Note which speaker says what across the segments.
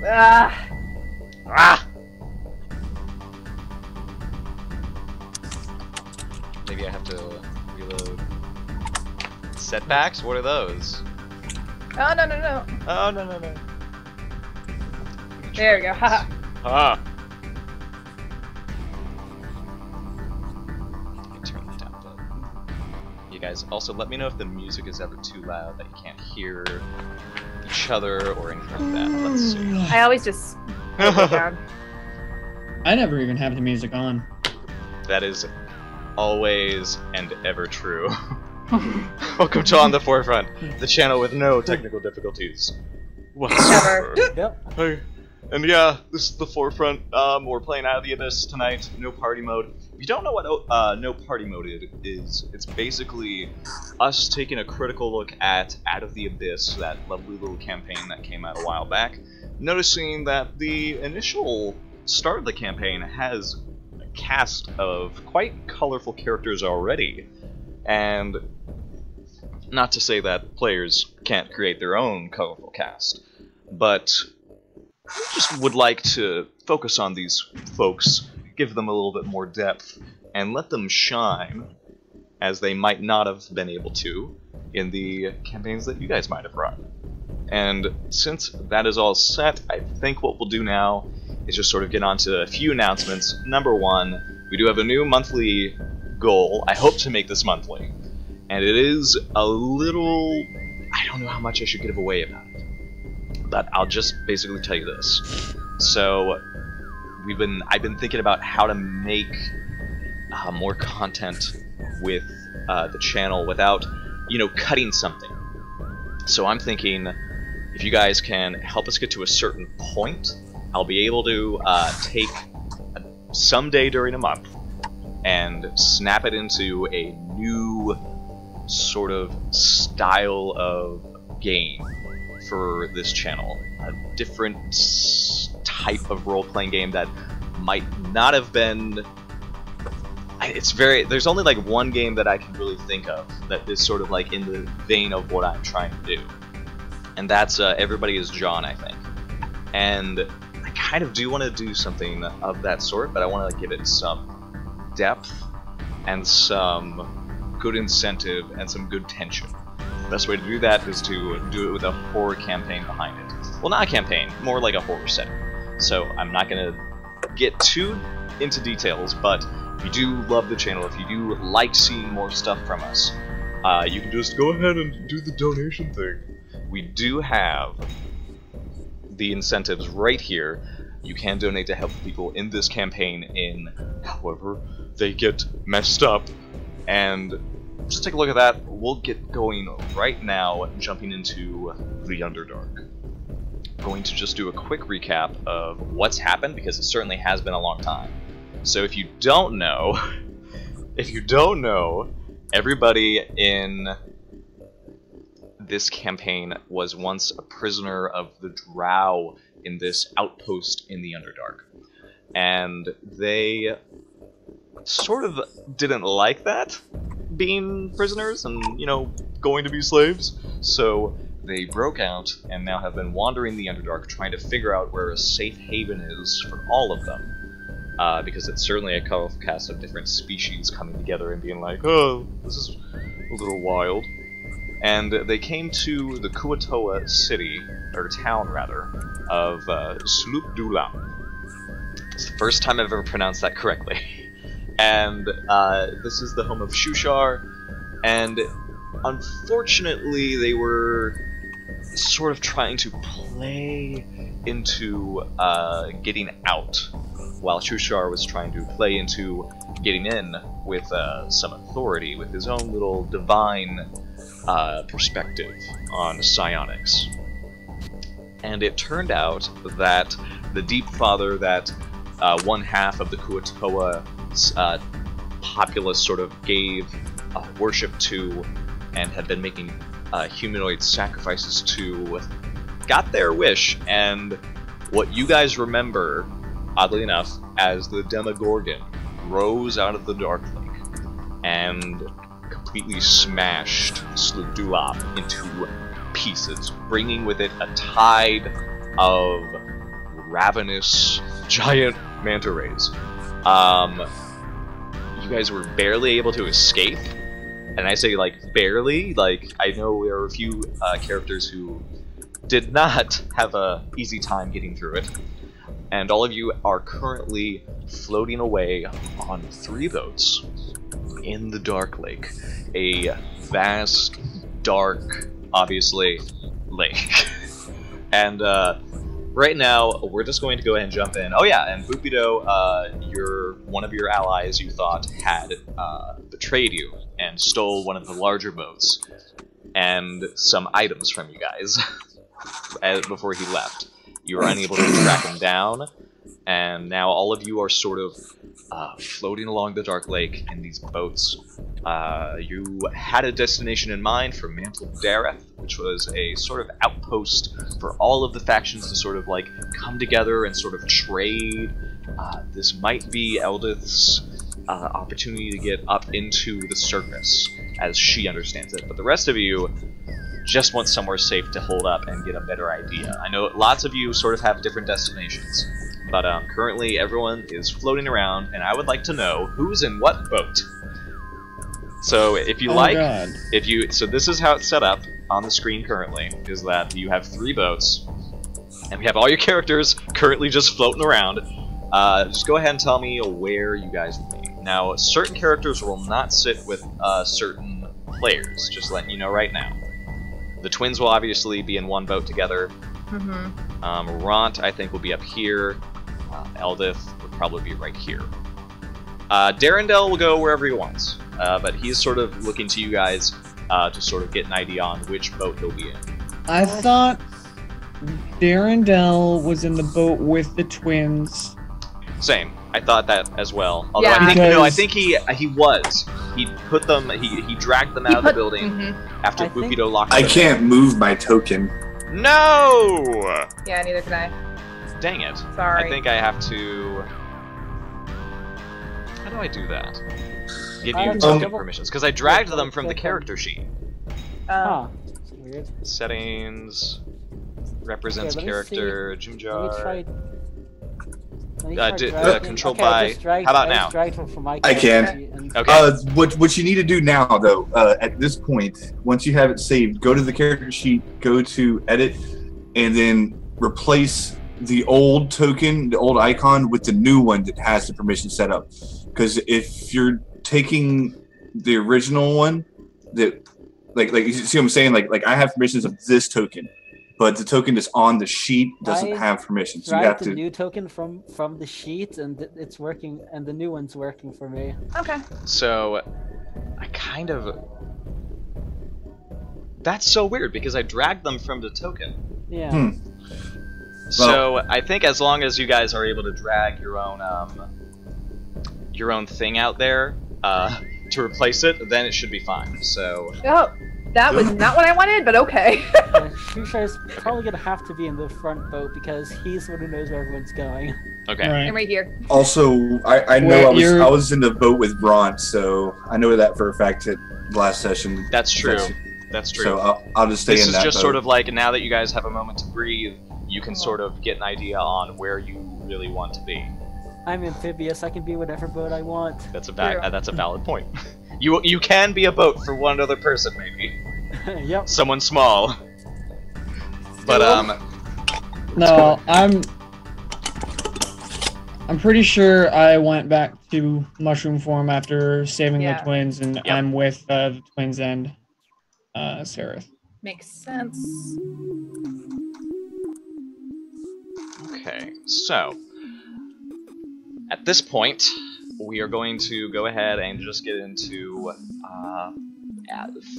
Speaker 1: Ah!
Speaker 2: Ah! Maybe I have to reload. Setbacks? What are those?
Speaker 1: Oh, no, no, no.
Speaker 2: Oh, no, no, no.
Speaker 1: There we go, haha.
Speaker 2: Ah! Let me turn that down a bit. You guys also let me know if the music is ever too loud that you can't hear each other or anything like that. Let's see.
Speaker 1: I always just put it down.
Speaker 3: I never even have the music on.
Speaker 2: That is always and ever true. Welcome to On the Forefront, the channel with no technical difficulties whatsoever.
Speaker 4: Yep.
Speaker 2: Hey. And yeah, this is the Forefront. We're playing Out of the Abyss tonight. No party mode. If you don't know what no party mode is, it's basically us taking a critical look at Out of the Abyss, that lovely little campaign that came out a while back, noticing that the initial start of the campaign has a cast of quite colorful characters already, and not to say that players can't create their own colorful cast, but we just would like to focus on these folks, give them a little bit more depth, and let them shine as they might not have been able to in the campaigns that you guys might have run. And since that is all set, I think what we'll do now is just sort of get on to a few announcements. Number one, we do have a new monthly goal. I hope to make this monthly. And it is a little... I don't know how much I should give away about it, but I'll just basically tell you this. So, I've been thinking about how to make more content with the channel without, cutting something. So I'm thinking, if you guys can help us get to a certain point, I'll be able to take some day during a month and snap it into a new sort of style of game for this channel. A different type of role-playing game that might not have been... There's only like one game that I can really think of that is sort of like in the vein of what I'm trying to do. And that's Everybody is John, I think. And I kind of do want to do something of that sort, but I want to give it some depth and some good incentive and some good tension. The best way to do that is to do it with a horror campaign behind it. Well, not a campaign, more like a horror setting. So I'm not going to get too into details, but if you do love the channel, if you do like seeing more stuff from us, you can just go ahead and do the donation thing. We do have the incentives right here. You can donate to help people in this campaign in however they get messed up. And just take a look at that. We'll get going right now, jumping into the Underdark. Going to just do a quick recap of what's happened, because it certainly has been a long time. So if you don't know, everybody in this campaign was once a prisoner of the Drow in this outpost in the Underdark. And they sort of didn't like that, being prisoners and, going to be slaves. So they broke out and now have been wandering the Underdark trying to figure out where a safe haven is for all of them. Because it's certainly a colorful cast of different species coming together and being like, oh, this is a little wild. And they came to the Kuatoa city, or town rather, of Sloop Dulam. It's the first time I've ever pronounced that correctly. And this is the home of Shushar, and unfortunately they were sort of trying to play into getting out, while Shushar was trying to play into getting in with some authority, with his own little divine perspective on psionics. And it turned out that the Deep Father that one half of the Kuatoa populace sort of gave worship to and had been making humanoid sacrifices to got their wish, and what you guys remember, oddly enough, as the Demogorgon rose out of the Darklake and completely smashed Sloop Dulam into pieces, bringing with it a tide of ravenous giant manta rays. You guys were barely able to escape, and I say like barely. Like I know there are a few characters who did not have a easy time getting through it, and all of you are currently floating away on 3 boats in the Darklake, a vast, dark, obviously, lake. And right now, we're just going to go ahead and jump in. Oh yeah, and Bupido, one of your allies you thought had betrayed you and stole one of the larger boats and some items from you guys before he left. You were unable to track him down, and now all of you are sort of floating along the Dark Lake in these boats. You had a destination in mind for Mantle Dareth, which was a sort of outpost for all of the factions to sort of like come together and sort of trade. This might be Eldith's opportunity to get up into the surface, as she understands it. But the rest of you just want somewhere safe to hold up and get a better idea. I know lots of you sort of have different destinations, but currently everyone is floating around, and I would like to know who's in what boat. So if you so this is how it's set up on the screen currently, is that you have 3 boats, and we have all your characters currently just floating around. Just go ahead and tell me where you guys will be. Now, certain characters will not sit with certain players, just letting you know right now. The twins will obviously be in one boat together. Ront, I think, will be up here. Eldith would probably be right here. Darendel will go wherever he wants, but he's sort of looking to you guys to sort of get an idea on which boat he'll be in.
Speaker 3: I thought Darendel was in the boat with the twins.
Speaker 2: Same. I thought that as well. Although
Speaker 1: Yeah.
Speaker 2: I think he was. He put them. He dragged them out of the building after Bupido locked them.
Speaker 4: I can't move my token.
Speaker 2: No.
Speaker 1: Yeah, neither can I.
Speaker 2: Dang it.
Speaker 1: Sorry.
Speaker 2: I think I have to. How do I do that? Give you token permissions, because I dragged them from the character sheet.
Speaker 5: That's weird.
Speaker 2: Settings. Represents
Speaker 5: Okay,
Speaker 2: character. Jim
Speaker 5: Let
Speaker 2: jar.
Speaker 5: me try.
Speaker 2: Controlled by. How about now?
Speaker 4: I can.
Speaker 2: Okay.
Speaker 4: What you need to do now, though, at this point, once you have it saved, go to the character sheet, go to edit, and then replace the old token, the old icon, with the new one that has the permission set up. Because if you're taking the original one, that like you see what I'm saying? Like I have permissions of this token, but the token that's on the sheet doesn't have permissions. So you have
Speaker 5: the
Speaker 4: to.
Speaker 5: new token from the sheet, and it's working, and the new one's working for me.
Speaker 1: Okay.
Speaker 2: So, I kind of. That's so weird because I dragged them from the token.
Speaker 5: Yeah.
Speaker 2: So I think as long as you guys are able to drag your own thing out there to replace it, then it should be fine. So.
Speaker 1: Oh, that was not what I wanted, but okay.
Speaker 5: Treacherous probably gonna have to be in the front boat because he's the one who knows where everyone's going.
Speaker 2: Okay.
Speaker 3: Right.
Speaker 1: I'm right here.
Speaker 4: Also, I know
Speaker 3: Wait,
Speaker 4: I was in the boat with Bront, so I know that for a fact at last session.
Speaker 2: That's true. That's true.
Speaker 4: So I'll just stay in that
Speaker 2: This is just
Speaker 4: boat.
Speaker 2: sort of like, now that you guys have a moment to breathe, you can sort of get an idea on where you really want to be.
Speaker 5: I'm amphibious. I can be whatever boat I want.
Speaker 2: That's a valid point. You can be a boat for one other person, maybe.
Speaker 5: Yep.
Speaker 2: Someone small. But
Speaker 3: No, I'm pretty sure I went back to mushroom form after saving the twins, and I'm with the twins and Seraph.
Speaker 1: Makes sense.
Speaker 2: Okay, so at this point, we are going to go ahead and just get into.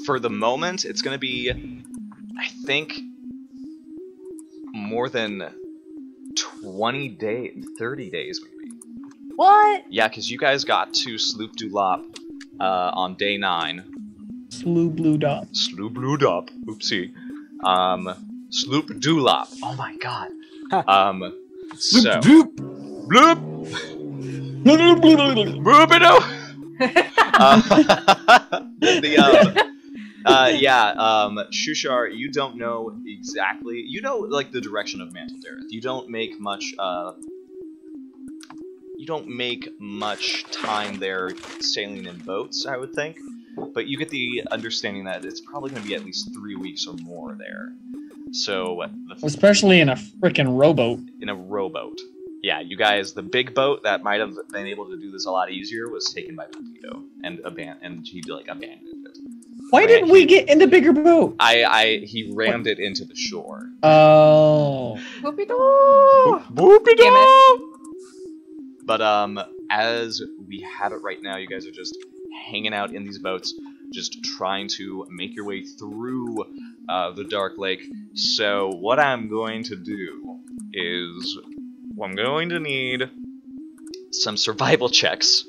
Speaker 2: For the moment, it's going to be, I think, more than 20 days, 30 days maybe.
Speaker 1: What?
Speaker 2: Yeah, because you guys got to Sloop Dulop on day 9.
Speaker 3: Sloop Blue Dot.
Speaker 2: Sloop Blue Dop. Oopsie. Sloop Dulop. Oh my god. So.
Speaker 4: Bloop.
Speaker 2: Bloop. Boopido. Yeah, Shushar, you don't know exactly. You know, like, the direction of Mantle Dareth. You don't make much, time there sailing in boats, I would think. But you get the understanding that it's probably going to be at least 3 weeks or more there. So,
Speaker 3: especially in a freaking rowboat.
Speaker 2: In a rowboat. Yeah, you guys, the big boat that might have been able to do this a lot easier was taken by Pepito and he like abandoned it.
Speaker 3: Why didn't we get in the bigger boat?
Speaker 2: He rammed it into the shore.
Speaker 3: Oh.
Speaker 1: Boopy-doo!
Speaker 2: Boopy-doo! But as we have it right now, you guys are just hanging out in these boats, just trying to make your way through the Darklake. So what I'm going to do is I'm going to need some survival checks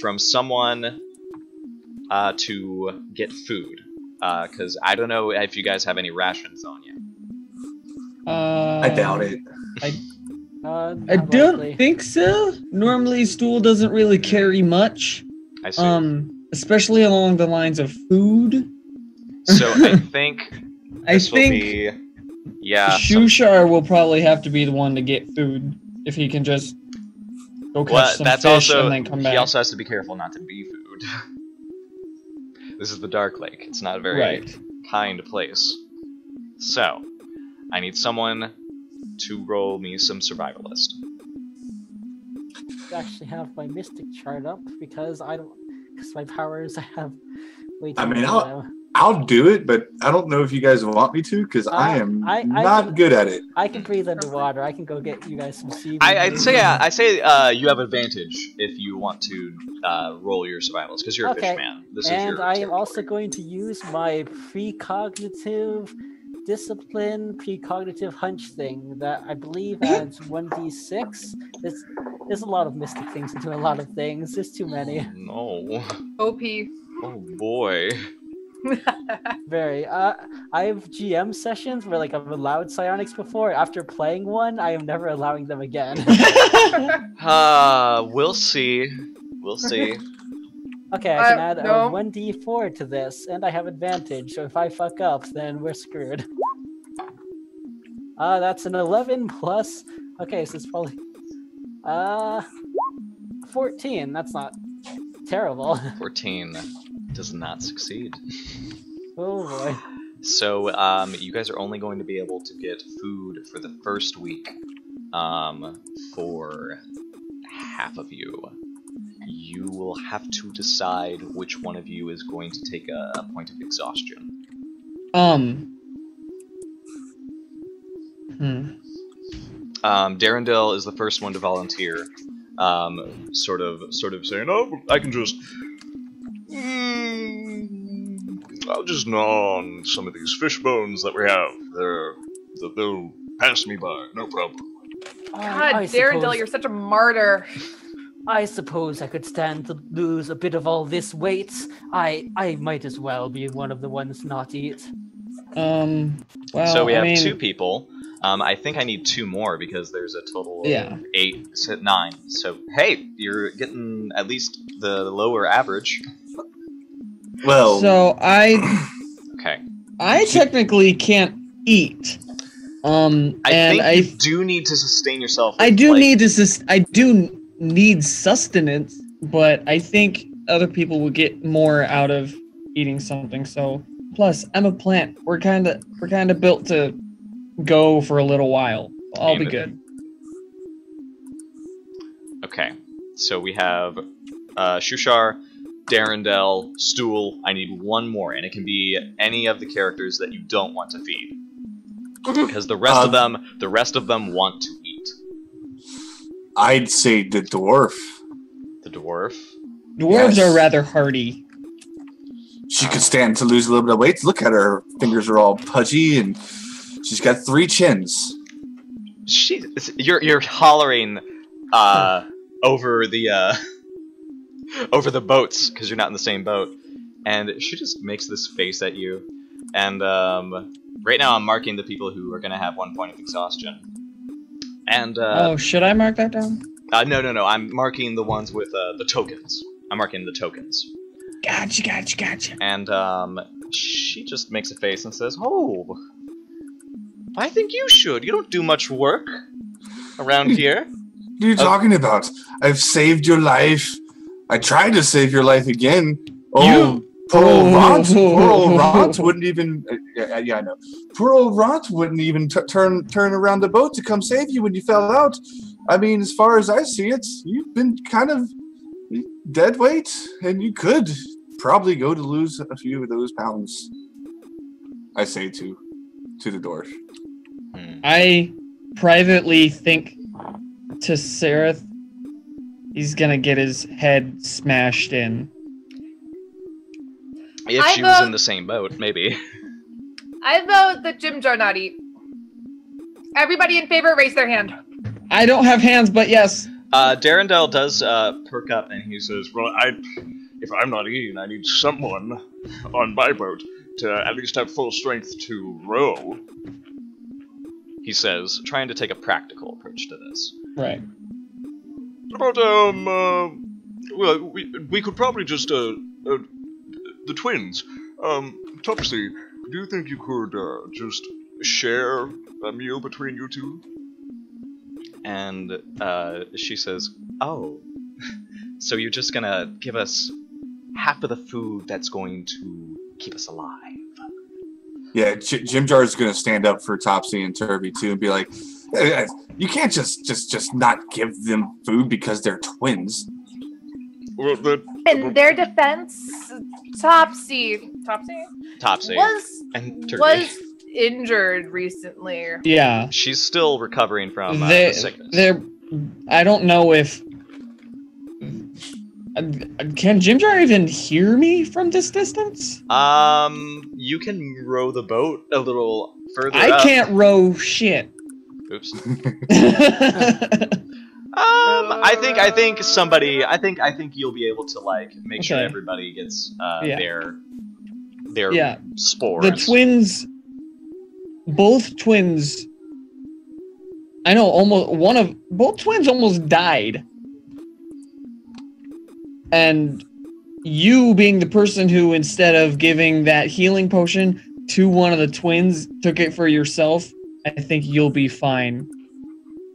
Speaker 2: from someone to get food, because I don't know if you guys have any rations on you.
Speaker 4: I doubt it.
Speaker 3: I don't think so. Normally, Stool doesn't really carry much.
Speaker 2: I see.
Speaker 3: Especially along the lines of food.
Speaker 2: So I think this will be, yeah.
Speaker 3: Shushar will probably have to be the one to get food if he can just go catch some fish and then come back.
Speaker 2: He also has to be careful not to be food. This is the Darklake. It's not a very kind place. So I need someone to roll me some survivalist.
Speaker 5: I actually have my mystic chart up because my powers I have way too
Speaker 4: many. I'll do it, but I don't know if you guys want me to because I am not good at it.
Speaker 5: I can breathe underwater. I can go get you guys some seafood.
Speaker 2: I say you have advantage if you want to roll your survivalist because you're a fish man.
Speaker 5: And I am also going to use my precognitive discipline precognitive hunch thing that I believe adds 1d6. There's a lot of mystic things into a lot of things. There's too many.
Speaker 2: No.
Speaker 1: OP.
Speaker 2: Oh boy.
Speaker 5: Very. I have GM sessions where like I've allowed psionics before. After playing one, I am never allowing them again.
Speaker 2: We'll see. We'll see.
Speaker 5: Okay, I can add a 1d4 to this, and I have advantage, so if I fuck up, then we're screwed. That's an 11 plus... Okay, so it's probably... 14, that's not terrible.
Speaker 2: 14 does not succeed.
Speaker 5: Oh boy.
Speaker 2: So, you guys are only going to be able to get food for the first week, for half of you. You will have to decide which one of you is going to take a point of exhaustion. Darendelle is the first one to volunteer. Sort of saying, "Oh, I can just, I'll just gnaw on some of these fish bones that we have. They'll pass me by, no problem."
Speaker 1: God, Darendelle, you're such a martyr.
Speaker 5: I suppose I could stand to lose a bit of all this weight. I might as well be one of the ones not eat.
Speaker 3: Well,
Speaker 2: so we have 2 people. I think I need 2 more because there's a total of 8, 9. So hey, you're getting at least the lower average.
Speaker 4: Well,
Speaker 3: so
Speaker 2: okay.
Speaker 3: I technically can't eat.
Speaker 2: I think you do need to sustain yourself.
Speaker 3: I do need sustenance, but I think other people will get more out of eating something. So plus, I'm a plant. We're kind of built to go for a little while. I'll be good.
Speaker 2: Okay, so we have Shushar, Darendelle, Stool. I need 1 more, and it can be any of the characters that you don't want to feed, because the rest of them want to eat.
Speaker 4: I'd say the dwarf.
Speaker 2: The dwarf?
Speaker 3: Dwarves are rather hardy.
Speaker 4: She could stand to lose a little bit of weight. Look at her. Her fingers are all pudgy, and she's got 3 chins.
Speaker 2: You're hollering over the boats because you're not in the same boat, and she just makes this face at you. And right now I'm marking the people who are going to have 1 point of exhaustion. And
Speaker 3: oh, should I mark that down?
Speaker 2: No. I'm marking the ones with the tokens. I'm marking the tokens.
Speaker 3: Gotcha.
Speaker 2: And she just makes a face and says, "Oh, I think you should. You don't do much work around here."
Speaker 4: What are you talking about? I've saved your life. I tried to save your life again. Oh, poor old Ront wouldn't even. Yeah, I know. Poor old Ront wouldn't even turn around the boat to come save you when you fell out. I mean, as far as I see it, you've been kind of dead weight, and you could probably go to lose a few of those pounds. I say to the dwarf.
Speaker 3: I privately think to Sereth, he's gonna get his head smashed in.
Speaker 2: If she was in the same boat, maybe.
Speaker 1: I vote that Jim Jar not eat. Everybody in favor, raise their hand.
Speaker 3: I don't have hands, but yes.
Speaker 2: Darendelle does perk up and he says, "Well, if I'm not eating, I need someone on my boat to at least have full strength to row." He says, trying to take a practical approach to this.
Speaker 3: Right.
Speaker 2: But, well, we could probably just, the twins. Topsy, do you think you could, just share a meal between you two? And, she says, "Oh, so you're just gonna give us half of the food that's going to keep us alive?"
Speaker 4: Yeah, Jim Jar is going to stand up for Topsy and Turby too and be like, "You can't just not give them food because they're twins."
Speaker 2: Well,
Speaker 1: In their defense, Topsy
Speaker 2: and Turby.
Speaker 1: was injured recently.
Speaker 3: Yeah.
Speaker 2: She's still recovering from the sickness.
Speaker 3: I don't know if... Can Jim Jar even hear me from this distance?
Speaker 2: You can row the boat a little further up.
Speaker 3: I can't row shit.
Speaker 2: Oops. I think you'll be able to like make sure everybody gets their spores.
Speaker 3: The twins, both twins. I know both twins almost died. And you being the person who, instead of giving that healing potion to one of the twins, took it for yourself, I think you'll be fine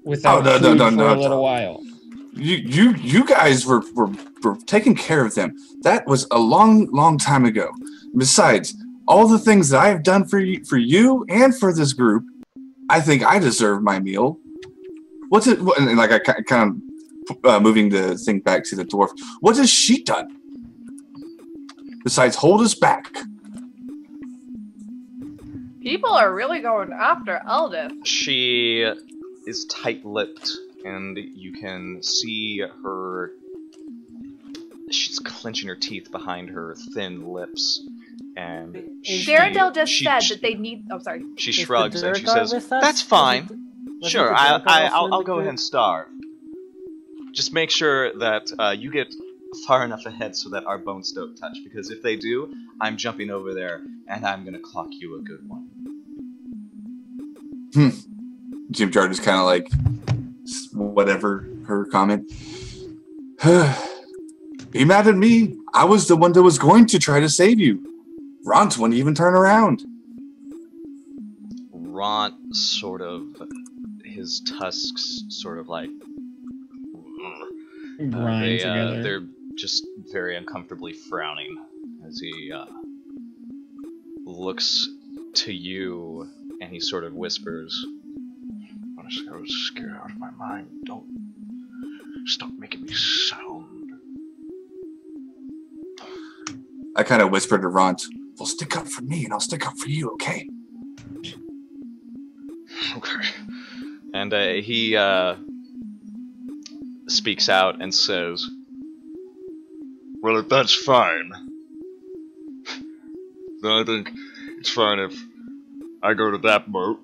Speaker 3: without food for a little while.
Speaker 4: You guys were taking care of them. That was a long time ago. Besides, all the things that I've done for you and for this group, I think I deserve my meal. What's it? And like I kind of. Moving the thing back to the dwarf. What has she done? Besides hold us back.
Speaker 1: People are really going after Eldith.
Speaker 2: She is tight-lipped, and you can see her... She's clenching her teeth behind her thin lips. And
Speaker 1: Darendelle just said that they need... Oh, sorry.
Speaker 2: She shrugs and she says, "That's fine. Sure, I'll go ahead and starve. Just make sure that you get far enough ahead so that our bones don't touch, because if they do, I'm jumping over there and I'm gonna clock you a good one."
Speaker 4: Jim Jar is kind of like, whatever her comment. Be mad at me. I was the one that was going to try to save you. Ront wouldn't even turn around.
Speaker 2: Ront sort of, his tusks sort of like
Speaker 3: grind together.
Speaker 2: They're just very uncomfortably frowning as he looks to you, and he sort of whispers, "Honestly, I was scared out of my mind. Don't stop making me sound."
Speaker 4: I kind of whispered to Ront, "Well, stick up for me, and I'll stick up for you, okay?"
Speaker 2: Okay. And he speaks out and says, "Well, if that's fine, then I think it's fine if I go to that boat.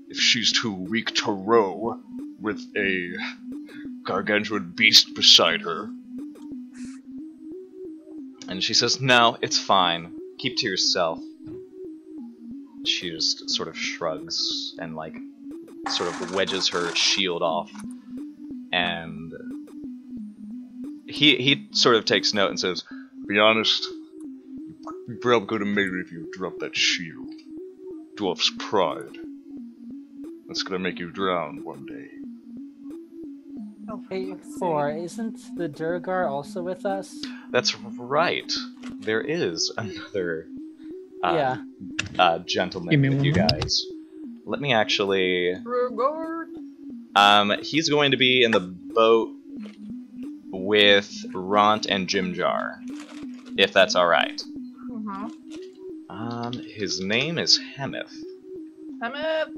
Speaker 2: If she's too weak to row with a gargantuan beast beside her." And she says, "No, it's fine. Keep to yourself." She just sort of shrugs and like sort of wedges her shield off, and he sort of takes note and says, Be honest, you probably could have made it if you dropped that shield. Dwarf's pride. That's gonna make you drown one day.
Speaker 5: Hey, 4, isn't the Durgar also with us?
Speaker 2: That's right. There is another
Speaker 5: Yeah.
Speaker 2: Gentleman
Speaker 3: Give me
Speaker 2: with
Speaker 3: one
Speaker 2: you
Speaker 3: moment.
Speaker 2: guys. Let me actually.
Speaker 1: Regard.
Speaker 2: He's going to be in the boat with Ront and Jimjar, if that's all right. His name is Hemeth. Hemeth!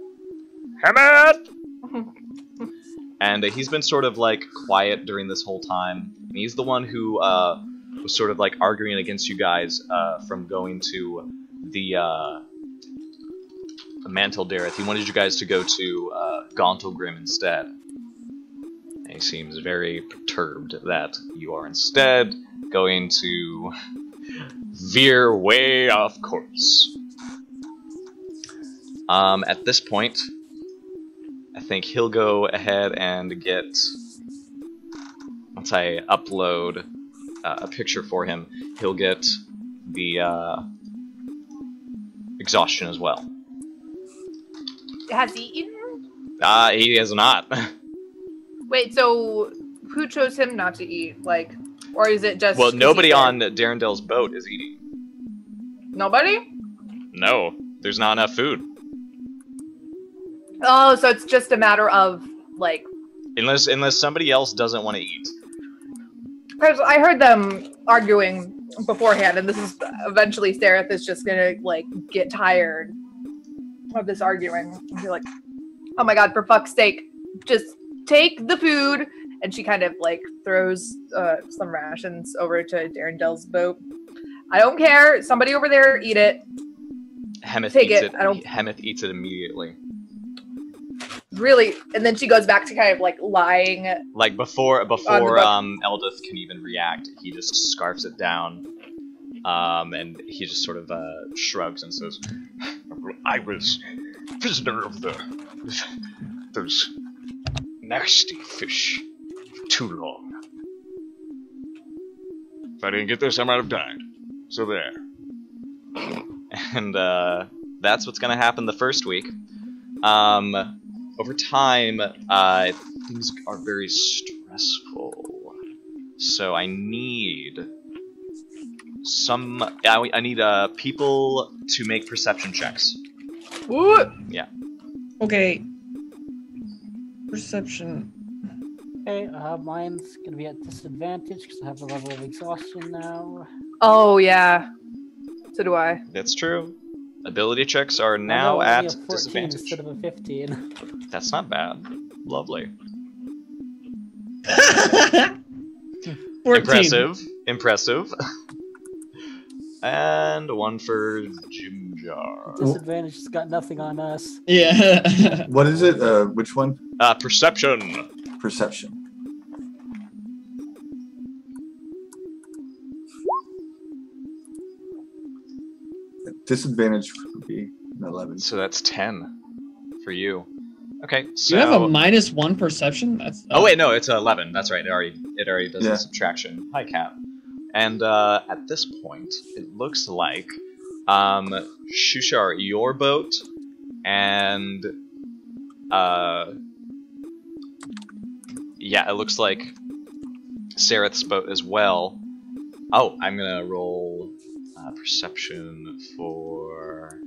Speaker 2: And he's been sort of like quiet during this whole time. And he's the one who was sort of like arguing against you guys from going to the Mantle Dareth. He wanted you guys to go to Gauntlgrim instead. And he seems very perturbed that you are instead going to veer way off course. At this point, I think he'll go ahead and get, once I upload a picture for him, he'll get the exhaustion as well.
Speaker 1: Has he eaten?
Speaker 2: He has not.
Speaker 1: Wait, so who chose him not to eat? Like, or is it just?
Speaker 2: Well,
Speaker 1: 'cause
Speaker 2: nobody
Speaker 1: he's there?
Speaker 2: on Darrendel's boat is eating.
Speaker 1: Nobody?
Speaker 2: No, there's not enough food.
Speaker 1: Oh, so it's just a matter of like.
Speaker 2: Unless somebody else doesn't want to eat.
Speaker 1: Because I heard them arguing beforehand, and this is eventually Seraph is just gonna like get tired of this arguing and be like, "Oh my god, for fuck's sake, just take the food." And she kind of like throws some rations over to Darrendel's boat. I don't care. Somebody over there eat it.
Speaker 2: Hemeth
Speaker 1: Take
Speaker 2: eats
Speaker 1: it.
Speaker 2: it.
Speaker 1: I don't-
Speaker 2: Hemeth eats it immediately.
Speaker 1: Really, and then she goes back to kind of like lying.
Speaker 2: Like before
Speaker 1: On the
Speaker 2: Eldith can even react, he just scarfs it down, and he just sort of shrugs and says, "I was prisoner of those nasty fish for too long. If I didn't get this, I might have died. So there." And that's what's gonna happen the first week. Over time, things are very stressful, so I need I need people to make perception checks.
Speaker 1: What?
Speaker 2: Yeah.
Speaker 3: Okay. Perception.
Speaker 5: Okay, mine's gonna be at disadvantage because I have a level of exhaustion now.
Speaker 1: Oh yeah. So do I.
Speaker 2: That's true. Ability checks are
Speaker 5: Although
Speaker 2: now
Speaker 5: I
Speaker 2: at
Speaker 5: only have 14
Speaker 2: disadvantage.
Speaker 5: instead of a 15.
Speaker 2: That's not bad. Lovely.
Speaker 3: 14.
Speaker 2: Impressive. And one for Jimjar.
Speaker 5: Disadvantage has got nothing on us.
Speaker 3: Yeah.
Speaker 4: What is it? Which one?
Speaker 2: Perception.
Speaker 4: Perception. Disadvantage would be an 11.
Speaker 2: So that's 10 for you. Okay, so
Speaker 3: You have a -1 perception? That's
Speaker 2: oh wait, no, it's 11. That's right. It already does
Speaker 4: Yeah.
Speaker 2: the subtraction. Hi, Cap. And at this point, it looks like Shushar, your boat, and yeah, it looks like Sereth's boat as well. Oh, I'm gonna roll perception for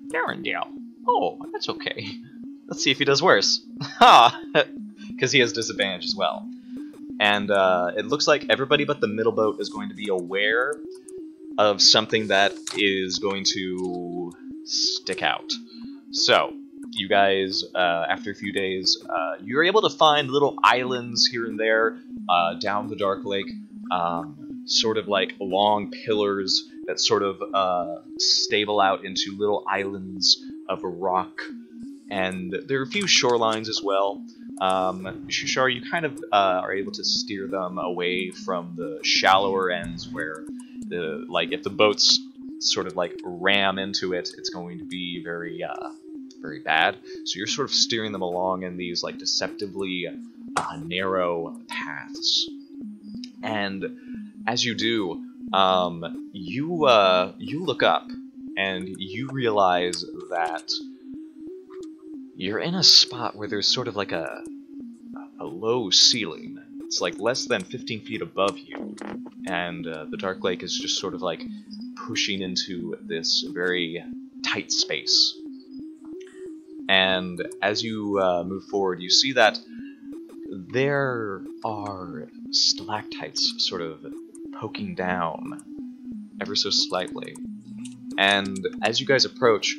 Speaker 2: Darendale. Oh, that's okay. Let's see if he does worse. Ha! Because he has disadvantage as well. And it looks like everybody but the middle boat is going to be aware of something that is going to stick out. So, you guys, after a few days, you're able to find little islands here and there down the Darklake, sort of like long pillars that sort of stable out into little islands of rock, and there are a few shorelines as well. Shushar, you kind of are able to steer them away from the shallower ends where if the boats sort of like ram into it, it's going to be very very bad. So you're sort of steering them along in these like deceptively narrow paths. And as you do, you look up and you realize that you're in a spot where there's sort of like a low ceiling. It's like less than 15 feet above you, and the Darklake is just sort of like pushing into this very tight space. And as you move forward, you see that there are stalactites sort of poking down ever so slightly. And as you guys approach,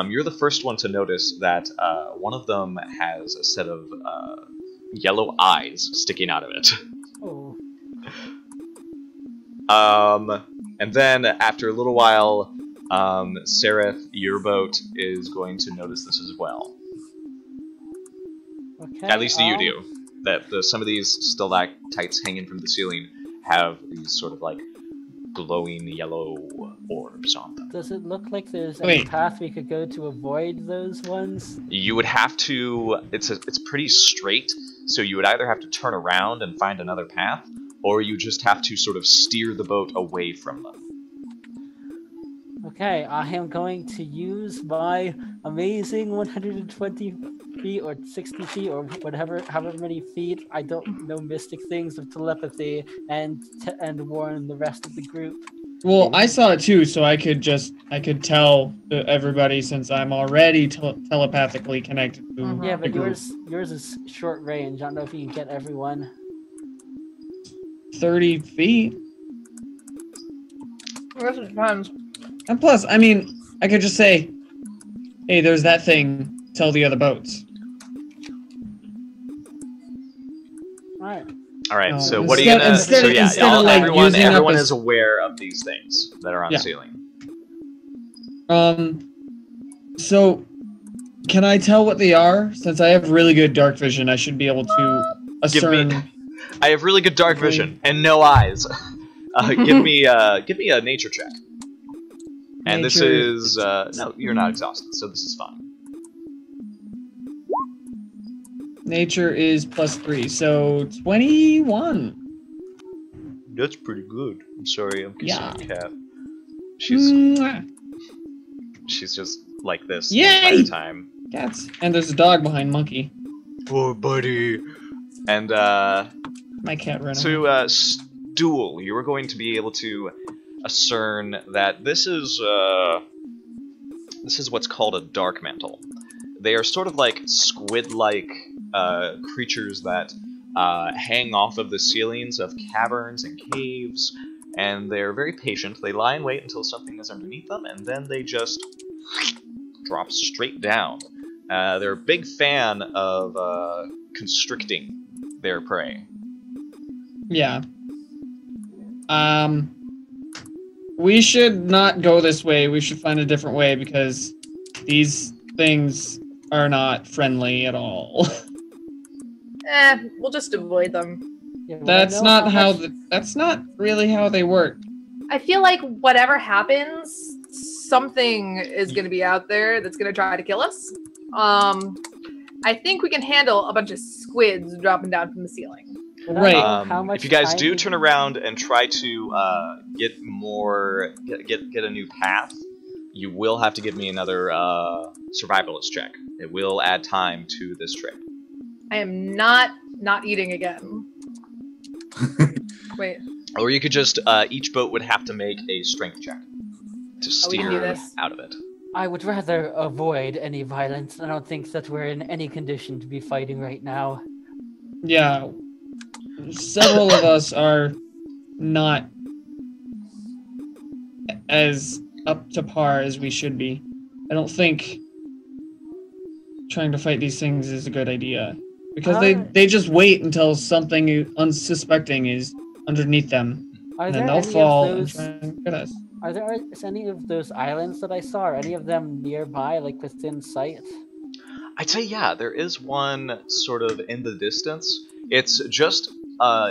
Speaker 2: you're the first one to notice that one of them has a set of yellow eyes sticking out of it.
Speaker 5: Oh.
Speaker 2: And then after a little while, Seraph, your boat is going to notice this as well.
Speaker 5: Okay.
Speaker 2: At least you do. That some of these stalactites hanging from the ceiling have these sort of like glowing yellow orbs on them.
Speaker 5: Does it look like there's any
Speaker 3: Wait.
Speaker 5: path we could go to avoid those ones?
Speaker 2: You would have to. It's pretty straight, so you would either have to turn around and find another path, or you just have to sort of steer the boat away from them.
Speaker 5: Okay, I am going to use my amazing 120 feet or 60 feet or whatever, however many feet, I don't know mystic things of telepathy, and warn the rest of the group.
Speaker 3: Well, I saw it too, so I could tell everybody since I'm already telepathically connected to
Speaker 1: Mhm.
Speaker 5: Yeah,
Speaker 3: the
Speaker 5: but
Speaker 3: group.
Speaker 5: yours is short range. I don't know if you can get everyone.
Speaker 3: 30 feet.
Speaker 1: I guess it depends.
Speaker 3: And plus, I mean, I could just say, hey, there's that thing, tell the other boats.
Speaker 5: Alright.
Speaker 2: All right.
Speaker 3: No,
Speaker 2: so what are you gonna?
Speaker 3: instead-
Speaker 2: So yeah,
Speaker 3: instead of, like,
Speaker 2: everyone
Speaker 3: using up
Speaker 2: everyone
Speaker 3: a-
Speaker 2: is aware of these things that are on
Speaker 3: Yeah.
Speaker 2: the ceiling.
Speaker 3: So, can I tell what they are? Since I have really good dark vision, I should be able to
Speaker 2: Give me-
Speaker 3: discern.
Speaker 2: I have really good dark vision and no eyes. Give me a nature check. And this
Speaker 3: Nature-
Speaker 2: is no, you're not exhausted, so this is fine.
Speaker 3: Nature is +3, so 21.
Speaker 2: That's pretty good. I'm sorry, I'm kissing
Speaker 3: Yeah.
Speaker 2: the cat. She's
Speaker 3: Mwah.
Speaker 2: just like this the
Speaker 3: Yay!
Speaker 2: entire time.
Speaker 3: Cats. And there's a dog behind Monkey.
Speaker 2: Poor buddy. And
Speaker 3: My cat ran away.
Speaker 2: to Stool, you are going to be able to discern that this is what's called a dark mantle. They are sort of like squid-like creatures that hang off of the ceilings of caverns and caves, and they're very patient. They lie in wait until something is underneath them, and then they just drop straight down. They're a big fan of constricting their prey.
Speaker 3: Yeah. We should not go this way. We should find a different way because these things are not friendly at all.
Speaker 1: We'll just avoid them.
Speaker 5: Yeah, we
Speaker 3: That's
Speaker 5: know
Speaker 3: not how.
Speaker 5: much-
Speaker 3: That's not really how they work.
Speaker 1: I feel like whatever happens, something is going to be out there that's going to try to kill us. I think we can handle a bunch of squids dropping down from the ceiling.
Speaker 5: we don't
Speaker 3: Right.
Speaker 5: know how much
Speaker 2: If you guys
Speaker 5: time
Speaker 2: do
Speaker 5: we
Speaker 2: turn
Speaker 5: can-
Speaker 2: around and try to get a new path, you will have to give me another survivalist check. It will add time to this trip.
Speaker 1: I am not eating again. Wait.
Speaker 2: Or you could just each boat would have to make a strength check to
Speaker 1: we can do
Speaker 2: steer
Speaker 1: this.
Speaker 2: out of it.
Speaker 5: I would rather avoid any violence. I don't think that we're in any condition to be fighting right now.
Speaker 3: Yeah. Several of us are not as up to par as we should be. I don't think trying to fight these things is a good idea. Because they just wait until something unsuspecting is underneath them.
Speaker 5: Are
Speaker 3: And
Speaker 5: there
Speaker 3: then they'll
Speaker 5: any
Speaker 3: fall
Speaker 5: of
Speaker 3: and
Speaker 5: those?
Speaker 3: try and get us.
Speaker 5: Are there any of those islands that I saw? Are any of them nearby, like within sight?
Speaker 2: I'd say yeah, there is one sort of in the distance. It's just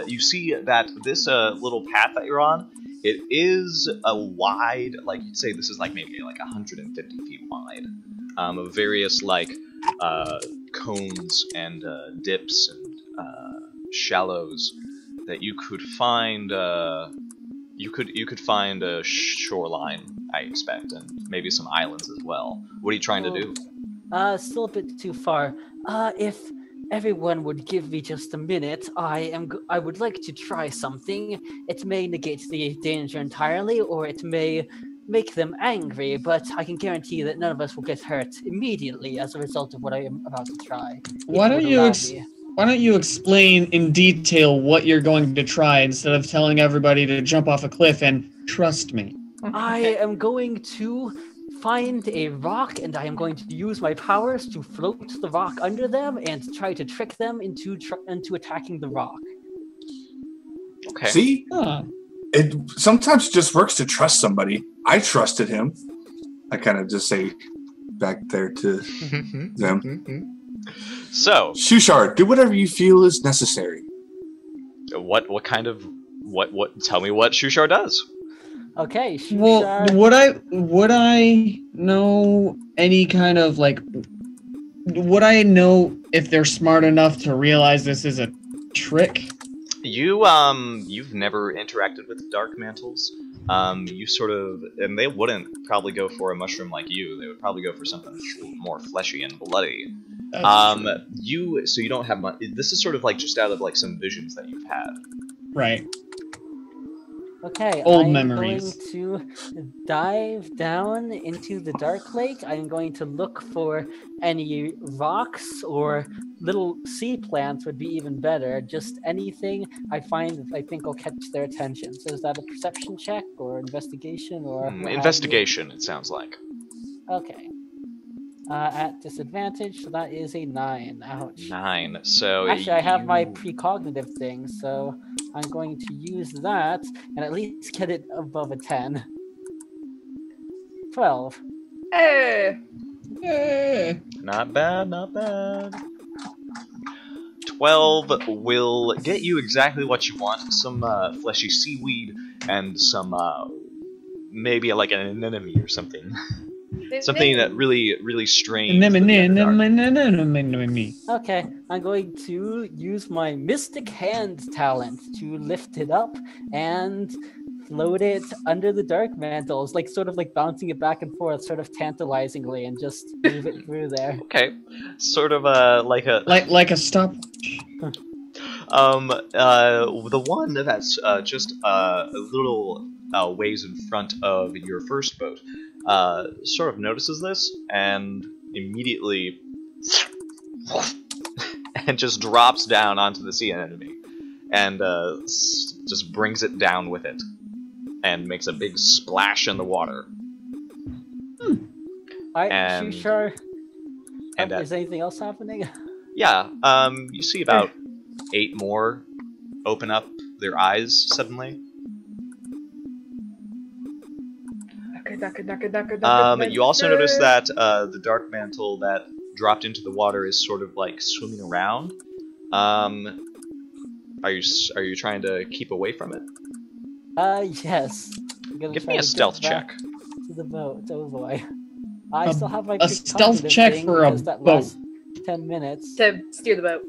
Speaker 2: you see that this little path that you're on, it is a wide, like you'd say this is like maybe like 150 feet wide, of various like cones and dips and shallows that you could find You could find a shoreline, I expect, and maybe some islands as well. What are you trying to do?
Speaker 5: Still a bit too far. If everyone would give me just a minute, I would like to try something. It may negate the danger entirely, or it may make them angry, but I can guarantee that none of us will get hurt immediately as a result of what I am about to try.
Speaker 3: Why don't you explain in detail what you're going to try instead of telling everybody to jump off a cliff and trust me?
Speaker 5: I am going to find a rock, and I am going to use my powers to float the rock under them and try to trick them into attacking the rock.
Speaker 2: Okay.
Speaker 4: See?
Speaker 3: Huh.
Speaker 4: It sometimes just works to trust somebody. I trusted him. I kind of just say back there to them.
Speaker 2: So,
Speaker 4: Shushar, do whatever you feel is necessary.
Speaker 2: what tell me what Shushar does.
Speaker 5: Okay,
Speaker 3: Well,
Speaker 5: Shushar.
Speaker 3: would I know any kind of like? Would I know if they're smart enough to realize this is a trick?
Speaker 2: You've never interacted with dark mantles. You sort of, and they wouldn't probably go for a mushroom like you. They would probably go for something more fleshy and bloody. So you don't have much. This is sort of like just out of like some visions that you've had.
Speaker 3: Right.
Speaker 5: Okay,
Speaker 3: Old
Speaker 5: I'm
Speaker 3: memories.
Speaker 5: going to dive down into the Darklake. I'm going to look for any rocks or little sea plants would be even better. Just anything I find that I think will catch their attention. So is that a perception check or investigation or what have you?
Speaker 2: Investigation, it sounds like.
Speaker 5: Okay. At disadvantage, so that is a 9. Ouch.
Speaker 2: 9. So
Speaker 5: Actually, I have my precognitive thing, so I'm going to use that and at least get it above a 10. 12.
Speaker 1: Hey.
Speaker 3: Yeah.
Speaker 2: Not bad, not bad. 12 will get you exactly what you want. Some fleshy seaweed and some maybe like an anemone or something. Something that really strange.
Speaker 5: Okay, I'm going to use my Mystic Hand talent to lift it up and float it under the dark mantles, like sort of like bouncing it back and forth, sort of tantalizingly, and just move it through there.
Speaker 2: Okay, sort of like
Speaker 3: a stopwatch.
Speaker 2: The one that's just a little ways in front of your first boat sort of notices this and immediately and just drops down onto the sea anemone and just brings it down with it and makes a big splash in the water.
Speaker 5: Alright, sure.
Speaker 2: And
Speaker 5: is anything else happening?
Speaker 2: Yeah, you see about 8 more open up their eyes suddenly. You also notice that the dark mantle that dropped into the water is sort of like swimming around. Are you trying to keep away from it?
Speaker 5: Yes.
Speaker 2: Give me a stealth check.
Speaker 5: To the boat. Oh boy. I still have my
Speaker 3: a stealth check for a boat.
Speaker 5: 10 minutes
Speaker 1: To steer the boat.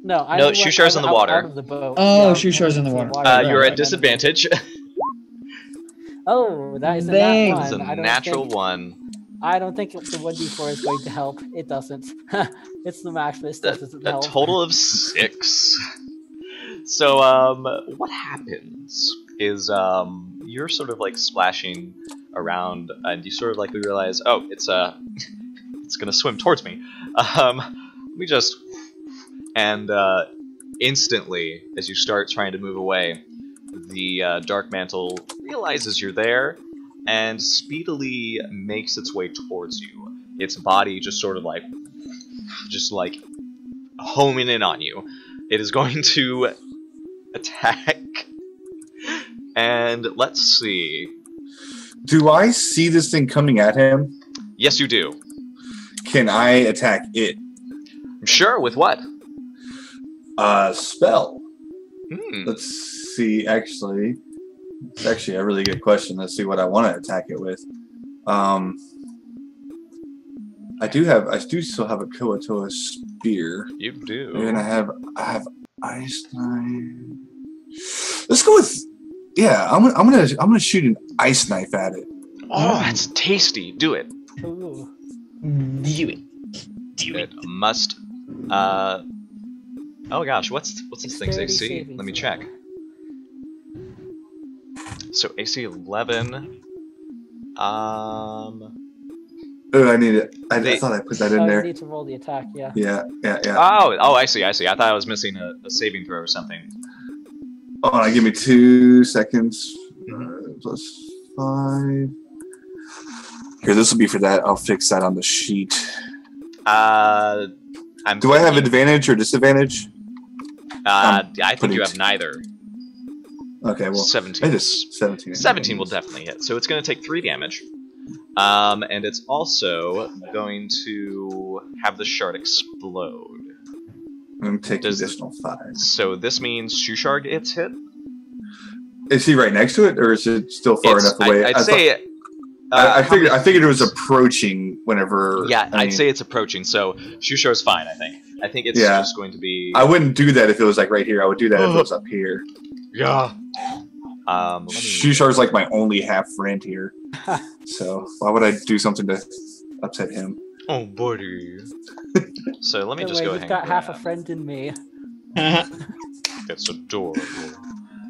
Speaker 5: No,
Speaker 2: Shushar's in the water.
Speaker 5: Out of the boat.
Speaker 3: Oh,
Speaker 5: Yeah,
Speaker 3: Shushar's in the water.
Speaker 2: You're at disadvantage.
Speaker 5: Oh, that is a
Speaker 3: Dang.
Speaker 5: nat 1.
Speaker 2: It's a natural 1.
Speaker 5: I don't think the 1d4 is going to help. It doesn't. It's the max, but it still doesn't help.
Speaker 2: A total of 6. So, what happens is, you're sort of like splashing around, and you sort of like realize, oh, it's gonna swim towards me. Let me just, and instantly, as you start trying to move away, the dark mantle realizes you're there and speedily makes its way towards you. Its body just sort of like homing in on you. It is going to attack. And let's see.
Speaker 4: Do I see this thing coming at him?
Speaker 2: Yes, you do.
Speaker 4: Can I attack it?
Speaker 2: Sure, with what?
Speaker 4: Spell.
Speaker 2: Hmm.
Speaker 4: Let's see, actually. It's actually a really good question. Let's see what I want to attack it with. I do still have a Koatoa spear.
Speaker 2: You do.
Speaker 4: And I have Ice Knife. Let's go with Yeah, I'm gonna shoot an ice knife at it.
Speaker 2: Oh, that's tasty. Do it.
Speaker 5: Ooh.
Speaker 3: Do it. Do
Speaker 2: It
Speaker 3: it.
Speaker 2: must. Oh gosh, what's this thing's
Speaker 5: Dexterity
Speaker 2: AC?
Speaker 5: saving
Speaker 2: Let me
Speaker 5: throw.
Speaker 2: check. So AC 11.
Speaker 4: Oh, I need it. I thought I put that in
Speaker 5: Oh, you
Speaker 4: there.
Speaker 5: need to roll the attack, yeah.
Speaker 4: Yeah.
Speaker 2: Oh, I see. I thought I was missing a saving throw or something.
Speaker 4: Hold on, give me 2 seconds.
Speaker 2: Mhm.
Speaker 4: +5. Here, this will be for that. I'll fix that on the sheet.
Speaker 2: Do I
Speaker 4: have advantage or disadvantage?
Speaker 2: I think you have neither.
Speaker 4: Okay, well,
Speaker 2: 17.
Speaker 4: I just 17.
Speaker 2: 17 will definitely hit. So it's going to take 3 damage. And it's also going to have the shard explode.
Speaker 4: I'm going to take an additional 5.
Speaker 2: So this means Shushar gets hit?
Speaker 4: Is he right next to it, or is it still far enough away?
Speaker 2: I'd say...
Speaker 4: I figured it was approaching whenever...
Speaker 2: Yeah, I'd say it's approaching, so Shushar's fine, I think. I think it's just going to be...
Speaker 4: I wouldn't do that if it was like right here. I would do that if it was up here.
Speaker 2: Yeah.
Speaker 4: Shushar's like my only half friend here. So why would I do something to upset him?
Speaker 2: Oh, buddy. So let me just go ahead and
Speaker 5: you've got half a friend in me.
Speaker 2: It's adorable.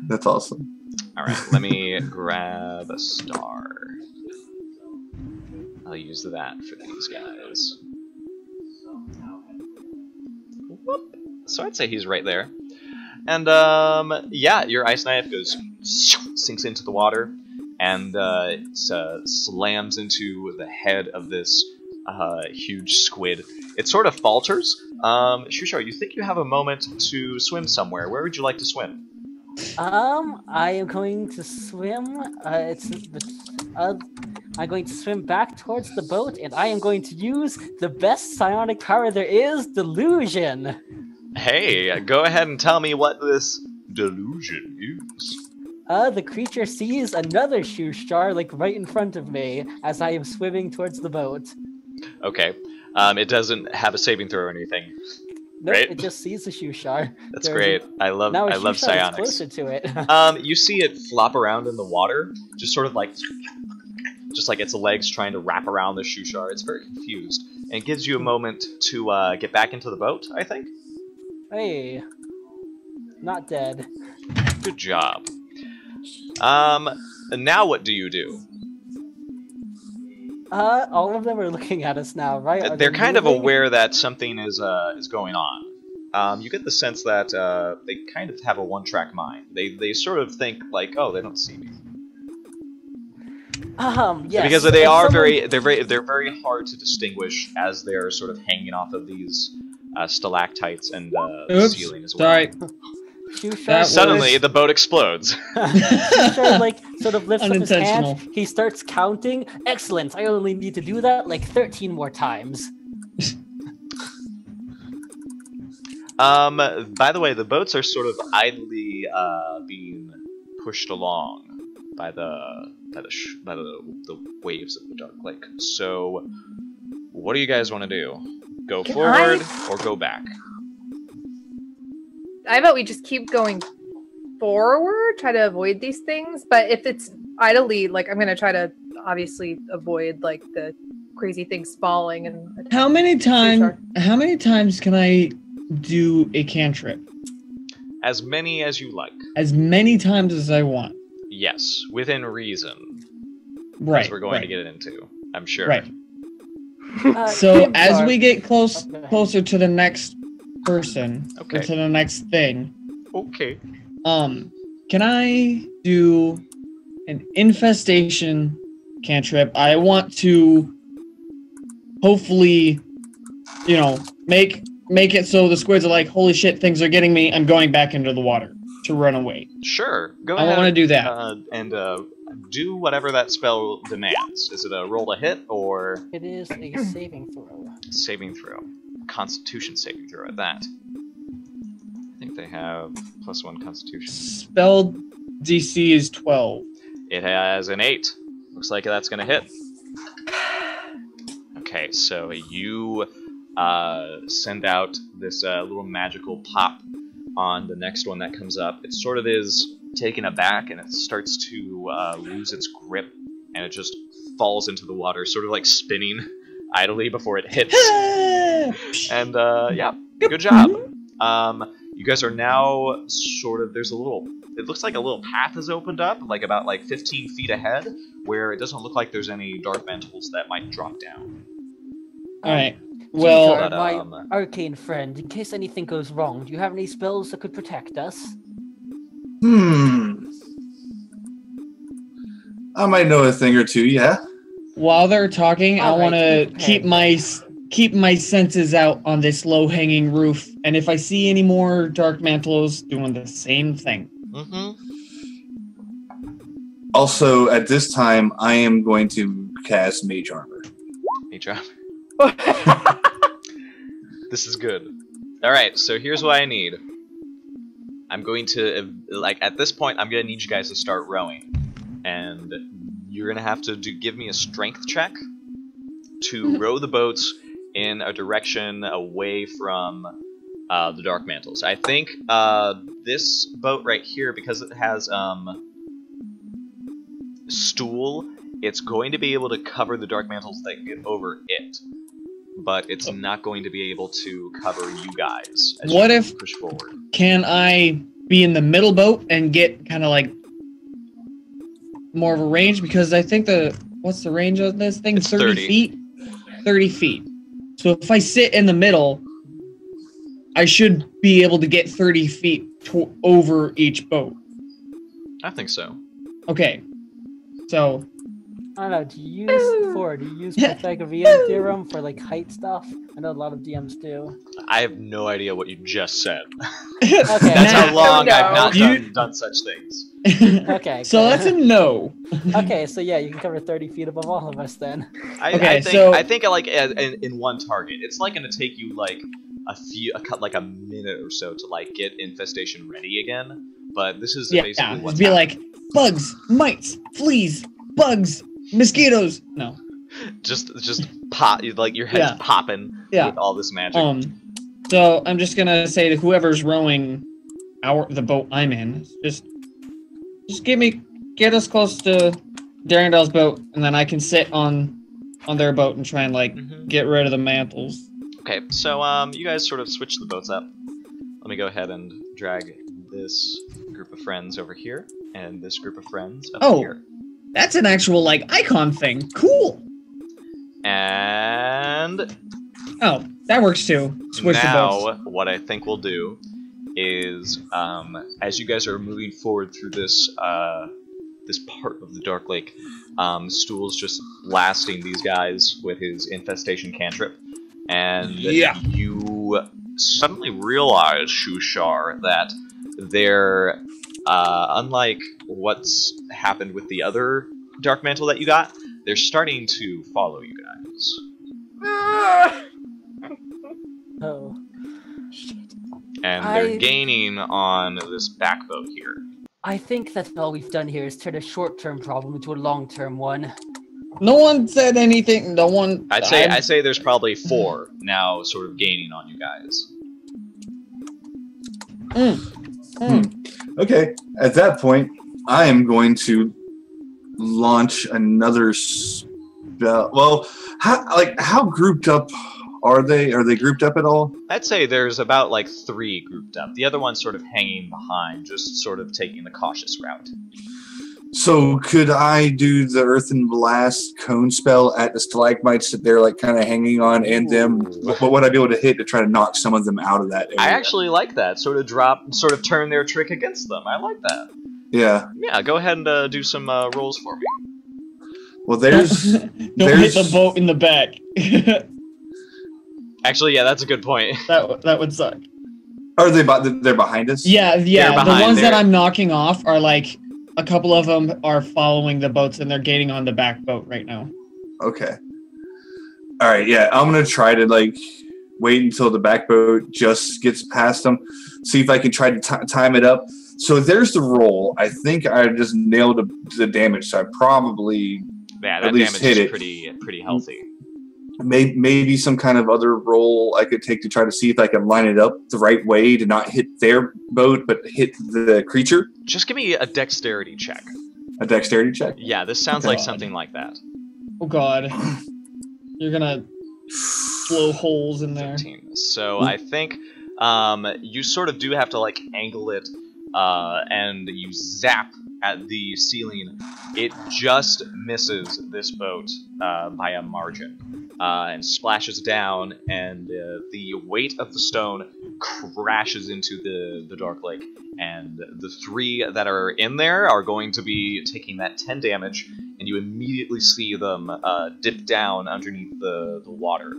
Speaker 4: That's awesome.
Speaker 2: Alright, let me grab a star. I'll use that for these guys. Whoop. So I'd say he's right there. And, yeah, your ice knife goes, sinks into the water, and slams into the head of this huge squid. It sort of falters. Shushar, you think you have a moment to swim somewhere. Where would you like to swim?
Speaker 5: I am going to swim. I'm going to swim back towards the boat, and I am going to use the best psionic power there is, delusion.
Speaker 2: Hey, go ahead and tell me what this delusion is.
Speaker 5: The creature sees another Shushar, like right in front of me, as I am swimming towards the boat.
Speaker 2: Okay. It doesn't have a saving throw or anything.
Speaker 5: Nope,
Speaker 2: right?
Speaker 5: it just sees the Shushar.
Speaker 2: That's great. I love psionics.
Speaker 5: Closer to it.
Speaker 2: You see it flop around in the water, just sort of like its legs trying to wrap around the Shushar. It's very confused, and it gives you a moment to get back into the boat, I think.
Speaker 5: Hey, not dead.
Speaker 2: Good job. And now what do you do?
Speaker 5: All of them are looking at us now, right?
Speaker 2: They're kind of aware that something is going on. You get the sense that they kind of have a one-track mind. They sort of think like, oh, they don't see me.
Speaker 5: Yes.
Speaker 2: Because they are they're very hard to distinguish as they're sort of hanging off of these stalactites and the ceiling as well.
Speaker 3: Sorry.
Speaker 2: Suddenly, the boat explodes.
Speaker 5: Shushar, like, sort of lifts up his
Speaker 3: Unintentional.
Speaker 5: hand. He starts counting. Excellent. I only need to do that like 13 more times.
Speaker 2: By the way, the boats are sort of idly being pushed along by the waves of the Darklake. So, what do you guys want to do? Go forward or go back?
Speaker 1: I bet we just keep going forward, try to avoid these things. But if it's idly, like, I'm gonna try to obviously avoid like the crazy things falling and.
Speaker 3: How many times can I do a cantrip?
Speaker 2: As many as you like.
Speaker 3: As many times as I want.
Speaker 2: Yes, within reason.
Speaker 3: Right.
Speaker 2: As we're going to get into, I'm sure.
Speaker 3: Right. So as we get closer to the next person, or to the next thing, can I do an infestation cantrip? I want to hopefully, make it so the squids are like, holy shit, things are getting me. I'm going back into the water to run away.
Speaker 2: Sure, go ahead.
Speaker 3: I want to do that.
Speaker 2: And do whatever that spell demands. Is it a roll to hit or?
Speaker 5: It is a saving throw.
Speaker 2: Saving throw. Constitution saving throw at that. I think they have +1 Constitution.
Speaker 3: Spell DC is 12.
Speaker 2: It has an 8. Looks like that's gonna hit. Okay, so you send out this little magical pop on the next one that comes up. It sort of is taken aback, and it starts to lose its grip, and it just falls into the water, sort of like spinning idly before it hits. And yeah, good job. You guys are now sort of, there's a little, it looks like a little path has opened up, like about 15 feet ahead, where it doesn't look like there's any dark mantles that might drop down.
Speaker 3: Alright, well...
Speaker 5: Treacher, my arcane friend, in case anything goes wrong, do you have any spells that could protect us?
Speaker 4: I might know a thing or two, yeah.
Speaker 3: While they're talking, I want to
Speaker 5: okay.
Speaker 3: keep my senses out on this low-hanging roof, and if I see any more dark mantles, doing the same thing.
Speaker 4: Also, at this time, I am going to cast Mage Armor.
Speaker 2: Mage Armor. This is good. Alright, so here's what I need. I'm going to, at this point, I'm going to need you guys to start rowing. And you're going to have to give me a strength check to row the boats in a direction away from the dark mantles. I think this boat right here, because it has stool, it's going to be able to cover the dark mantles that get over it. But it's not going to be able to cover you guys as
Speaker 3: what
Speaker 2: you
Speaker 3: if
Speaker 2: push forward.
Speaker 3: Can I be in the middle boat and get kind of like more of a range? Because I think what's the range of this thing?
Speaker 2: It's
Speaker 3: 30 feet? 30 feet. So if I sit in the middle, I should be able to get 30 feet over each boat.
Speaker 2: I think so.
Speaker 3: Okay. So...
Speaker 5: I don't know, do you use Pythagorean theorem for like height stuff? I know a lot of DMs do.
Speaker 2: I have no idea what you just said.
Speaker 5: Okay.
Speaker 2: That's how long I've not done such things.
Speaker 5: Okay.
Speaker 3: So that's a no.
Speaker 5: Okay, so yeah, you can cover 30 feet above all of us then.
Speaker 2: I think like in one target, it's like gonna take you like a minute or so to like get infestation ready again. But this is basically what's
Speaker 3: be
Speaker 2: happening.
Speaker 3: like bugs, mites, fleas, bugs, mosquitoes. No.
Speaker 2: Just pop, like your head's popping with all this magic.
Speaker 3: So I'm just gonna say to whoever's rowing the boat I'm in, just get us close to Darrendel's boat, and then I can sit on their boat and try and like get rid of the mantles.
Speaker 2: Okay, so you guys sort of switch the boats up. Let me go ahead and drag this group of friends over here, and this group of friends up here.
Speaker 3: That's an actual, like, icon thing. Cool.
Speaker 2: And...
Speaker 3: oh, that works too. Switch the boats.
Speaker 2: Now, what I think we'll do is, as you guys are moving forward through this, this part of the Darklake, Stool's just blasting these guys with his infestation cantrip. And you suddenly realize, Shushar, that they're... unlike what's happened with the other Dark Mantle that you got, they're starting to follow you guys.
Speaker 5: Oh. Shit.
Speaker 2: And they're gaining on this back boat here.
Speaker 5: I think that all we've done here is turn a short-term problem into a long-term one.
Speaker 3: No one said anything. No one...
Speaker 2: I'd say there's probably 4 now sort of gaining on you guys.
Speaker 4: Okay, at that point, I am going to launch another spell. Well, how grouped up are they? Are they grouped up at all?
Speaker 2: I'd say there's about like 3 grouped up. The other one's sort of hanging behind, just sort of taking the cautious route.
Speaker 4: So could I do the Earthen Blast cone spell at the stalagmites that they're like kind of hanging on, and them? What would I be able to hit to try to knock some of them out of that area?
Speaker 2: I actually like that. Sort of turn their trick against them. I like that.
Speaker 4: Yeah.
Speaker 2: Yeah, go ahead and do some rolls for me.
Speaker 4: Well, there's...
Speaker 3: Don't hit the boat in the back.
Speaker 2: Actually, yeah, that's a good point.
Speaker 3: That would suck.
Speaker 4: Are they? They're behind us?
Speaker 3: Yeah.
Speaker 2: Behind
Speaker 3: the ones
Speaker 2: there.
Speaker 3: that I'm knocking off are like... a couple of them are following the boats, and they're gaining on the back boat right now.
Speaker 4: Okay. All right, yeah. I'm going to try to, like, wait until the back boat just gets past them, see if I can try to time it up. So there's the roll. I think I just nailed the damage, so I probably
Speaker 2: that
Speaker 4: at least
Speaker 2: damage
Speaker 4: hit
Speaker 2: is
Speaker 4: it.
Speaker 2: pretty healthy.
Speaker 4: maybe some kind of other roll I could take to try to see if I can line it up the right way to not hit their boat, but hit the creature?
Speaker 2: Just give me a dexterity check.
Speaker 4: A dexterity check?
Speaker 2: Yeah, this sounds like something like that.
Speaker 3: Oh god. You're gonna blow holes in there.
Speaker 2: 15. So I think you sort of do have to like angle it, and you zap at the ceiling. It just misses this boat by a margin, and splashes down, and the weight of the stone crashes into the Darklake, and the 3 that are in there are going to be taking that 10 damage, and you immediately see them dip down underneath the water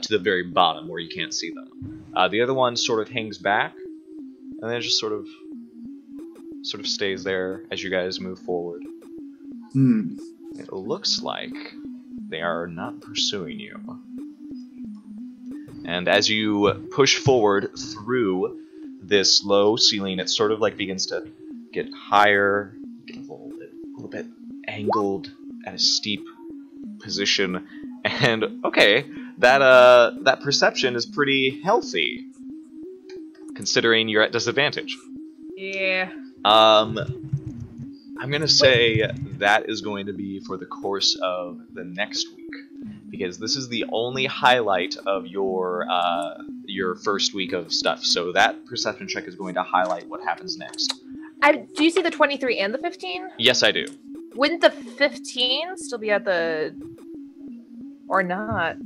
Speaker 2: to the very bottom where you can't see them. The other one sort of hangs back, and then it just sort of stays there as you guys move forward. It looks like they are not pursuing you. And as you push forward through this low ceiling, it sort of like begins to get higher, get a little bit angled at a steep position. And okay, that perception is pretty healthy, considering you're at disadvantage.
Speaker 1: Yeah.
Speaker 2: I'm gonna say that is going to be for the course of the next week, because this is the only highlight of your first week of stuff. So that perception check is going to highlight what happens next.
Speaker 1: Do you see the 23 and the 15?
Speaker 2: Yes, I do.
Speaker 1: Wouldn't the 15 still be at the... or not?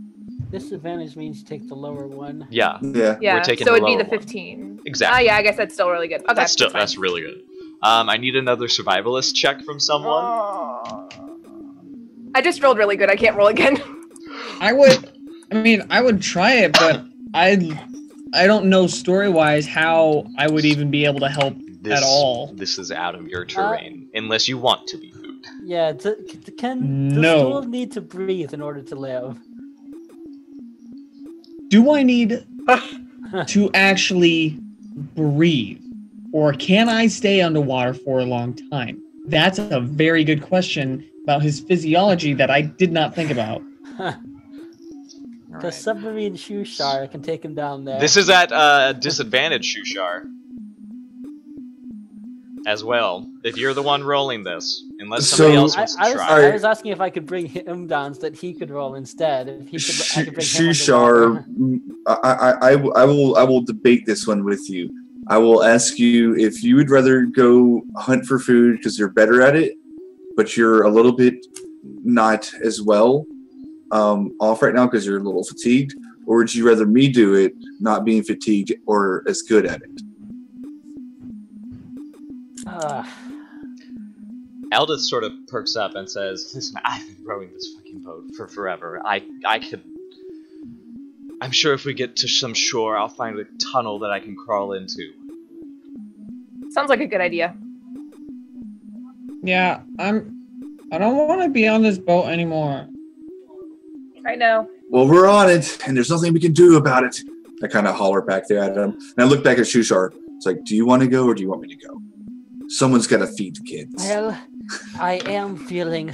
Speaker 5: Disadvantage means you take the lower one.
Speaker 2: Yeah.
Speaker 1: Yeah,
Speaker 2: We're taking
Speaker 1: so
Speaker 2: the
Speaker 1: it'd be
Speaker 2: lower
Speaker 1: the
Speaker 2: one.
Speaker 1: 15.
Speaker 2: Exactly.
Speaker 1: Yeah, I guess that's still really good. Okay,
Speaker 2: That's really good. I need another survivalist check from someone.
Speaker 1: I just rolled really good. I can't roll again.
Speaker 3: I would try it, but I don't know story-wise how I would even be able to help at all.
Speaker 2: This is out of your terrain, unless you want to be food.
Speaker 5: Yeah, can the
Speaker 3: No.
Speaker 5: stool need to breathe in order to live?
Speaker 3: Do I need to actually breathe? Or can I stay underwater for a long time? That's a very good question about his physiology that I did not think about.
Speaker 5: The submarine Shushar can take him down there.
Speaker 2: This is at disadvantage, Shushar. As well, if you're the one rolling this, unless somebody else wants to try.
Speaker 5: I was asking if I could bring him down so that he could roll instead. If he could, I could bring him
Speaker 4: Shushar,
Speaker 5: underwater.
Speaker 4: I will debate this one with you. I will ask you if you would rather go hunt for food because you're better at it, but you're a little bit not as well off right now because you're a little fatigued, or would you rather me do it, not being fatigued or as good at it?
Speaker 2: Aldith sort of perks up and says, "Listen, I've been rowing this fucking boat for forever. I'm sure if we get to some shore, I'll find a tunnel that I can crawl into."
Speaker 1: Sounds like a good idea.
Speaker 3: Yeah, I don't want to be on this boat anymore.
Speaker 1: Right now.
Speaker 4: Well, we're on it, and there's nothing we can do about it. I kind of holler back there at him, and I look back at Shushar. It's like, do you want to go, or do you want me to go? Someone's got to feed the kids.
Speaker 5: Well, I am feeling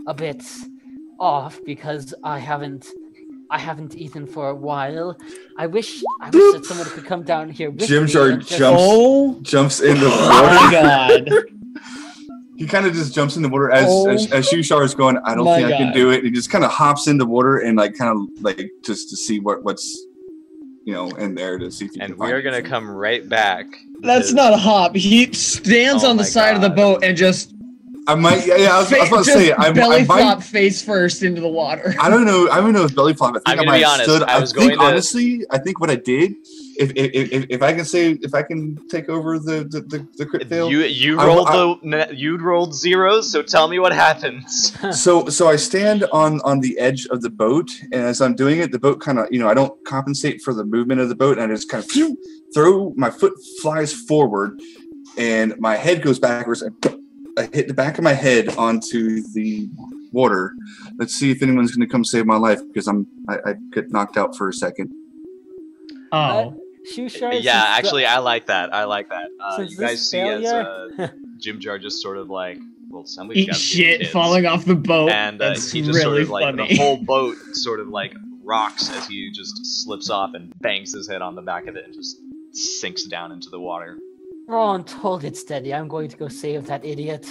Speaker 5: a bit off because I haven't eaten for a while. I wish that someone could come down here with me.
Speaker 4: Jimjar jumps in the
Speaker 3: Oh
Speaker 4: water.
Speaker 3: my god.
Speaker 4: He kind of just jumps in the water as Shushar is going, I don't think I can do it. He just kind of hops in the water and just to see what's in there to see if he can
Speaker 2: And
Speaker 4: find
Speaker 2: we are going to come right back.
Speaker 3: That's not a hop. He stands on the side of the boat and just
Speaker 4: I might. Yeah, I was about to say.
Speaker 3: Belly flop face first into the water.
Speaker 4: I don't know. I don't know if belly flop. I think I might have stood.
Speaker 2: Honestly,
Speaker 4: I think what I did. If I can say, if I can take over the crit fail.
Speaker 2: You rolled zeros. So tell me what happens.
Speaker 4: So I stand on the edge of the boat, and as I'm doing it, the boat kind of I don't compensate for the movement of the boat, and I just kind of throw my foot flies forward, and my head goes backwards, and I hit the back of my head onto the water. Let's see if anyone's going to come save my life because I get knocked out for a second.
Speaker 3: Oh.
Speaker 2: Yeah, actually, I like that. You guys see
Speaker 5: failure?
Speaker 2: as Jimjar just sort of like, well, somebody's
Speaker 3: Eat
Speaker 2: got
Speaker 3: shit falling off the boat.
Speaker 2: And
Speaker 3: That's
Speaker 2: he just
Speaker 3: really
Speaker 2: sort of like
Speaker 3: funny.
Speaker 2: the whole boat sort of like rocks as he just slips off and bangs his head on the back of it and just sinks down into the water.
Speaker 5: Ron, hold it steady. I'm going to go save that idiot.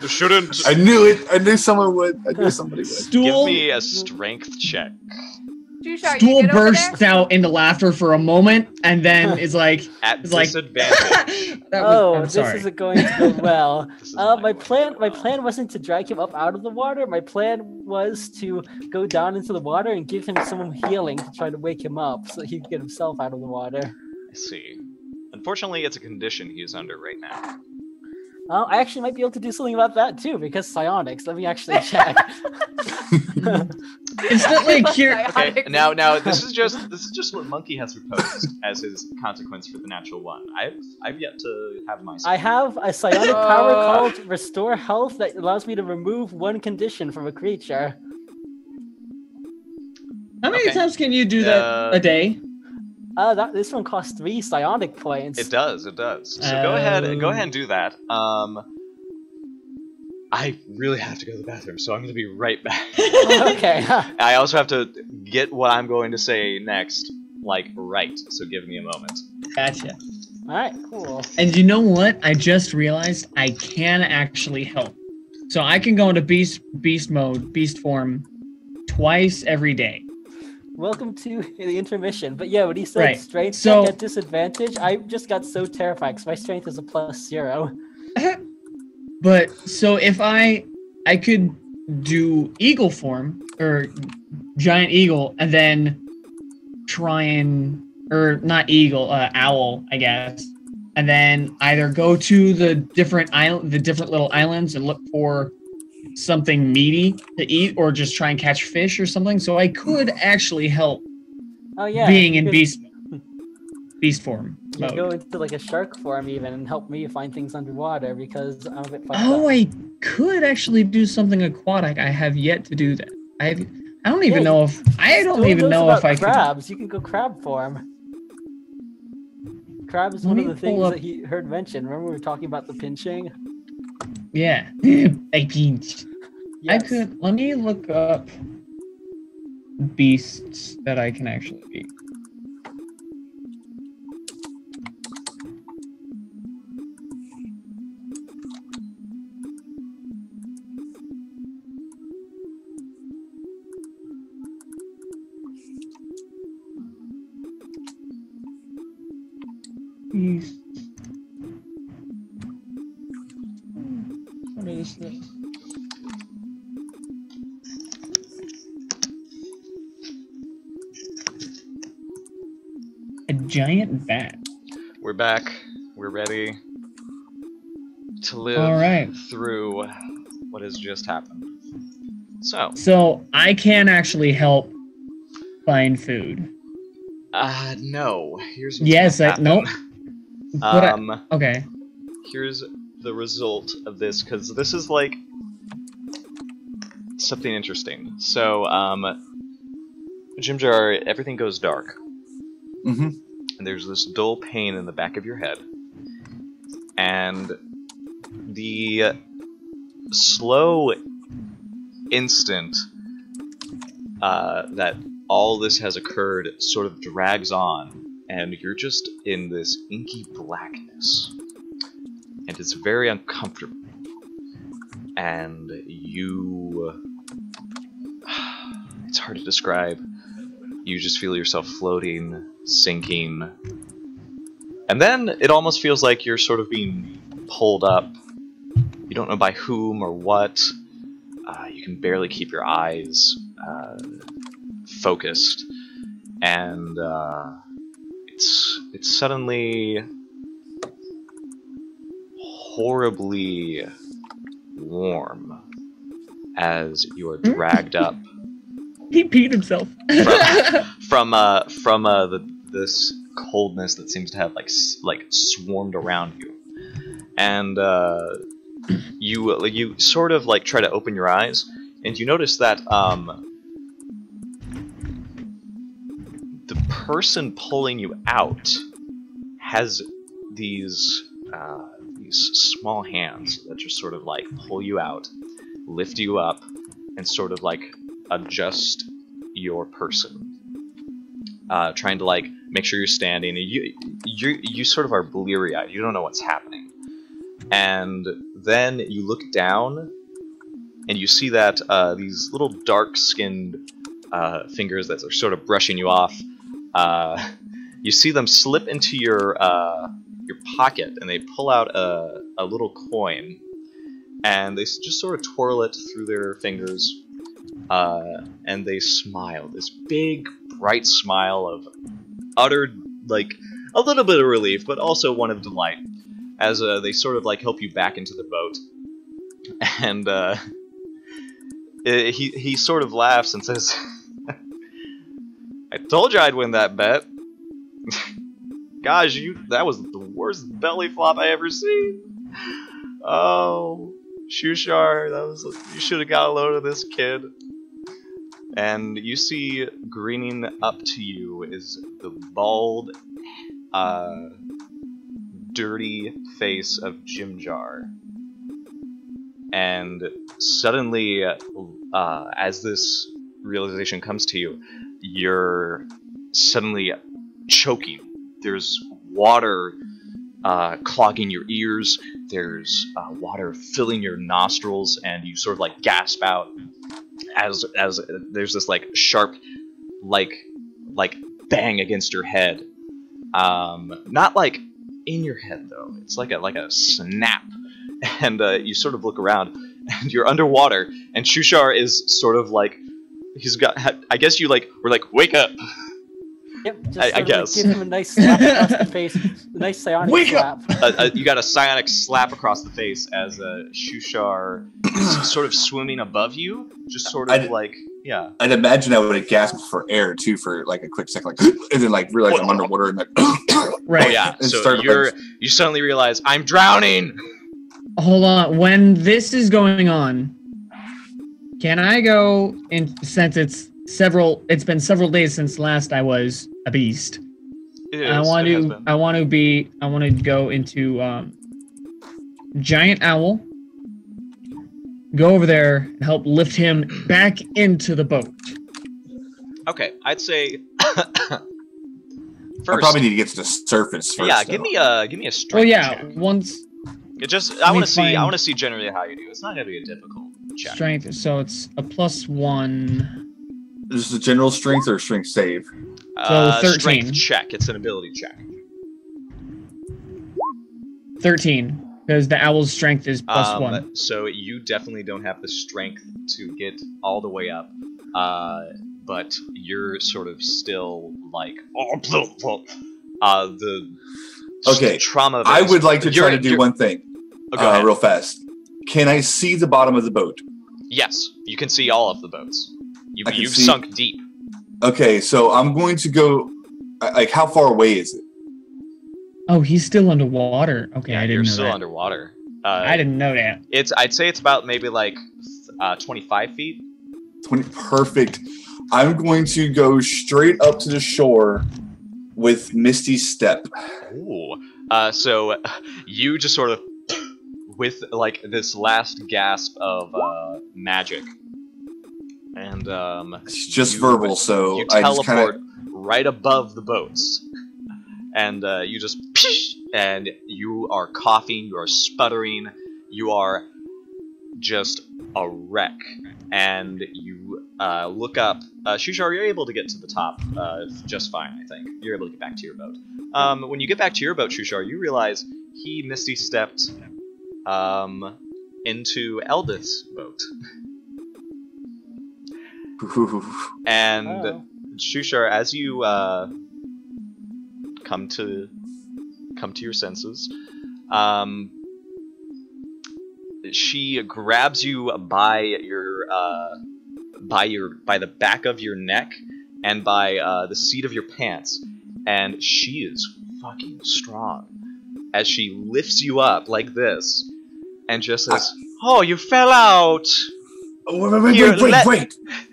Speaker 2: Shouldn't.
Speaker 4: I knew it. I knew someone would. I knew somebody would.
Speaker 2: Give
Speaker 3: Stool,
Speaker 2: me a strength check.
Speaker 1: Jusha, you
Speaker 3: Stool
Speaker 1: get over
Speaker 3: bursts out into laughter for a moment, and then is like,
Speaker 2: At
Speaker 3: It's like-
Speaker 2: disadvantage.
Speaker 3: I'm
Speaker 5: This
Speaker 3: sorry.
Speaker 5: isn't going to go well.
Speaker 2: This is
Speaker 5: My plan wasn't to drag him up out of the water. My plan was to go down into the water and give him some healing to try to wake him up so he can get himself out of the water.
Speaker 2: I see. Unfortunately, it's a condition he is under right now.
Speaker 5: I actually might be able to do something about that too because psionics. Let me actually check.
Speaker 3: Instantly cure.
Speaker 2: Okay, now this is just what Monkey has proposed as his consequence for the natural one. I've yet to have my.
Speaker 5: I have a psionic power called Restore Health that allows me to remove one condition from a creature.
Speaker 3: How many
Speaker 2: Okay.
Speaker 3: times can you do that a day?
Speaker 5: This one costs 3 psionic points.
Speaker 2: It does. So go ahead and do that. I really have to go to the bathroom, so I'm going to be right back.
Speaker 5: Okay.
Speaker 2: I also have to get what I'm going to say next, right. So give me a moment.
Speaker 3: Gotcha.
Speaker 5: Alright, cool.
Speaker 3: And you know what? I just realized I can actually help. So I can go into beast mode, beast form, twice every day.
Speaker 5: Welcome to the intermission. But yeah, when he said
Speaker 3: Right.
Speaker 5: strength
Speaker 3: So-
Speaker 5: check at disadvantage, I just got so terrified because my strength is a +0.
Speaker 3: But so if I could do eagle form or giant eagle and then try and or not eagle, owl, I guess, and then either go to the different little islands and look for something meaty to eat, or just try and catch fish or something. So I could actually help
Speaker 5: Oh yeah.
Speaker 3: being
Speaker 5: you
Speaker 3: in
Speaker 5: could-
Speaker 3: beast form
Speaker 5: You
Speaker 3: mode.
Speaker 5: go into like a shark form even and help me find things underwater because I'm a bit fucked
Speaker 3: Oh,
Speaker 5: up.
Speaker 3: I could actually do something aquatic. I have yet to do that. I don't even
Speaker 5: Yeah,
Speaker 3: know if I don't
Speaker 5: Still
Speaker 3: even
Speaker 5: knows
Speaker 3: know
Speaker 5: about
Speaker 3: if I could.
Speaker 5: crabs. You can go crab form. Crab is
Speaker 3: Let
Speaker 5: one of
Speaker 3: me
Speaker 5: the
Speaker 3: pull
Speaker 5: things
Speaker 3: up-
Speaker 5: that he heard mentioned. Remember we were talking about the pinching?
Speaker 3: Yeah, I pinch. I
Speaker 5: Yes.
Speaker 3: could. Let me look up beasts that I can actually be. Beasts. What is this? A giant bat.
Speaker 2: We're back. We're ready to live
Speaker 3: All right.
Speaker 2: through what has just happened. So,
Speaker 3: So I can actually help find food.
Speaker 2: no. Here's what's
Speaker 3: Yes,
Speaker 2: gonna
Speaker 3: I nope.
Speaker 2: happen.
Speaker 3: But okay.
Speaker 2: Here's the result of this, because this is like something interesting. So, Jim Jar, everything goes dark,
Speaker 4: Mm-hmm.
Speaker 2: and there's this dull pain in the back of your head, and the slow instant that all this has occurred sort of drags on, and you're just in this inky blackness, and it's very uncomfortable, and it's hard to describe. You just feel yourself floating, sinking, and then it almost feels like you're sort of being pulled up. You don't know by whom or what. You can barely keep your eyes focused, and it's suddenly horribly warm as you are dragged up
Speaker 3: He peed himself.
Speaker 2: from this coldness that seems to have like swarmed around you, and you sort of like try to open your eyes, and you notice that the person pulling you out has these small hands that just sort of like pull you out, lift you up, and sort of like adjust your person, trying to like make sure you're standing. You sort of are bleary-eyed. You don't know what's happening, and then you look down, and you see that these little dark-skinned fingers that are sort of brushing you off. You see them slip into your pocket, and they pull out a little coin, and they just sort of twirl it through their fingers, and they smile. This big, bright smile of utter, like, a little bit of relief, but also one of delight, as they sort of like help you back into the boat. And he sort of laughs and says, "I told you I'd win that bet." Gosh, that was the worst belly flop I ever seen. Oh, Shushar, you should have got a load of this, kid. And you see grinning up to you is the bald, dirty face of Jimjar. And suddenly, as this realization comes to you, you're suddenly choking. There's water clogging your ears. There's water filling your nostrils, and you sort of like gasp out as there's this like sharp like bang against your head. Not like in your head though. It's like a snap, and you sort of look around, and you're underwater, and Shushar is sort of like I guess you were like, "Wake up."
Speaker 5: Yep, just
Speaker 2: I guess.
Speaker 5: Like, give him a nice slap across the face, a nice psionic
Speaker 4: Wake
Speaker 5: slap.
Speaker 2: You got a psionic slap across the face as Shushar is sort of swimming above you, just sort of yeah.
Speaker 4: I'd imagine I would have gasped for air too for like a quick second, like, and then like realize I'm underwater and like,
Speaker 3: Right.
Speaker 2: Oh yeah. So you suddenly realize I'm drowning.
Speaker 3: Hold on. When this is going on, can I go in, since it's been several days since last I was a beast. I want to go into Giant Owl. Go over there and help lift him back into the boat.
Speaker 2: Okay, I'd say first,
Speaker 4: I probably need to get to the surface first.
Speaker 2: Yeah,
Speaker 4: though.
Speaker 2: give me a strength.
Speaker 3: Oh yeah,
Speaker 2: check.
Speaker 3: once
Speaker 2: I want to see generally how you do. It's not gonna be a difficult check.
Speaker 3: strength. So it's a +1.
Speaker 4: Is this a general strength or a strength save?
Speaker 3: So 13.
Speaker 2: Strength check. It's an ability check.
Speaker 3: 13, because the owl's strength is +1.
Speaker 2: So you definitely don't have the strength to get all the way up, but you're sort of still like the trauma.
Speaker 4: I would like to try to do one thing, real fast. Can I see the bottom of the boat?
Speaker 2: Yes, you can see all of the boats. You've
Speaker 4: see...
Speaker 2: sunk deep.
Speaker 4: Okay, so I'm going to go. Like, how far away is it?
Speaker 3: Oh, he's still underwater. Okay,
Speaker 2: Yeah,
Speaker 3: I didn't know
Speaker 2: you're
Speaker 3: that.
Speaker 2: still underwater.
Speaker 3: I didn't know that.
Speaker 2: I'd say it's about maybe like 25 feet.
Speaker 4: 20. Perfect. I'm going to go straight up to the shore with Misty Step.
Speaker 2: Ooh. So you just sort of, with like this last gasp of magic, and
Speaker 4: It's just verbal, so
Speaker 2: you
Speaker 4: I just
Speaker 2: teleport
Speaker 4: kind of
Speaker 2: right above the boats, and you just and you are coughing, you are sputtering, you are just a wreck, and you look up. Shushar, you're able to get to the top just fine, I think. You're able to get back to your boat. When you get back to your boat, Shushar, you realize he misty stepped into Eldith's boat. And Shushar, as you come to your senses, she grabs you by the back of your neck and by the seat of your pants, and she is fucking strong as she lifts you up like this and just says, "Oh, you fell out."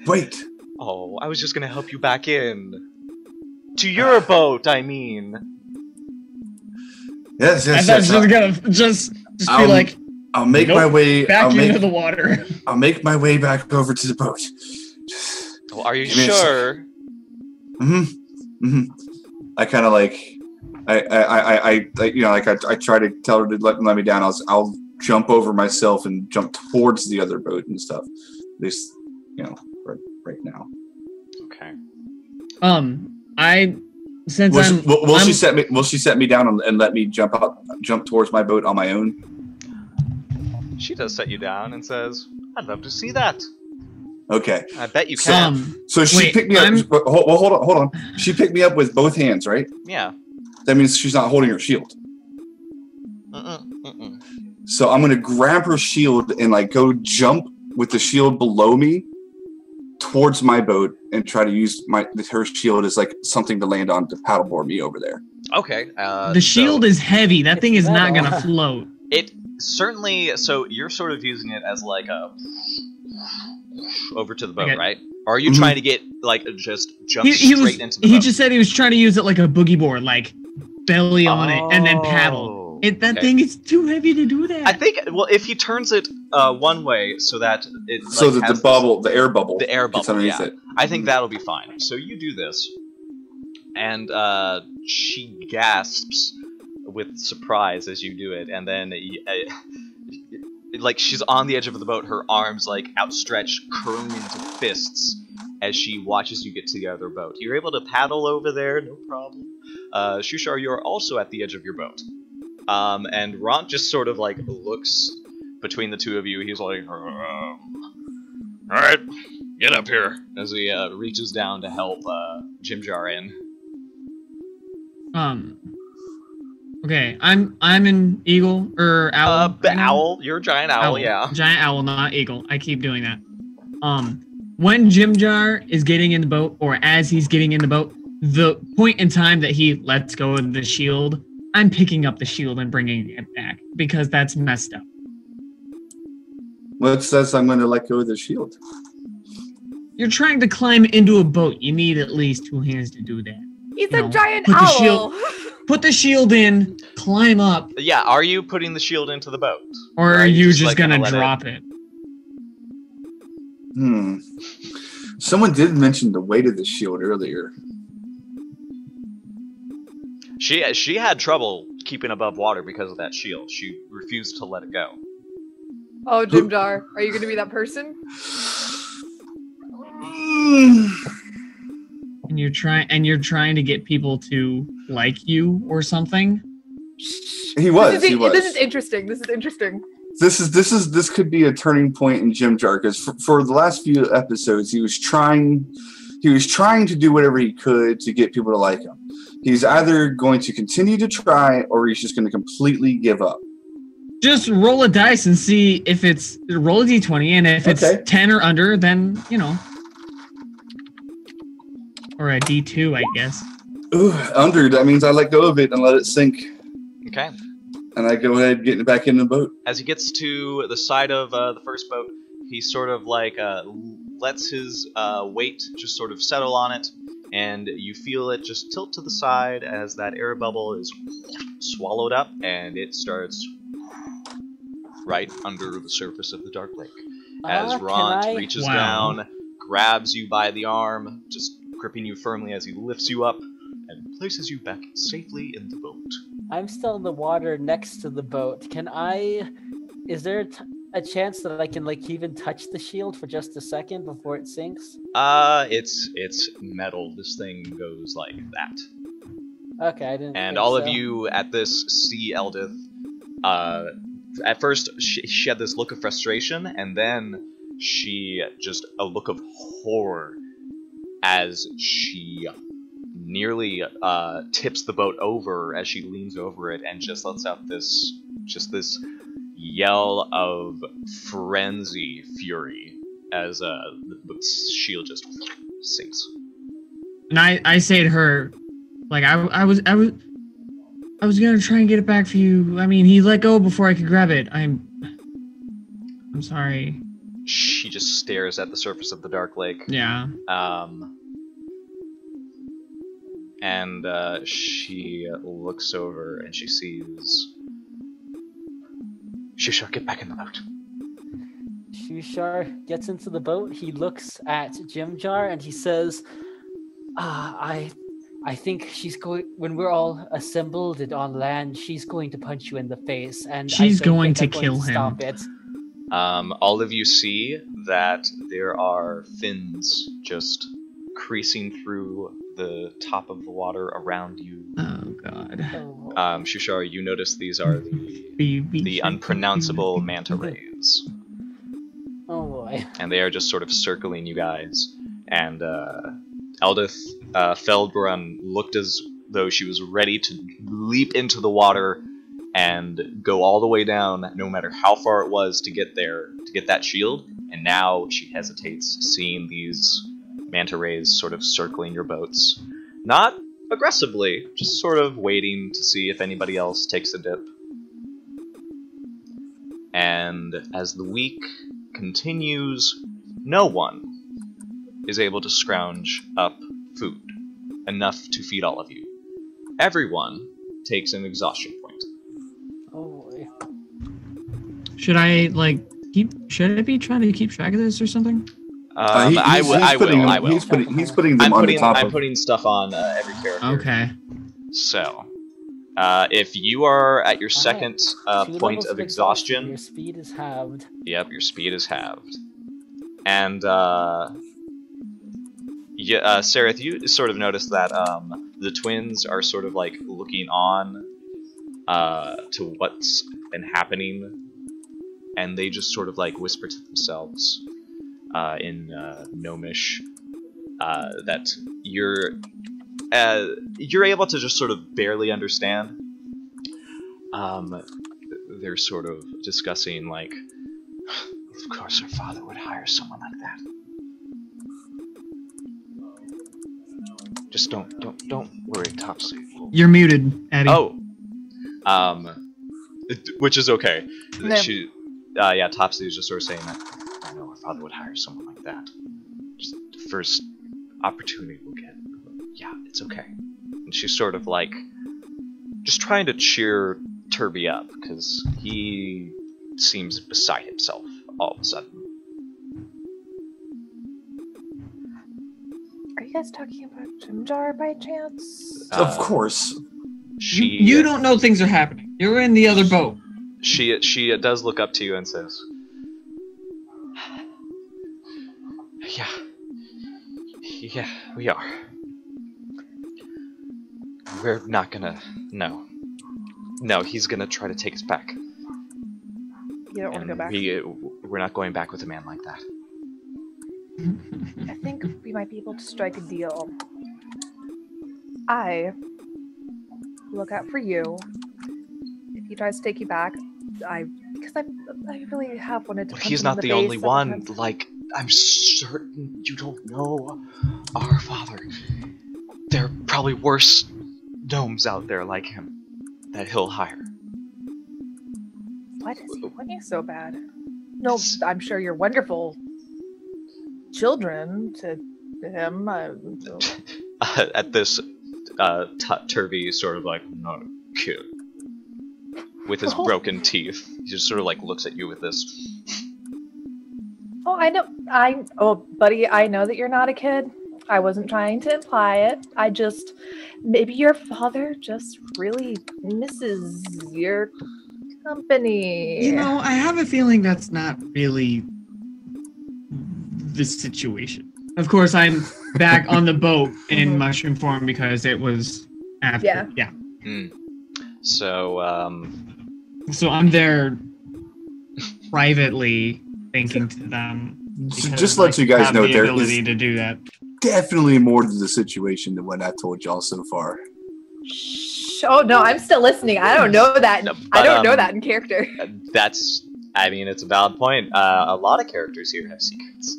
Speaker 4: Wait.
Speaker 2: Oh, I was just gonna help you back in. To your boat, I mean.
Speaker 4: Yes.
Speaker 3: I thought she was gonna just be like,
Speaker 4: I'll make my way
Speaker 3: back into the water.
Speaker 4: I'll make my way back over to the boat.
Speaker 2: Well, are you
Speaker 4: Give me a
Speaker 2: sure?
Speaker 4: I kind of like, I you know, like I try to tell her to let me down. I'll jump over myself and jump towards the other boat and stuff. At least, you know, right now.
Speaker 2: Okay.
Speaker 4: Will she set me down and let me jump towards my boat on my own?
Speaker 2: She does set you down and says, "I'd love to see that."
Speaker 4: Okay.
Speaker 2: I bet you can.
Speaker 4: So she picked me up. Well, hold on. She picked me up with both hands, right?
Speaker 2: Yeah.
Speaker 4: That means she's not holding her shield. So I'm gonna grab her shield and like go jump with the shield below me towards my boat and try to use her shield as like something to land on to paddleboard me over there.
Speaker 2: Okay.
Speaker 3: The shield is heavy. That thing is not gonna float.
Speaker 2: It certainly. So you're sort of using it as like a over to the boat, right? Or are you trying to get like just jump straight into the boat?
Speaker 3: He just said he was trying to use it like a boogie board, like belly on it and then paddle. That thing is too heavy to do that.
Speaker 2: I think. Well, if he turns it one way so that it
Speaker 4: so that the air bubble
Speaker 2: underneath it, I think that'll be fine. So you do this, and she gasps with surprise as you do it, and then like she's on the edge of the boat, her arms like outstretched, curling into fists as she watches you get to the other boat. You're able to paddle over there, no problem. Shushar, you're also at the edge of your boat. And Ront just sort of like looks between the two of you. He's like, "Alright, get up here," as he reaches down to help Jimjar in.
Speaker 3: Okay, I'm an eagle or owl.
Speaker 2: Owl. You're a giant owl, yeah.
Speaker 3: Giant owl, not eagle. I keep doing that. When Jimjar is getting in the boat, or as he's getting in the boat, the point in time that he lets go of the shield, I'm picking up the shield and bringing it back because that's messed up.
Speaker 4: What says I'm going to let go of the shield?
Speaker 3: You're trying to climb into a boat. You need at least 2 hands to do that.
Speaker 1: He's a giant owl.
Speaker 3: Put the shield in, climb up.
Speaker 2: Yeah, are you putting the shield into the boat?
Speaker 3: Or are you just going to drop it?
Speaker 4: Someone did mention the weight of the shield earlier.
Speaker 2: She had trouble keeping above water because of that shield. She refused to let it go.
Speaker 1: Oh, Jimjar, are you going to be that person?
Speaker 3: And you're trying to get people to like you or something?
Speaker 4: He was.
Speaker 1: This is interesting.
Speaker 4: This could be a turning point in Jimjar, because for the last few episodes he was trying to do whatever he could to get people to like him. He's either going to continue to try or he's just going to completely give up.
Speaker 3: Just roll a dice and see if roll a d20, and if it's 10 or under, then, you know. Or a d2, I guess.
Speaker 4: Ooh, under, that means I let go of it and let it sink.
Speaker 2: Okay.
Speaker 4: And I go ahead and get it back in the boat.
Speaker 2: As he gets to the side of the first boat, he sort of like lets his weight just sort of settle on it, and you feel it just tilt to the side as that air bubble is swallowed up, and it starts right under the surface of the Darklake. As Ront reaches down, grabs you by the arm, just gripping you firmly as he lifts you up and places you back safely in the boat.
Speaker 5: I'm still in the water next to the boat. Is there a chance that I can like even touch the shield for just a second before it sinks?
Speaker 2: It's metal. This thing goes like that.
Speaker 5: Okay, I didn't.
Speaker 2: And all of you at this see Eldith. At first she had this look of frustration, and then she just a look of horror as she nearly tips the boat over as she leans over it and just lets out this yell of frenzy fury as the shield just sinks.
Speaker 3: And I say to her, like, I was gonna try and get it back for you. I mean, he let go before I could grab it. I'm sorry.
Speaker 2: She just stares at the surface of the Darklake.
Speaker 3: Yeah.
Speaker 2: And she looks over and she sees Shusha, get back in the boat.
Speaker 5: Shushar gets into the boat. He looks at Jimjar and he says, I think she's going, when we're all assembled and on land, she's going to punch you in the face, and
Speaker 3: She's
Speaker 5: I don't
Speaker 3: going
Speaker 5: think
Speaker 3: to
Speaker 5: I'm
Speaker 3: kill
Speaker 5: going to
Speaker 3: him.
Speaker 5: stop it.
Speaker 2: All of you see that there are fins just creasing through the top of the water around you.
Speaker 3: Oh god.
Speaker 5: Oh,
Speaker 2: Shushar, you notice these are the unpronounceable manta rays.
Speaker 5: oh boy.
Speaker 2: And they are just sort of circling you guys. And Eldith Feldbrun looked as though she was ready to leap into the water and go all the way down, no matter how far it was to get there, to get that shield. And now she hesitates, seeing these manta rays sort of circling your boats. Not aggressively, just sort of waiting to see if anybody else takes a dip. And as the week continues, no one is able to scrounge up food enough to feed all of you. Everyone takes an exhaustion point.
Speaker 5: Oh boy.
Speaker 3: Should I should I be trying to keep track of this or something?
Speaker 2: I will.
Speaker 4: He's putting them on the top
Speaker 2: I'm
Speaker 4: of.
Speaker 2: putting stuff on every character.
Speaker 3: Okay.
Speaker 2: So, if you are at your second
Speaker 5: 2
Speaker 2: point
Speaker 5: levels
Speaker 2: of exhaustion,
Speaker 5: your speed is halved.
Speaker 2: yep, your speed is halved. And yeah, Sareth, you sort of noticed that the twins are sort of like looking on to what's been happening, and they just sort of like whisper to themselves in Gnomish that you're able to just sort of barely understand. They're sort of discussing like, of course our father would hire someone like that. Just don't worry, Topsy.
Speaker 3: You're muted, Eddie.
Speaker 2: Oh, which is okay.
Speaker 1: No.
Speaker 2: She, yeah, Topsy is just sort of saying that. I know our father would hire someone like that. Just the first opportunity we'll get. Yeah, it's okay. And she's sort of like, just trying to cheer Turby up because he seems beside himself all of a sudden.
Speaker 1: Are you guys talking about Jimjar by chance?
Speaker 4: Of course.
Speaker 3: You don't know things are happening. You're in the other boat.
Speaker 2: She does look up to you and says, yeah, we are. We're not gonna, no, he's gonna try to take us back.
Speaker 1: You don't want to go back?
Speaker 2: We're not going back with a man like that.
Speaker 1: I think we might be able to strike a deal. I look out for you. If he tries to take you back, because I really have wanted to.
Speaker 2: Well,
Speaker 1: punch
Speaker 2: he's
Speaker 1: him
Speaker 2: not
Speaker 1: in
Speaker 2: the
Speaker 1: face
Speaker 2: only one.
Speaker 1: several times.
Speaker 2: Like, I'm certain you don't know our father. There are probably worse gnomes out there like him that he'll hire.
Speaker 1: Why does he want you so bad? No, I'm sure you're wonderful children to him.
Speaker 2: At this, Turvy is sort of like, not a kid. With his broken teeth. He just sort of like looks at you with this.
Speaker 1: Oh, I know. Buddy, I know that you're not a kid. I wasn't trying to imply it. Maybe your father just really misses your company.
Speaker 3: You know, I have a feeling that's not really the situation. Of course, I'm back on the boat in mushroom form because it was after. Yeah. So I'm there privately thinking to them.
Speaker 4: Just let you guys know
Speaker 3: the
Speaker 4: there
Speaker 3: ability
Speaker 4: is
Speaker 3: to do that.
Speaker 4: definitely more to the situation than what I told y'all so far.
Speaker 1: Shh. Oh no, I'm still listening. I don't know that.
Speaker 2: No,
Speaker 1: I
Speaker 2: but,
Speaker 1: don't know that in character.
Speaker 2: It's a valid point. A lot of characters here have secrets.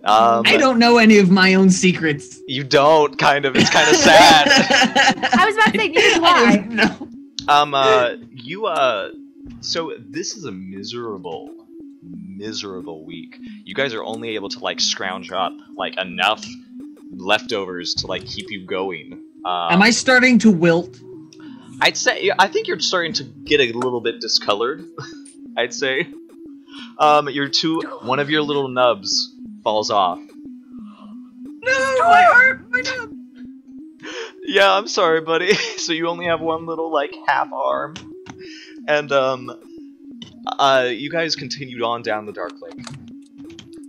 Speaker 3: I don't know any of my own secrets.
Speaker 2: You don't, kind of. It's kind of sad.
Speaker 1: I was about to say, neither do I.
Speaker 3: No.
Speaker 2: So this is a miserable week. You guys are only able to, like, scrounge up, like, enough leftovers to, like, keep you going.
Speaker 3: Am I starting to wilt?
Speaker 2: I think you're starting to get a little bit discolored, I'd say. One of your little nubs falls off.
Speaker 3: No, my arm, my nub.
Speaker 2: Yeah, I'm sorry, buddy. So you only have one little, like, half arm. And, you guys continued on down the Darklake.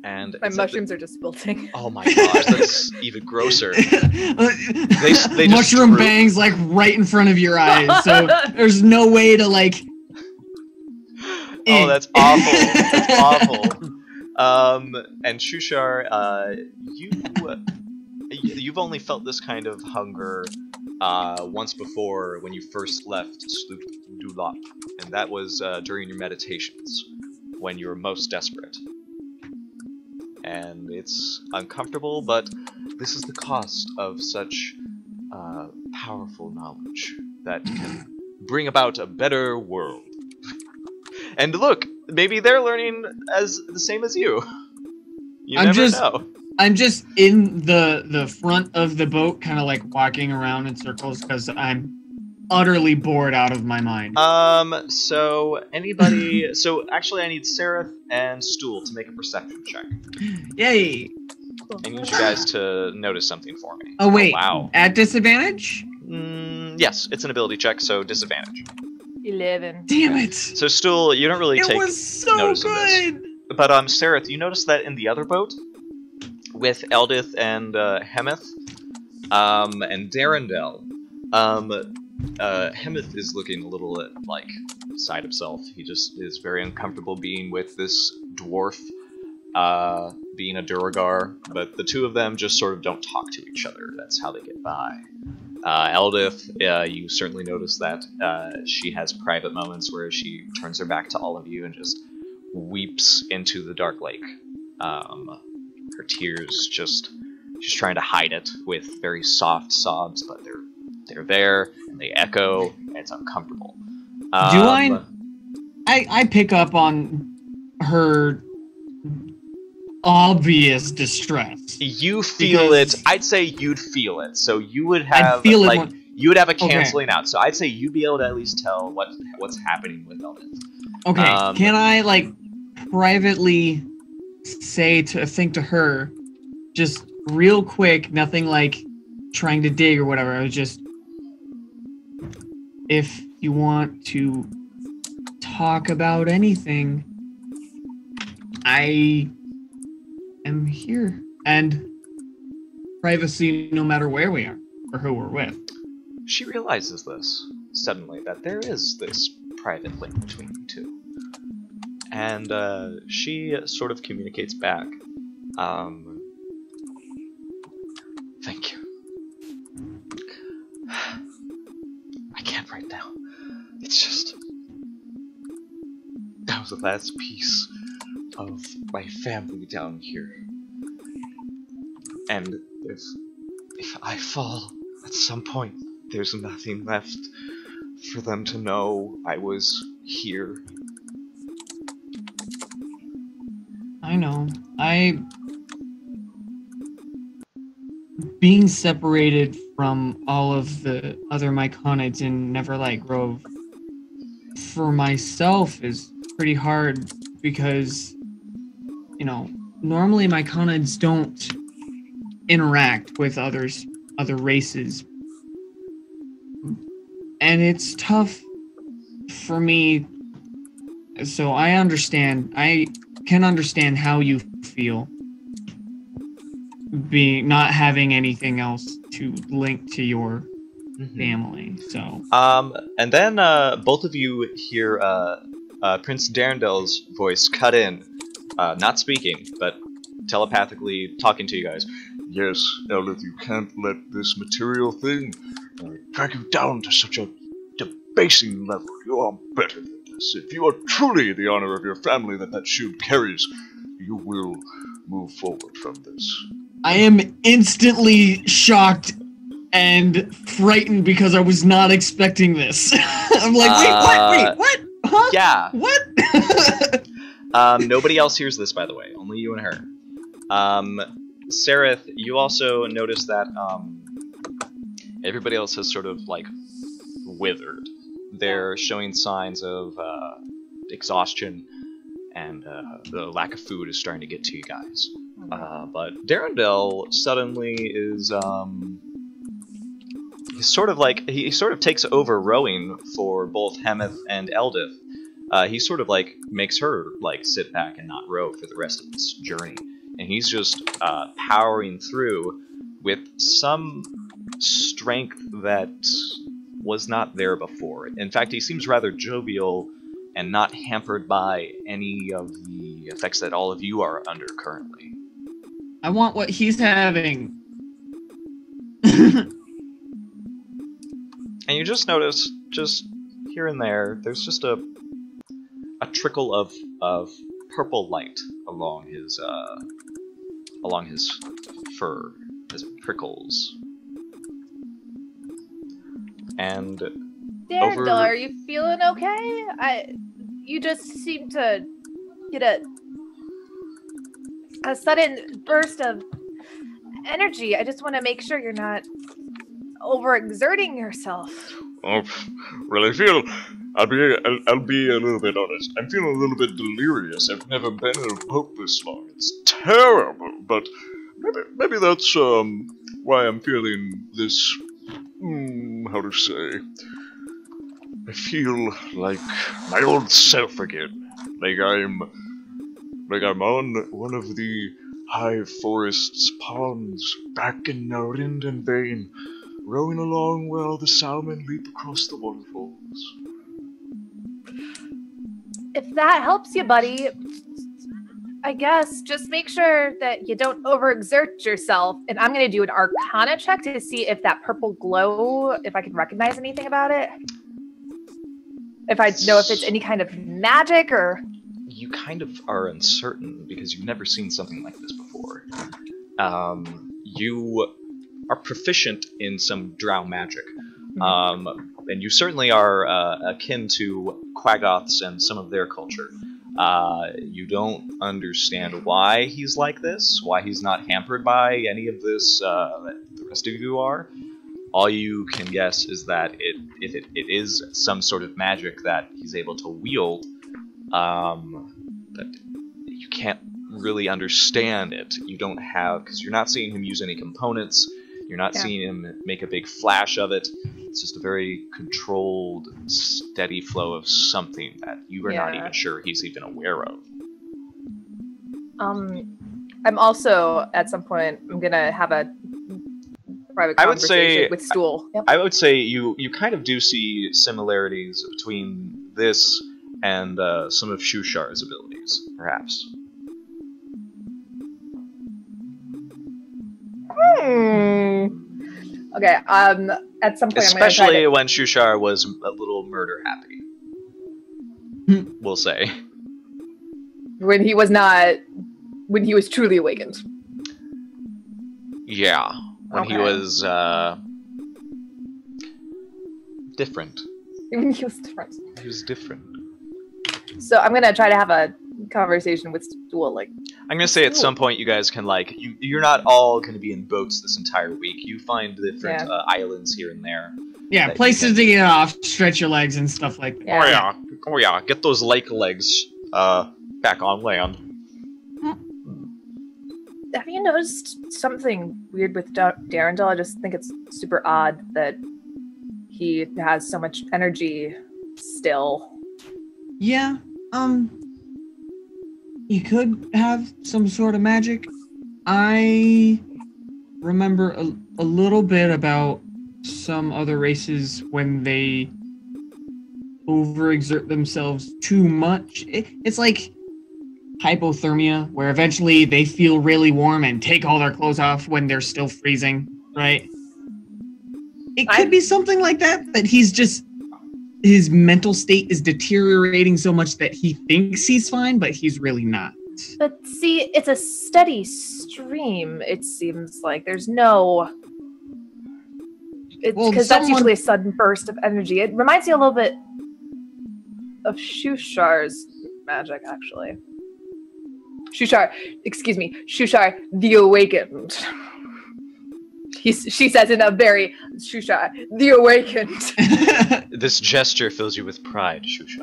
Speaker 2: And
Speaker 1: My mushrooms are just wilting.
Speaker 2: oh my gosh, that's even grosser. They just
Speaker 3: Mushroom
Speaker 2: droop.
Speaker 3: bangs like right in front of your eyes, so there's no way to like.
Speaker 2: Oh, that's awful. That's awful. And Shushar, you've only felt this kind of hunger once before when you first left Sloop Dulop, and that was during your meditations, when you were most desperate. And it's uncomfortable, but this is the cost of such powerful knowledge that can bring about a better world. And look, maybe they're learning as the same as you. You never know.
Speaker 3: I'm just in the front of the boat, kind of like walking around in circles because I'm utterly bored out of my mind.
Speaker 2: So anybody... so actually I need Seraph and Stool to make a perception check.
Speaker 3: Yay!
Speaker 2: I need you guys to notice something for me.
Speaker 3: Oh wait,
Speaker 2: wow.
Speaker 3: At disadvantage?
Speaker 2: Yes, it's an ability check, so disadvantage.
Speaker 1: 11.
Speaker 3: Damn it!
Speaker 2: So Stool, you don't really
Speaker 3: It
Speaker 2: take
Speaker 3: was so
Speaker 2: notice of
Speaker 3: good!
Speaker 2: this. But Seraph, you notice that in the other boat, with Eldith and Hemeth, and Darendel, Hemeth is looking a little like beside himself. He just is very uncomfortable being with this dwarf, being a Duragar, but the two of them just sort of don't talk to each other. That's how they get by. Eldith, you certainly notice that she has private moments where she turns her back to all of you and just weeps into the Darklake. Her tears she's trying to hide it with very soft sobs, but they're there and they echo and it's uncomfortable.
Speaker 3: I pick up on her obvious distress.
Speaker 2: You feel it. I'd say you'd feel it. So you would have
Speaker 3: you
Speaker 2: would have a canceling out. So I'd say you'd be able to at least tell what's happening with Eldith.
Speaker 3: Okay, can I like privately think to her, just real quick, nothing like trying to dig or whatever. I was just, if you want to talk about anything, I am here. And privacy no matter where we are or who we're with.
Speaker 2: She realizes this suddenly, that there is this private link between you two. And she sort of communicates back. Thank you. I can't right now. It's just... that was the last piece of my family down here. And if I fall at some point, there's nothing left for them to know I was here.
Speaker 3: I know. Being separated from all of the other Myconids in Neverlight Grove, for myself, is pretty hard because, you know, normally Myconids don't interact with other races. And it's tough for me, so I understand. I can understand how you feel, not having anything else to link to your family. So
Speaker 2: and then both of you hear Prince Darendel's voice cut in, not speaking but telepathically talking to you guys. Yes, Eldith, you can't let this material thing drag you down to such a debasing level. You are better than this. If you are truly the honor of your family that shield carries, you will move forward from this.
Speaker 3: I am instantly shocked and frightened because I was not expecting this. I'm like, wait, what? Huh?
Speaker 2: Yeah.
Speaker 3: What?
Speaker 2: Nobody else hears this, by the way. Only you and her. Seraph, you also notice that everybody else has sort of, like, withered. They're showing signs of exhaustion and the lack of food is starting to get to you guys. But Darendel suddenly is he's sort of like he sort of takes over rowing for both Hemeth and Eldith. He sort of like makes her like sit back and not row for the rest of this journey, and he's just powering through with some strength that was not there before. In fact, he seems rather jovial and not hampered by any of the effects that all of you are under currently.
Speaker 3: I want what he's having.
Speaker 2: And you just notice, just here and there, there's just a trickle of purple light along his fur as it prickles. And
Speaker 1: Darendel, are you feeling okay? You just seem to get a sudden burst of energy. I just want to make sure you're not overexerting yourself.
Speaker 6: Oh, really feel. I'll be a little bit honest. I'm feeling a little bit delirious. I've never been in a boat this long. It's terrible, but maybe that's why I'm feeling this. How to say? I feel like my old self again. Like I'm on one of the high forest's ponds, back in Narinden Vein, rowing along while the salmon leap across the waterfalls.
Speaker 1: If that helps you, buddy, I guess just make sure that you don't overexert yourself. And I'm going to do an Arcana check to see if that purple glow, if I can recognize anything about it. If I know if it's any kind of magic or...
Speaker 2: You kind of are uncertain because you've never seen something like this before. You are proficient in some drow magic. And you certainly are akin to Quaggoths and some of their culture. You don't understand why he's like this, why he's not hampered by any of this that the rest of you are. All you can guess is that if it is some sort of magic that he's able to wield, that you can't really understand it. You don't have, because you're not seeing him use any components, you're not seeing him make a big flash of it. It's just a very controlled, steady flow of something that you are not even sure he's even aware of.
Speaker 1: I'm also, at some point, I'm going to have a private conversation with Stool. Yep.
Speaker 2: I would say you kind of do see similarities between this and some of Shushar's abilities, perhaps.
Speaker 1: Okay, at some point
Speaker 2: especially when Shushar was a little murder happy. We'll say.
Speaker 1: When he was truly awakened.
Speaker 2: Yeah, when he was different.
Speaker 1: When he was different.
Speaker 2: He was different.
Speaker 1: So I'm gonna try to have a conversation with Stool, like...
Speaker 2: I'm gonna say at some point you guys can, like, you're not all gonna be in boats this entire week. You find different islands here and there.
Speaker 3: Yeah, places to get off, stretch your legs and stuff like that.
Speaker 1: Yeah.
Speaker 2: Oh yeah, get those lake legs back on land.
Speaker 1: Have you noticed something weird with Darendel? I just think it's super odd that he has so much energy still.
Speaker 3: Yeah, he could have some sort of magic. I remember a little bit about some other races when they overexert themselves too much. It's like hypothermia, where eventually they feel really warm and take all their clothes off when they're still freezing, right? It could be something like that, that he's just... his mental state is deteriorating so much that he thinks he's fine, but he's really not.
Speaker 1: But see, it's a steady stream, it seems like. There's no... Because that's usually a sudden burst of energy. It reminds me a little bit of Shushar's magic, actually. Shushar the Awakened. She says in a very Shusha, the awakened.
Speaker 2: This gesture fills you with pride, Shusha.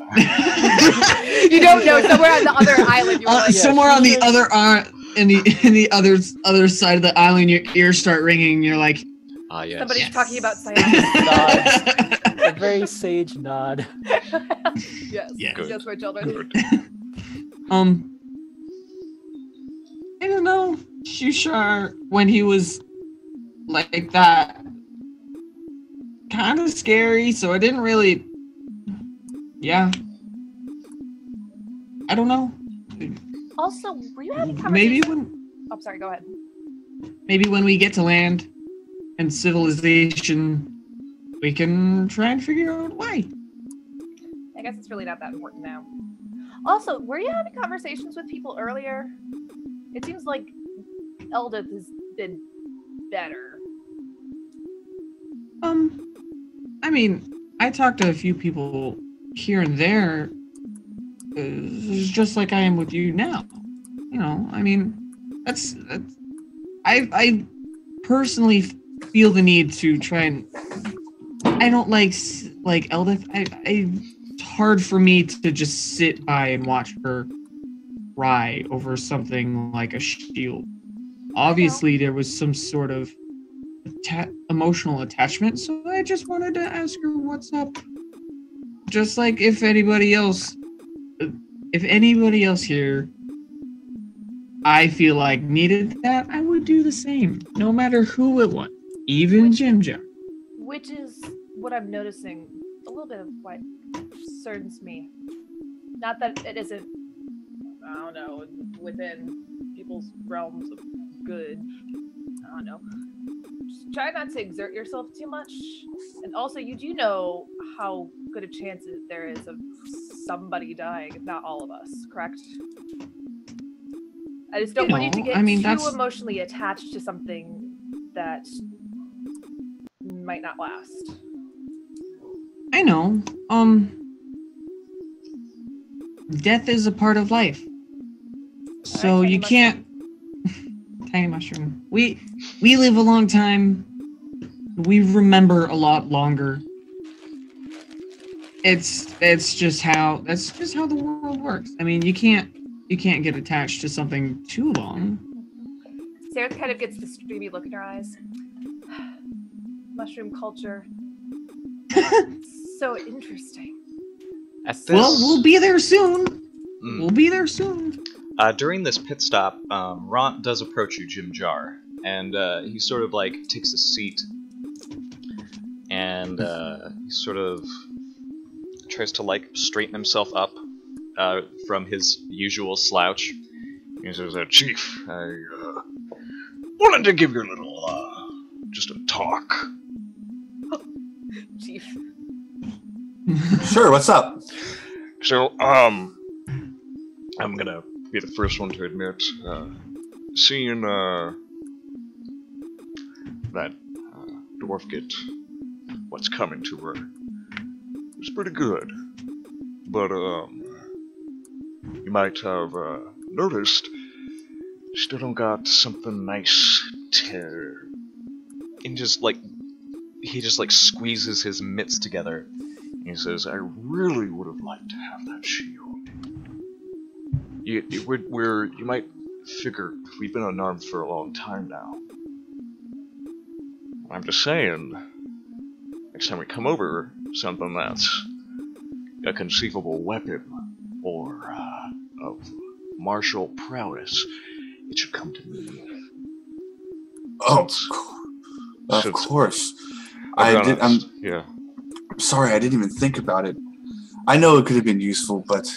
Speaker 1: You don't know, somewhere on the other island.
Speaker 3: Somewhere on the other in the other side of the island, your ears start ringing. And you're like,
Speaker 2: ah, yes.
Speaker 1: Somebody's talking about science.
Speaker 5: A very sage nod.
Speaker 1: Yes,
Speaker 3: Good.
Speaker 1: yes, my children.
Speaker 6: Good.
Speaker 3: I don't know, Shushar, when he was like that, kind of scary, so I didn't really, I don't know.
Speaker 1: Also, were you having conversations?
Speaker 3: Maybe when,
Speaker 1: Oh, sorry, go ahead.
Speaker 3: maybe when we get to land and civilization, we can try and figure out why.
Speaker 1: I guess it's really not that important now. Also, were you having conversations with people earlier? It seems like Eldith has been better.
Speaker 3: I mean, I talked to a few people here and there, just like I am with you now. You know, I mean, that's I personally feel the need to try and. I don't like Eldith. It's hard for me to just sit by and watch her cry over something like a shield. Obviously, there was some sort of emotional attachment, so I just wanted to ask her what's up. Just like if anybody else here, I feel like needed that, I would do the same, no matter who it was, even Jim Jim.
Speaker 1: Which is what I'm noticing, a little bit of what concerns me. Not that it isn't, I don't know, within people's realms of good. I don't know. Just try not to exert yourself too much. And also, you do know how good a chance there is of somebody dying, if not all of us, correct? I just don't want you to get too emotionally attached to something that might not last.
Speaker 3: I know. Death is a part of life. So you can't. Tiny mushroom. We live a long time. We remember a lot longer. That's just how the world works. I mean, you can't get attached to something too long.
Speaker 1: Sarah kind of gets this dreamy look in her eyes. Mushroom culture. So interesting.
Speaker 3: Well, we'll be there soon. We'll be there soon.
Speaker 2: During this pit stop, Ront does approach you, Jim Jar, and he sort of like takes a seat, and he sort of tries to like straighten himself up from his usual slouch.
Speaker 6: He says, Chief, I wanted to give you a little, just a talk.
Speaker 1: Chief.
Speaker 4: Sure, what's up?
Speaker 6: So, I'm gonna be the first one to admit, seeing, that, dwarf get what's coming to her is pretty good. But, you might have, noticed, still don't got something nice to...
Speaker 2: And just like, he just like squeezes his mitts together.
Speaker 6: He says, I really would have liked to have that shield. You might figure we've been unarmed for a long time now. I'm just saying, next time we come over, something that's a conceivable weapon or of martial prowess, it should come to me.
Speaker 4: Oh, of course. I'm sorry, I didn't even think about it. I know it could have been useful, but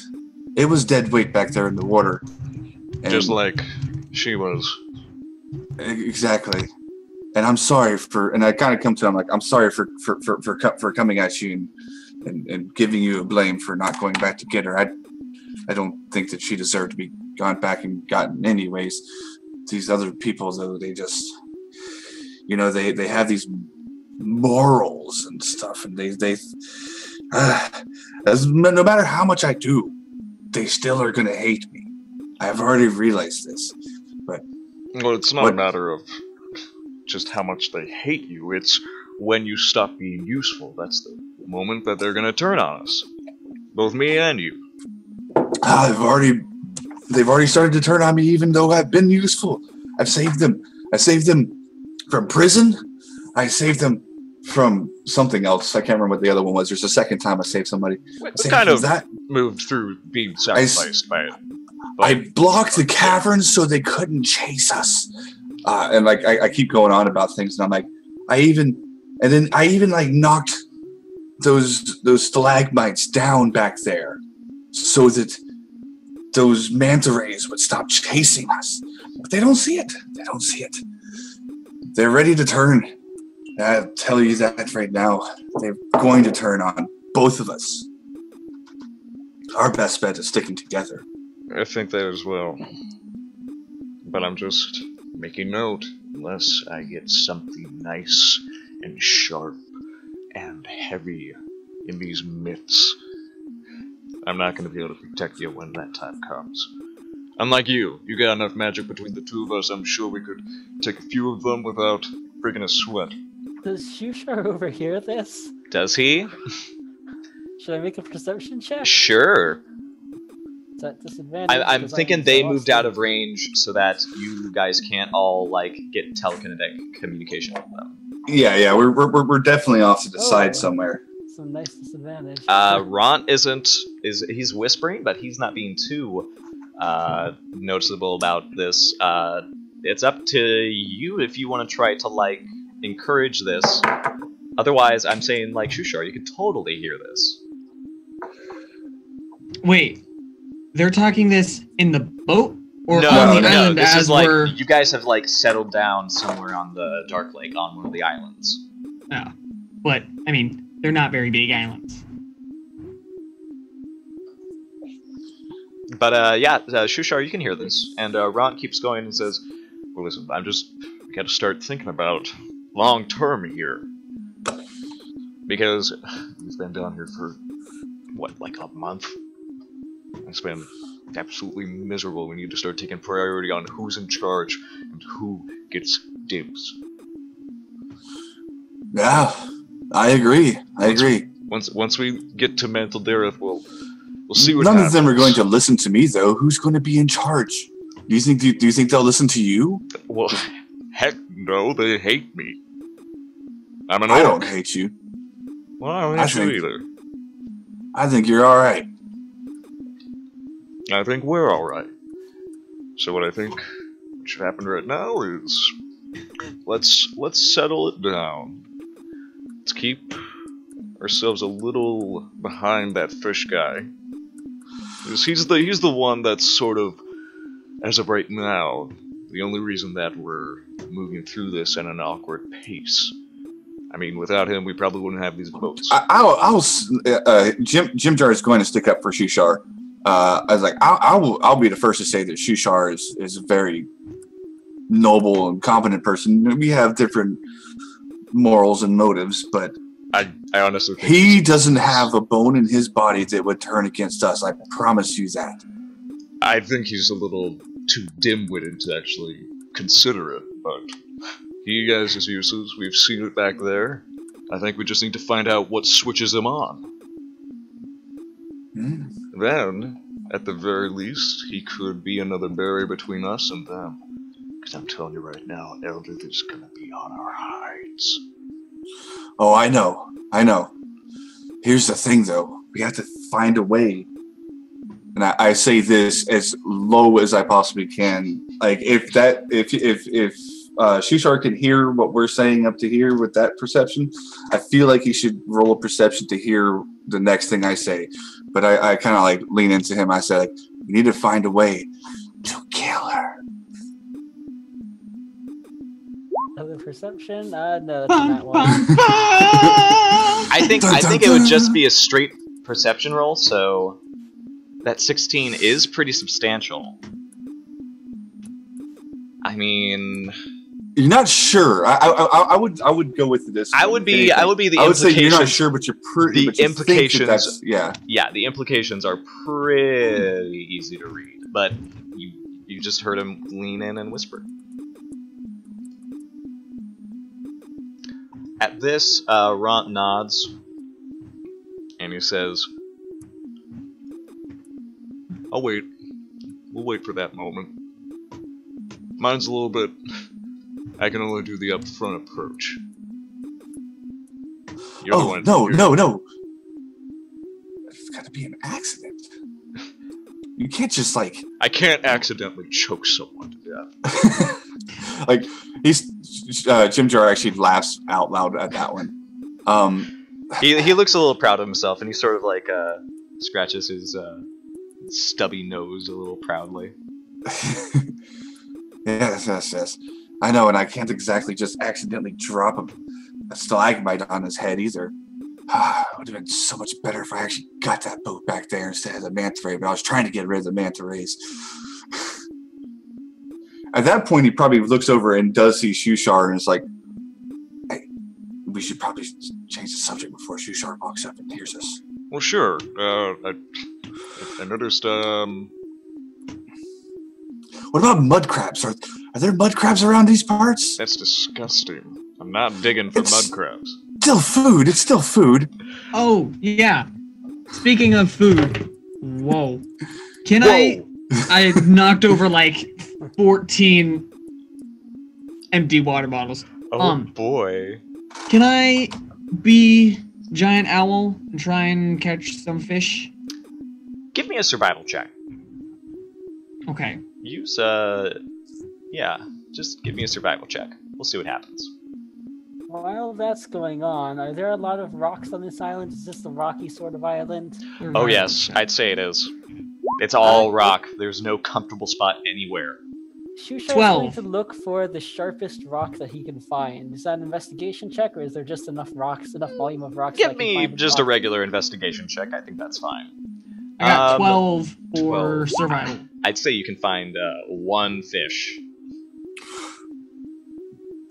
Speaker 4: it was dead weight back there in the water. And
Speaker 6: just like she was.
Speaker 4: Exactly. And I'm sorry and I kind of come to him like, I'm sorry for coming at you and giving you a blame for not going back to get her. I don't think that she deserved to be gone back and gotten anyways. These other people, though, they just, you know, they have these morals and stuff, and no matter how much I do, they still are going to hate me. I've already realized this. But
Speaker 6: well, it's not a matter of just how much they hate you. It's when you stop being useful. That's the moment that they're gonna turn on us. Both me and you.
Speaker 4: They've already started to turn on me, even though I've been useful. I've saved them. I saved them from prison. I saved them from something else. I can't remember what the other one was. There's a second time I saved somebody.
Speaker 6: What kind of moved through being sacrificed by it?
Speaker 4: I blocked the caverns so they couldn't chase us. And like I keep going on about things, and I'm like, I even like knocked those stalagmites down back there so that those manta rays would stop chasing us. But they don't see it. They don't see it. They're ready to turn. I'll tell you that right now. They're going to turn on both of us. Our best bet is sticking together.
Speaker 6: I think that as well. But I'm just making note, unless I get something nice and sharp and heavy in these myths, I'm not going to be able to protect you when that time comes. Unlike you got enough magic between the two of us, I'm sure we could take a few of them without breaking a sweat.
Speaker 5: Does Shushar overhear this?
Speaker 2: Does he?
Speaker 5: Should I make a perception check?
Speaker 2: Sure.
Speaker 5: Is that disadvantage?
Speaker 2: I'm thinking they moved out of range so that you guys can't all like get telekinetic communication with them.
Speaker 4: Yeah, we're definitely off to the side somewhere.
Speaker 5: Some nice disadvantage.
Speaker 2: Ron he's whispering, but he's not being too noticeable about this. It's up to you if you want to try to like encourage this. Otherwise, I'm saying like Shushar, you could totally hear this.
Speaker 3: Wait, they're talking this in the boat or
Speaker 2: No,
Speaker 3: on the island
Speaker 2: this
Speaker 3: as
Speaker 2: is like
Speaker 3: we're...
Speaker 2: you guys have like settled down somewhere on the Darklake on one of the islands.
Speaker 3: Oh, but I mean, they're not very big islands.
Speaker 2: But Shushar, you can hear this, and Ron keeps going and says, "Well, listen, we got to start thinking about long term here, because we've been down here for what, like a month? It's been absolutely miserable. We need to start taking priority on who's in charge and who gets dibs."
Speaker 4: Yeah, I agree.
Speaker 2: Once we get to Mantle Dareth, we'll see what
Speaker 4: None
Speaker 2: happens.
Speaker 4: of them are going to listen to me, though. Who's going to be in charge? Do you think they'll listen to you?
Speaker 6: Well, heck no, they hate me. I'm an
Speaker 4: I
Speaker 6: orc.
Speaker 4: don't hate you.
Speaker 6: Well, I don't hate you either.
Speaker 4: I think you're all right.
Speaker 6: I think we're alright. So what I think should happen right now is let's settle it down. Let's keep ourselves a little behind that fish guy. Because he's the one that's sort of, as of right now, the only reason that we're moving through this at an awkward pace. I mean, without him, we probably wouldn't have these boats.
Speaker 4: Jim Jar is going to stick up for Shushar. I was like, I'll be the first to say that Shushar is a very noble and competent person. We have different morals and motives, but
Speaker 6: I honestly think
Speaker 4: he doesn't have a bone in his body that would turn against us. I promise you that.
Speaker 6: I think he's a little too dim-witted to actually consider it, but he has his uses. We've seen it back there. I think we just need to find out what switches him on. Then, at the very least, he could be another barrier between us and them. Because I'm telling you right now, Eldred is gonna be on our hides.
Speaker 4: Oh, I know. Here's the thing, though. We have to find a way. And I say this as low as I possibly can. Like, if Shushar can hear what we're saying up to here with that perception, I feel like he should roll a perception to hear the next thing I say. But I kind of like lean into him. I said, like, we need to find a way to kill her.
Speaker 5: Other perception? No, that's not one.
Speaker 2: I think it would just be a straight perception roll, so that 16 is pretty substantial. I mean,
Speaker 4: you're not sure. I would go with this.
Speaker 2: I would be the implications.
Speaker 4: I would say you're not sure, but you're pretty.
Speaker 2: The implications,
Speaker 4: yeah,
Speaker 2: the implications are pretty easy to read. But you just heard him lean in and whisper. At this, Ront nods, and he says,
Speaker 6: I'll wait. We'll wait for that moment. Mine's a little bit... I can only do the upfront approach. You're the one.
Speaker 4: No. It's gotta be an accident. You can't just, like...
Speaker 6: I can't accidentally choke someone to death.
Speaker 4: Like, Jim Jar actually laughs out loud at that one.
Speaker 2: he looks a little proud of himself, and he sort of like scratches his stubby nose a little proudly.
Speaker 4: Yes. I know, and I can't exactly just accidentally drop a stalagmite on his head either. It would have been so much better if I actually got that boat back there instead of the manta ray, but I was trying to get rid of the manta rays. At that point, he probably looks over and does see Shushar and is like, hey, we should probably change the subject before Shushar walks up and hears us.
Speaker 6: Well, sure. I noticed,
Speaker 4: What about mud crabs? Are there mud crabs around these parts?
Speaker 6: That's disgusting. I'm not digging for mud crabs.
Speaker 4: Still food. It's still food.
Speaker 3: Oh, yeah. Speaking of food, whoa. I knocked over like 14 empty water bottles.
Speaker 2: Oh boy.
Speaker 3: Can I be giant owl and try and catch some fish?
Speaker 2: Give me a survival check.
Speaker 3: Okay.
Speaker 2: Use yeah, just give me a survival check. We'll see what happens.
Speaker 5: While that's going on, are there a lot of rocks on this island? Is this a rocky sort of island?
Speaker 2: Oh yes, I'd say it is. It's all rock. There's no comfortable spot anywhere.
Speaker 5: Shushar's going to look for the sharpest rock that he can find. Is that an investigation check, or is there just enough rocks, enough volume of rocks?
Speaker 2: Give me just a regular investigation check. I think that's fine.
Speaker 3: I got 12 for survival.
Speaker 2: I'd say you can find one fish.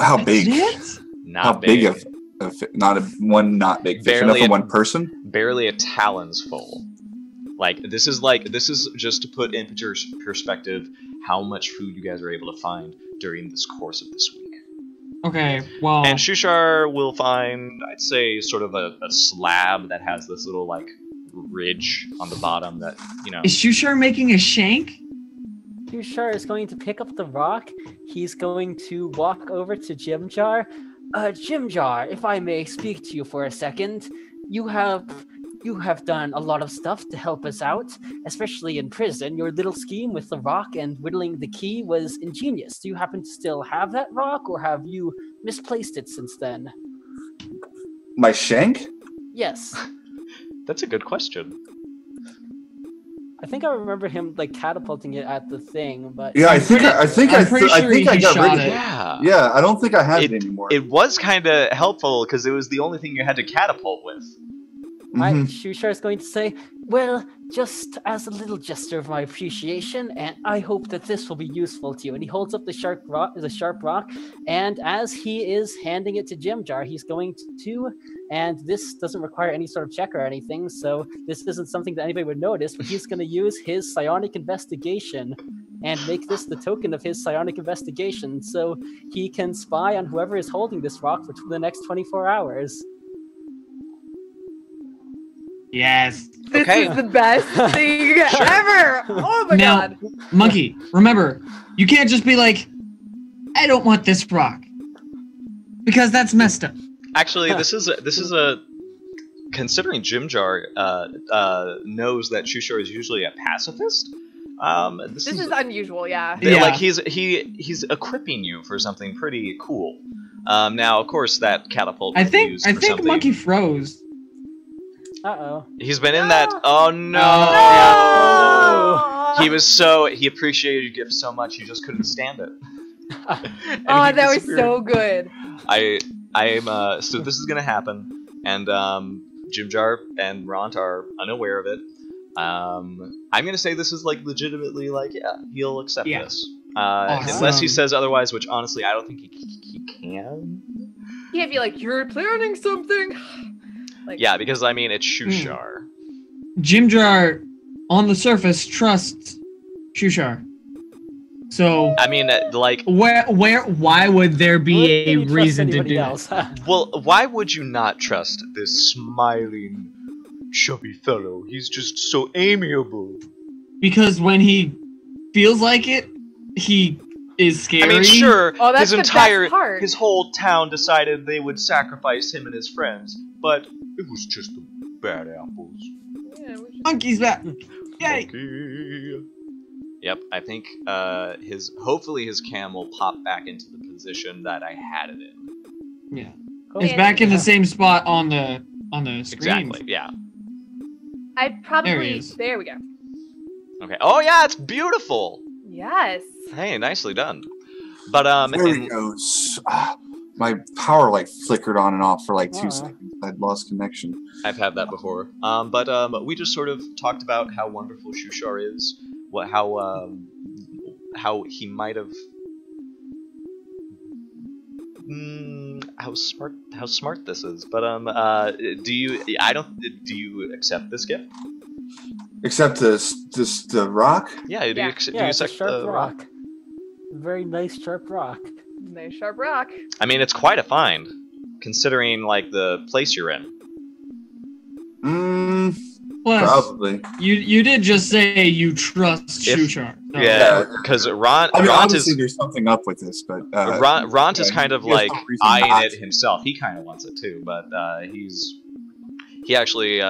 Speaker 4: How big?
Speaker 2: Not
Speaker 4: How
Speaker 2: big.
Speaker 4: Not big fish. Enough for one person?
Speaker 2: Barely a talon's full. This is just to put in perspective how much food you guys are able to find during this course of this week.
Speaker 3: Okay, well...
Speaker 2: And Shushar will find, I'd say, sort of a slab that has this little, ridge on the bottom that,
Speaker 3: Is Shushar making a shank?
Speaker 5: Shushar is going to pick up the rock. He's going to walk over to Jim Jar. Jim Jar, if I may speak to you for a second, you have done a lot of stuff to help us out, especially in prison. Your little scheme with the rock and whittling the key was ingenious. Do you happen to still have that rock, or have you misplaced it since then?
Speaker 4: My shank?
Speaker 5: Yes.
Speaker 2: That's a good question.
Speaker 5: I think I remember him catapulting it at the thing, but
Speaker 4: yeah, I think I got rid of it.
Speaker 2: Yeah,
Speaker 4: I don't think I have it anymore.
Speaker 2: It was kind of helpful because it was the only thing you had to catapult with.
Speaker 5: Shushar is going to say, well, just as a little gesture of my appreciation, and I hope that this will be useful to you. And he holds up the sharp rock, and as he is handing it to Jim Jar, he's going to, and this doesn't require any sort of check or anything, so this isn't something that anybody would notice, but he's going to use his psionic investigation and make this the token of his psionic investigation, so he can spy on whoever is holding this rock for the next 24 hours.
Speaker 3: Yes.
Speaker 1: This is the best thing ever. Oh my god.
Speaker 3: Monkey, remember, you can't just be like, I don't want this rock, because that's messed up.
Speaker 2: Actually, this is a considering Jim Jar knows that Shushar is usually a pacifist. This is
Speaker 1: unusual, yeah.
Speaker 2: He's equipping you for something pretty cool. Now, of course, that catapult.
Speaker 3: I think Monkey froze.
Speaker 5: Uh-oh.
Speaker 2: He's been in that. Oh no! He appreciated your gift so much he just couldn't stand it.
Speaker 1: That was so good.
Speaker 2: So this is gonna happen, and Jim Jar and Ront are unaware of it. I'm gonna say this is legitimately he'll accept this.
Speaker 3: Awesome.
Speaker 2: Unless he says otherwise, which honestly I don't think he can.
Speaker 1: He can't be like, you're planning something.
Speaker 2: Yeah, because it's Shushar.
Speaker 3: Jim Jar, on the surface, trusts Shushar. So
Speaker 2: I mean, like,
Speaker 3: why would there be a
Speaker 5: Wouldn't trust
Speaker 3: reason to
Speaker 5: anybody
Speaker 3: do
Speaker 5: else.
Speaker 2: well, why would you not trust this smiling, chubby fellow? He's just so amiable.
Speaker 3: Because when he feels like it, he is scary.
Speaker 2: I mean, sure,
Speaker 1: Oh, that's
Speaker 2: his
Speaker 1: the best part.
Speaker 2: his whole town decided they would sacrifice him and his friends, but it was just the bad apples.
Speaker 1: Yeah, we should-
Speaker 3: Monkey's back. Yay!
Speaker 2: Monkey. Yep, I think hopefully his cam will pop back into the position that I had it in.
Speaker 3: Yeah.
Speaker 5: Oh,
Speaker 3: It's back in the same spot on the screen.
Speaker 2: Exactly, yeah.
Speaker 1: I'd probably.
Speaker 3: There he is.
Speaker 1: There we go.
Speaker 2: Okay. Oh yeah, it's beautiful.
Speaker 1: Yes.
Speaker 2: Hey, nicely done. But
Speaker 4: There we go. My power like flickered on and off for like 2
Speaker 5: Aw.
Speaker 4: seconds. I'd lost connection.
Speaker 2: I've had that before. But we just sort of talked about how wonderful Shushar is, how he might have, how smart this is. But do you accept this gift?
Speaker 4: Except the rock.
Speaker 2: Yeah, do
Speaker 1: Yeah.
Speaker 2: you, do you
Speaker 5: Yeah, it's a
Speaker 2: accept
Speaker 5: sharp
Speaker 2: the
Speaker 5: rock. Very nice sharp rock.
Speaker 1: Nice sharp rock.
Speaker 2: I mean, it's quite a find, considering like the place you're in.
Speaker 3: Plus,
Speaker 4: Probably.
Speaker 3: you did just say you trust
Speaker 2: If-
Speaker 3: Shushar. So
Speaker 2: Yeah, because Ront
Speaker 4: I mean,
Speaker 2: is
Speaker 4: obviously there's something up with this, but
Speaker 2: Ront is
Speaker 4: yeah,
Speaker 2: kind of
Speaker 4: he has
Speaker 2: like
Speaker 4: no reason
Speaker 2: eyeing
Speaker 4: not
Speaker 2: it
Speaker 4: to.
Speaker 2: himself. He kind of wants it too, but he actually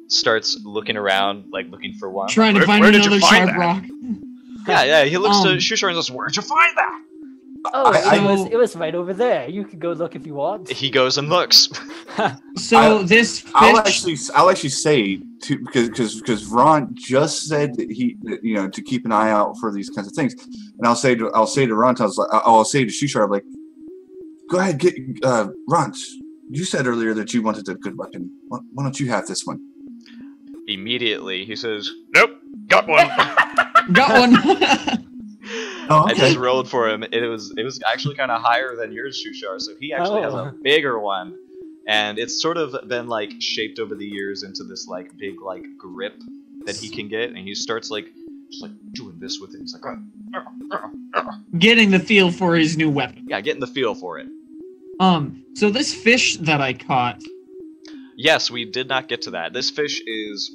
Speaker 2: starts looking around, like looking for one.
Speaker 3: trying to
Speaker 2: Where-
Speaker 3: find
Speaker 2: where did you
Speaker 3: another
Speaker 2: find
Speaker 3: sharp
Speaker 2: that?
Speaker 3: rock.
Speaker 2: Yeah, he looks to
Speaker 3: Um,
Speaker 2: Shushar and says, "Where'd you find that?"
Speaker 1: Oh,
Speaker 3: I-
Speaker 5: It was right over there. You could go look if you want.
Speaker 2: He goes and looks.
Speaker 3: So this fish.
Speaker 4: I'll actually say to because Ron just said that to keep an eye out for these kinds of things, and I'll say to Ron, I'll say to Shushar, like, go ahead, get Ron. You said earlier that you wanted a good weapon. Why don't you have this one?
Speaker 2: Immediately, he says, "Nope, got one."
Speaker 3: Got one.
Speaker 4: Oh,
Speaker 2: I
Speaker 4: okay.
Speaker 2: just rolled for him. It was actually kind of higher than yours, Shushar. So he actually has a bigger one, and it's sort of been like shaped over the years into this like big like grip that he can get, and he starts like just like doing this with it. He's like,
Speaker 3: Getting the feel for his new weapon.
Speaker 2: yeah, getting the feel for it.
Speaker 3: So this fish that I caught.
Speaker 2: Yes, we did not get to that. This fish is,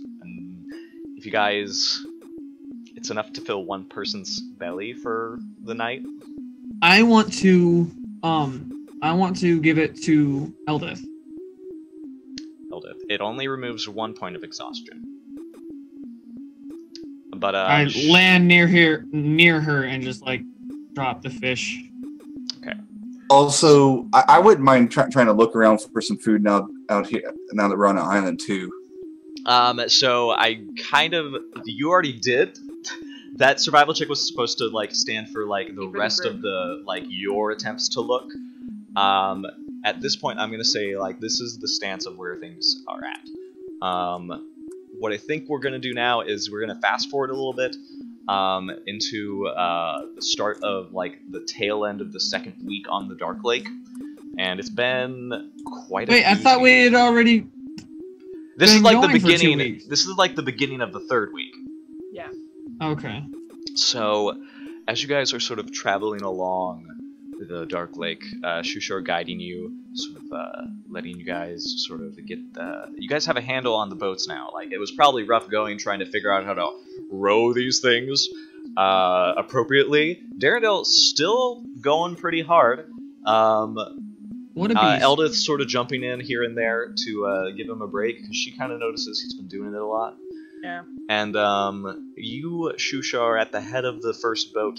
Speaker 2: if you guys, it's enough to fill one person's belly for the night.
Speaker 3: I want to give it to Eldith.
Speaker 2: Eldith. It only removes 1 point of exhaustion. But
Speaker 3: I land near her and just like drop the fish.
Speaker 4: Also, I wouldn't mind trying to look around for some food out here now that we're on an island too.
Speaker 2: So I kind of, you already did. That survival check was supposed to like stand for like the rest of the like your attempts to look. At this point, I'm gonna say like this is the stance of where things are at. What I think we're gonna do now is we're gonna fast forward a little bit into the start of like the tail end of the second week on the Darklake, and it's been quite a
Speaker 3: Wait, I
Speaker 2: few
Speaker 3: thought we had already.
Speaker 2: This is
Speaker 3: been
Speaker 2: like the
Speaker 3: going for 2
Speaker 2: beginning.
Speaker 3: weeks.
Speaker 2: This is like the beginning of the third week.
Speaker 1: yeah.
Speaker 3: Okay.
Speaker 2: So, as you guys are sort of traveling along the Darklake, Shushar guiding you, sort of letting you guys sort of get. You guys have a handle on the boats now. Like it was probably rough going trying to figure out how to row these things appropriately. Darendale's still going pretty hard.
Speaker 3: What a beast.
Speaker 2: Eldith's sort of jumping in here and there to give him a break because she kind of notices he's been doing it a lot.
Speaker 1: Yeah.
Speaker 2: And you, Shushar, at the head of the first boat,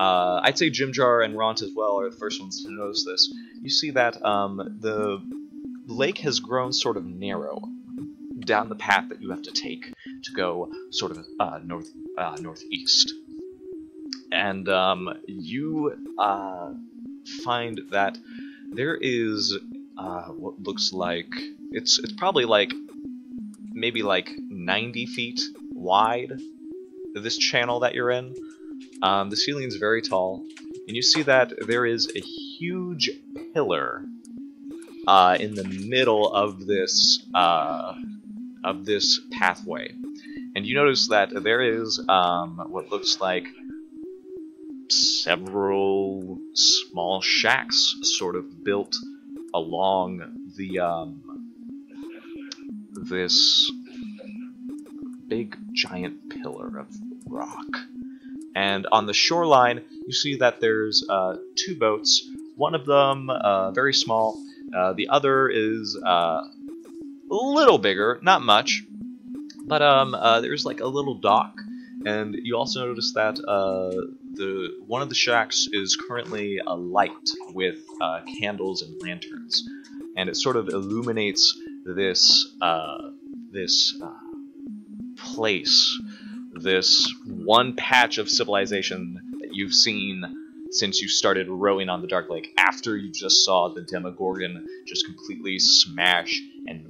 Speaker 2: I'd say Jimjar and Ront as well are the first ones to notice this. You see that the lake has grown sort of narrow down the path that you have to take to go sort of northeast. And you find that there is what looks like it's probably like maybe like 90 feet wide, this channel that you're in. The ceiling is very tall, and you see that there is a huge pillar in the middle of this pathway. And you notice that there is what looks like several small shacks sort of built along the this big giant pillar of rock. And on the shoreline, you see that there's 2 boats. One of them very small. The other is a little bigger, not much, but there's like a little dock. And you also notice that one of the shacks is currently alight with candles and lanterns, and it sort of illuminates this place, this one patch of civilization that you've seen since you started rowing on the Darklake, after you just saw the Demogorgon just completely smash and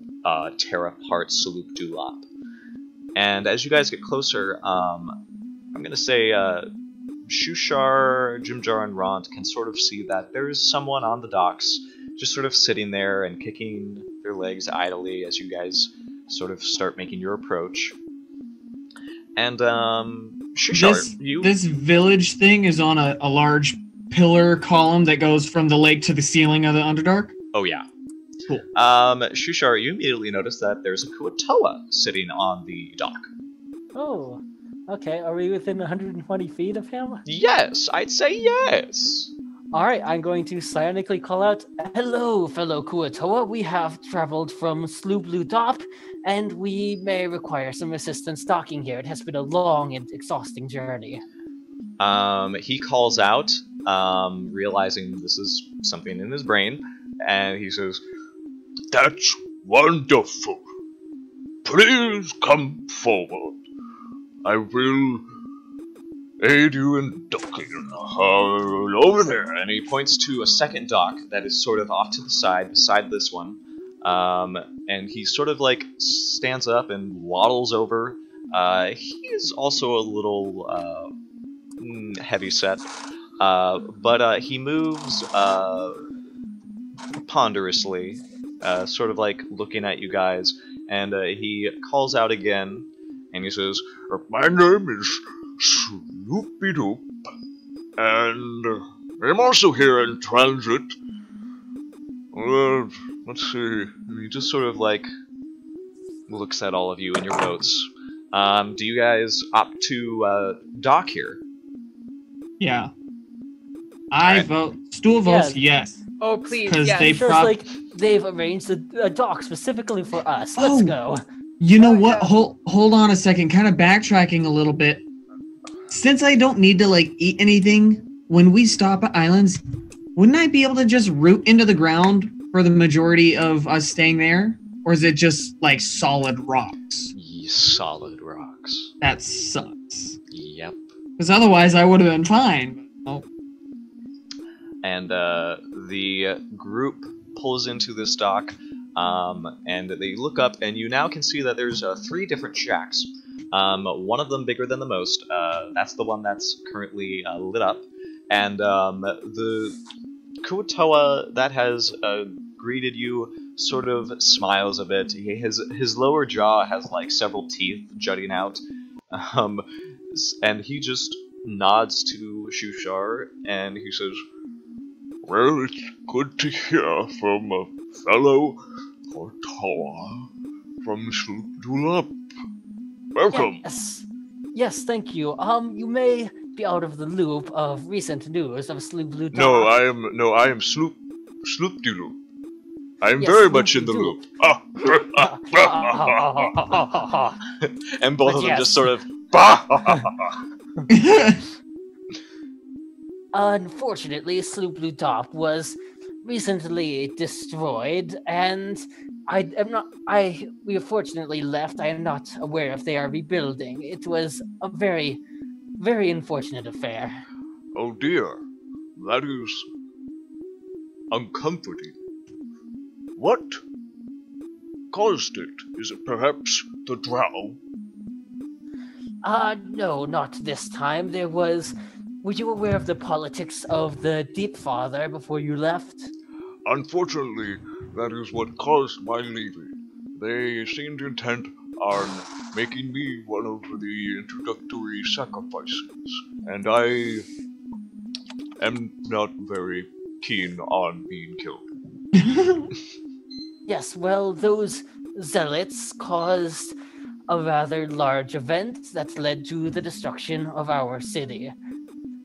Speaker 2: tear apart Sloop Dulop. And as you guys get closer, I'm going to say Shushar, Jimjar, and Ront can sort of see that there is someone on the docks just sort of sitting there and kicking their legs idly as you guys sort of start making your approach. And Shushar,
Speaker 3: this village thing is on a large pillar column that goes from the lake to the ceiling of the Underdark?
Speaker 2: Oh, yeah.
Speaker 3: Cool.
Speaker 2: Shushar, you immediately notice that there's a Kuatoa sitting on the dock.
Speaker 5: Oh, okay. Are we within 120 feet of him?
Speaker 2: Yes, I'd say yes.
Speaker 5: Alright, I'm going to psionically call out, "Hello, fellow Kuatoa. We have traveled from Sloop Dulop, and we may require some assistance docking here. It has been a long and exhausting journey."
Speaker 2: He calls out, realizing this is something in his brain, and he says,
Speaker 6: That's wonderful. Please come forward. I will aid you in docking. Over there.
Speaker 2: and he points to a second dock that is sort of off to the side, beside this one. And he sort of like stands up and waddles over. He is also a little heavy set, but he moves ponderously, sort of like looking at you guys, and he calls out again, and he says,
Speaker 6: My name is Sloopy Doop, and I'm also here in transit. Let's see.
Speaker 2: and he just sort of like looks at all of you in your boats. Do you guys opt to dock here?
Speaker 3: Yeah. I vote. Stool votes yes.
Speaker 1: Oh, please,
Speaker 3: Because
Speaker 1: yes.
Speaker 3: they
Speaker 5: Sure, it's like they've arranged a dock specifically for us. Let's go.
Speaker 3: You know
Speaker 1: Oh,
Speaker 3: what?
Speaker 1: yeah.
Speaker 3: Hold on a second. Kind of backtracking a little bit. Since I don't need to like eat anything when we stop at islands, wouldn't I be able to just root into the ground for the majority of us staying there, or is it just like solid rocks?
Speaker 2: Solid rocks.
Speaker 3: That sucks.
Speaker 2: Yep.
Speaker 3: Because otherwise, I would have been fine. Oh,
Speaker 2: And the group pulls into this dock, and they look up, and you now can see that there's 3 different shacks. One of them bigger than the most. That's the one that's currently lit up. And the Kuatoa that has greeted you sort of smiles a bit. His lower jaw has like several teeth jutting out. And he just nods to Shushar, and he says,
Speaker 6: Well, it's good to hear from a fellow Kuatoa from Sloop Dulop. Welcome.
Speaker 5: Yes, thank you. You may be out of the loop of recent news of Sloop Dulop.
Speaker 6: No, I am Sloop Dulop. I am
Speaker 5: Yes,
Speaker 6: very
Speaker 5: Sloop
Speaker 6: much in the
Speaker 5: Dulop.
Speaker 6: loop.
Speaker 2: and both
Speaker 5: But
Speaker 2: of them
Speaker 5: yes.
Speaker 2: just sort of,
Speaker 5: Unfortunately, Sloop Dulop was recently destroyed, and we fortunately left. I am not aware if they are rebuilding. It was a very, very unfortunate affair.
Speaker 6: Oh dear, that is uncomforting. What caused it? Is it perhaps the drow?
Speaker 5: No, not this time. Were you aware of the politics of the Deep Father before you left?
Speaker 6: Unfortunately, that is what caused my leaving. They seemed intent on making me one of the introductory sacrifices, and I am not very keen on being killed.
Speaker 5: Yes, well, those zealots caused a rather large event that led to the destruction of our city.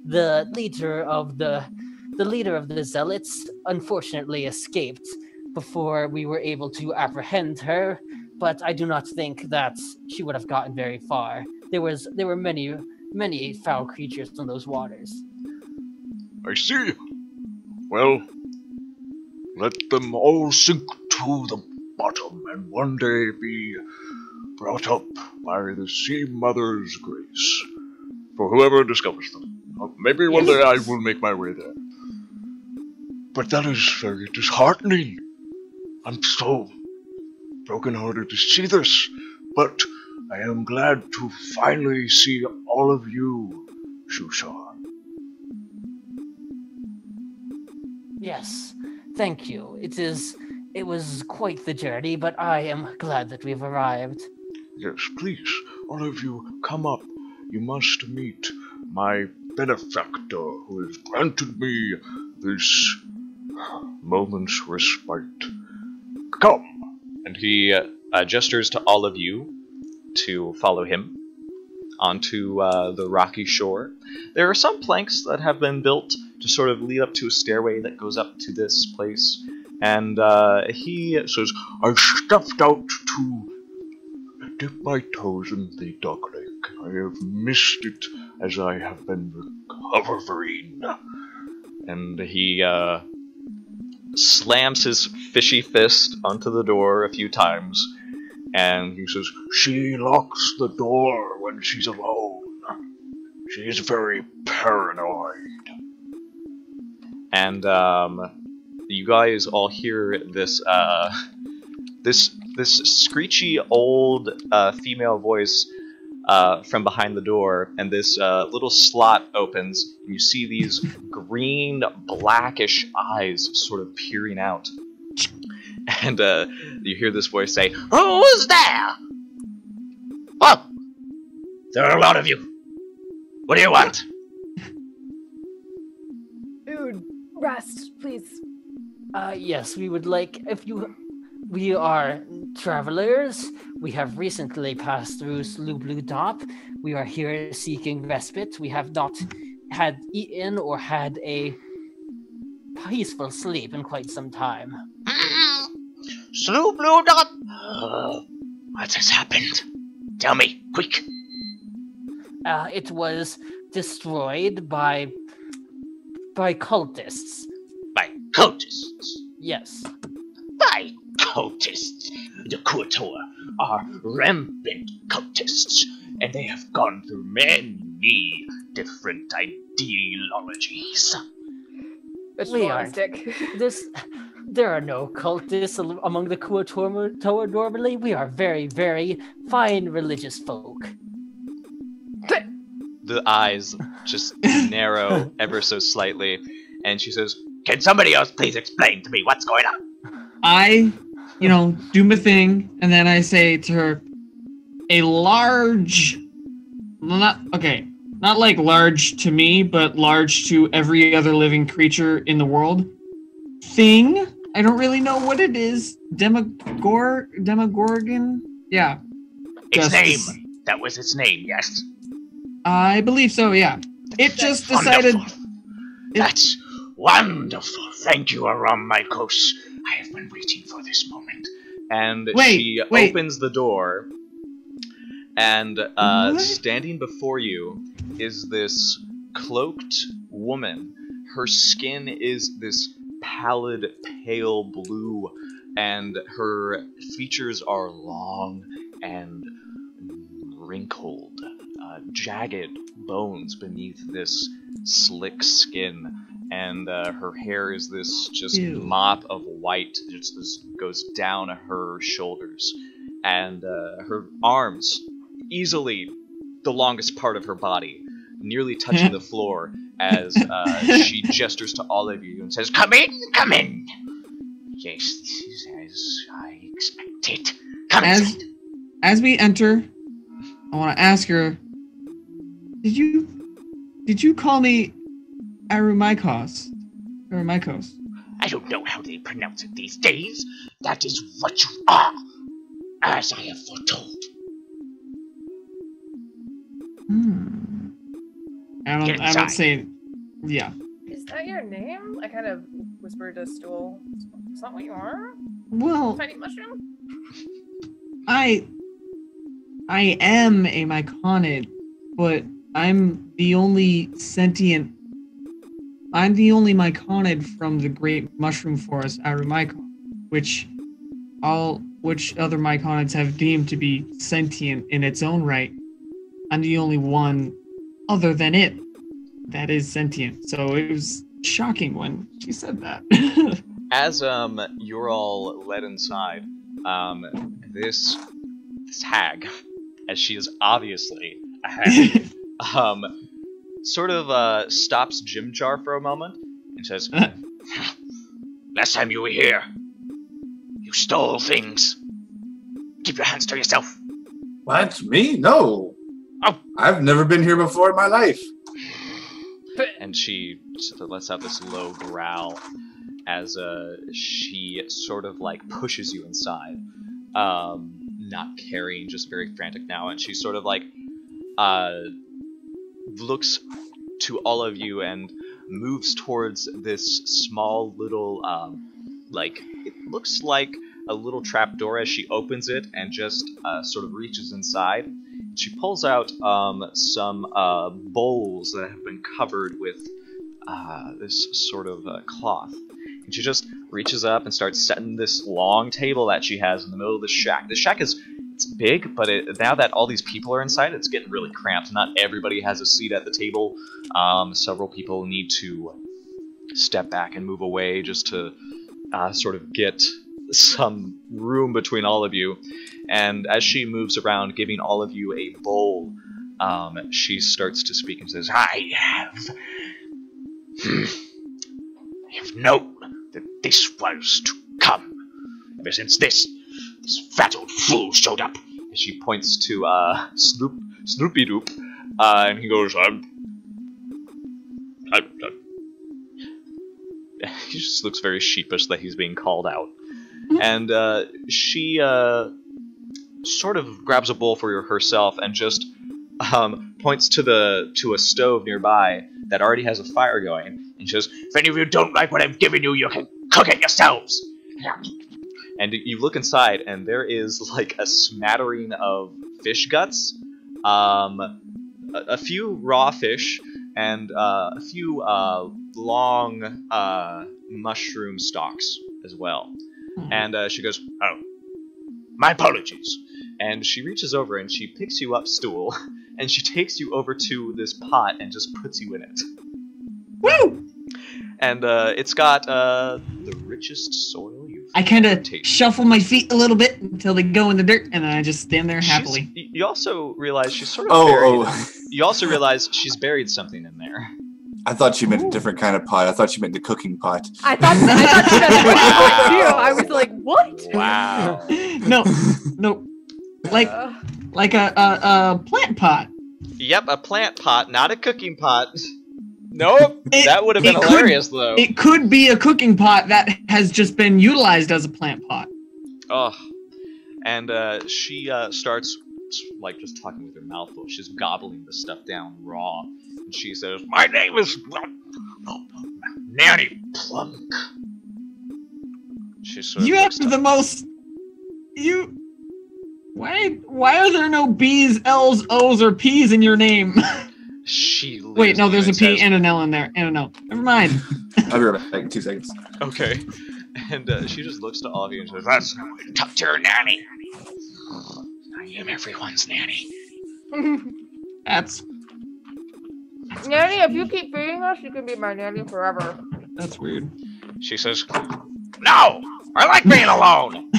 Speaker 5: The leader of the zealots unfortunately escaped before we were able to apprehend her, but I do not think that she would have gotten very far. There were many foul creatures in those waters.
Speaker 6: I see. Well, let them all sink to the bottom and one day be brought up by the Sea Mother's grace. For whoever discovers them. Maybe one day I will make my way there. But that is very disheartening. I'm so broken-hearted to see this, but I am glad to finally see all of you, Shushan.
Speaker 5: Yes, thank you. It was quite the journey, but I am glad that we've arrived.
Speaker 6: Yes, please, all of you, come up. You must meet my benefactor who has granted me this moment's respite. Come!
Speaker 2: And he gestures to all of you to follow him onto the rocky shore. There are some planks that have been built to sort of lead up to a stairway that goes up to this place. And he
Speaker 6: Says, I stepped out to dip my toes in the Darklake. I have missed it as I have been recovering.
Speaker 2: And he slams his fishy fist onto the door a few times, and
Speaker 6: He says, she locks the door when she's alone. She is very paranoid.
Speaker 2: and you guys all hear this this screechy old female voice from behind the door, and this little slot opens, and you see these green, blackish eyes sort of peering out. And you hear this voice say, "Who's there?" "Oh, there are a lot of you. What do you want?"
Speaker 1: Dude, rest, please.
Speaker 5: Yes, we would like, we are travelers. We have recently passed through Slublu Dop. We are here seeking respite. We have not had eaten or had a peaceful sleep in quite some time.
Speaker 2: Slublu Dop. What has happened? Tell me, quick.
Speaker 5: It was destroyed by cultists.
Speaker 2: By cultists.
Speaker 5: Yes.
Speaker 2: By cultists. The Kuator are rampant cultists, and they have gone through many different ideologies.
Speaker 1: It's
Speaker 5: We aren't.
Speaker 1: realistic.
Speaker 5: There are no cultists among the Kuator normally. We are very, very fine religious folk.
Speaker 2: The eyes just narrow ever so slightly, and she says, "Can somebody else please explain to me what's going on?"
Speaker 3: I, do my thing, and then I say to her, a large, not like large to me, but large to every other living creature in the world. Thing? I don't really know what it is. Demogorgon? Yeah.
Speaker 2: Its
Speaker 3: Justice.
Speaker 2: name. That was its name, yes.
Speaker 3: I believe so, yeah. It just decided...
Speaker 2: Wonderful. That's wonderful. Thank you, Aram Mykos. I have been waiting for this moment. And she opens the door, and standing before you is this cloaked woman. Her skin is this pallid, pale blue, and her features are long and wrinkled, jagged bones beneath this slick skin, and her hair is this just mop of white, just this goes down her shoulders, and her arms, easily the longest part of her body, nearly touching the floor, as she gestures to all of you and says, "Come in, come in." Yes, this is as I expected. Come inside.
Speaker 3: As we enter, I want to ask her, did you call me Arumikos. Arumikos.
Speaker 7: I don't know how they pronounce it these days. That is what you are, as I have foretold.
Speaker 3: I don't say, yeah.
Speaker 1: Is that your name? I kind of whispered to Stool. Is that what you are?
Speaker 3: Well,
Speaker 1: Tiny mushroom?
Speaker 3: I am a myconid, but I'm the only myconid from the great mushroom forest, Arumiko, which other myconids have deemed to be sentient in its own right. I'm the only one other than it that is sentient. So it was shocking when she said that.
Speaker 2: As you're all led inside, this hag, as she is obviously a hag, sort of stops Jim Jar for a moment and says,
Speaker 7: Last time you were here, you stole things. Keep your hands to yourself.
Speaker 4: What? Me? No.
Speaker 7: Oh.
Speaker 4: I've never been here before in my life.
Speaker 2: and she sort of lets out this low growl as she sort of like pushes you inside, not carrying, just very frantic now, and she sort of like looks to all of you and moves towards this small little like, it looks like a little trapdoor as she opens it and just sort of reaches inside. She pulls out some bowls that have been covered with this sort of cloth. And she just reaches up and starts setting this long table that she has in the middle of the shack. The shack it's big, but now that all these people are inside, it's getting really cramped. Not everybody has a seat at the table. Several people need to step back and move away just to sort of get some room between all of you. And as she moves around, giving all of you a bowl, she starts to speak and says,
Speaker 7: I have known that this was to come ever since this fat old fool showed up.
Speaker 2: And she points to Snoopy Doop, and he goes, he just looks very sheepish that he's being called out. And she sort of grabs a bowl for herself and just points to a stove nearby that already has a fire going, and says,
Speaker 7: if any of you don't like what I've given you, you can cook it yourselves.
Speaker 2: And you look inside, and there is like a smattering of fish guts, a few raw fish, and a few long mushroom stalks as well. And she goes,
Speaker 7: oh, my apologies.
Speaker 2: And she reaches over and she picks you up, Stool, and she takes you over to this pot and just puts you in it.
Speaker 3: Woo!
Speaker 2: And it's got the richest soil you've
Speaker 3: I kind of
Speaker 2: tasted.
Speaker 3: shuffle my feet a little bit until they go in the dirt, and then I just stand there happily.
Speaker 2: You also realize she's sort of buried. You also realize she's buried something in there.
Speaker 4: I thought you meant a different kind of pot. I thought you meant the cooking pot.
Speaker 1: I thought you meant the cooking pot too. I was like, what?
Speaker 2: Wow.
Speaker 3: No, like a plant pot.
Speaker 2: Yep, a plant pot, not a cooking pot. Nope, that would have been hilarious, though.
Speaker 3: It could be a cooking pot that has just been utilized as a plant pot.
Speaker 2: Oh, and she starts, like, just talking with her mouth full. She's gobbling the stuff down raw. And she says,
Speaker 7: my name is Nanny Plunk.
Speaker 2: She's sort of
Speaker 3: You have the most... Why are there no B's, L's, O's, or P's in your name?
Speaker 2: She
Speaker 3: Wait, no, there's a P and an L in there, and an O. Never mind.
Speaker 4: I'll be right back in 2 seconds.
Speaker 2: Okay. And she just looks to all of you and says,
Speaker 7: that's no way to talk to your nanny. I am everyone's nanny.
Speaker 3: That's
Speaker 1: Nanny, if you keep feeding us, you can be my nanny forever.
Speaker 3: weird.
Speaker 2: She says,
Speaker 7: no! I like being alone!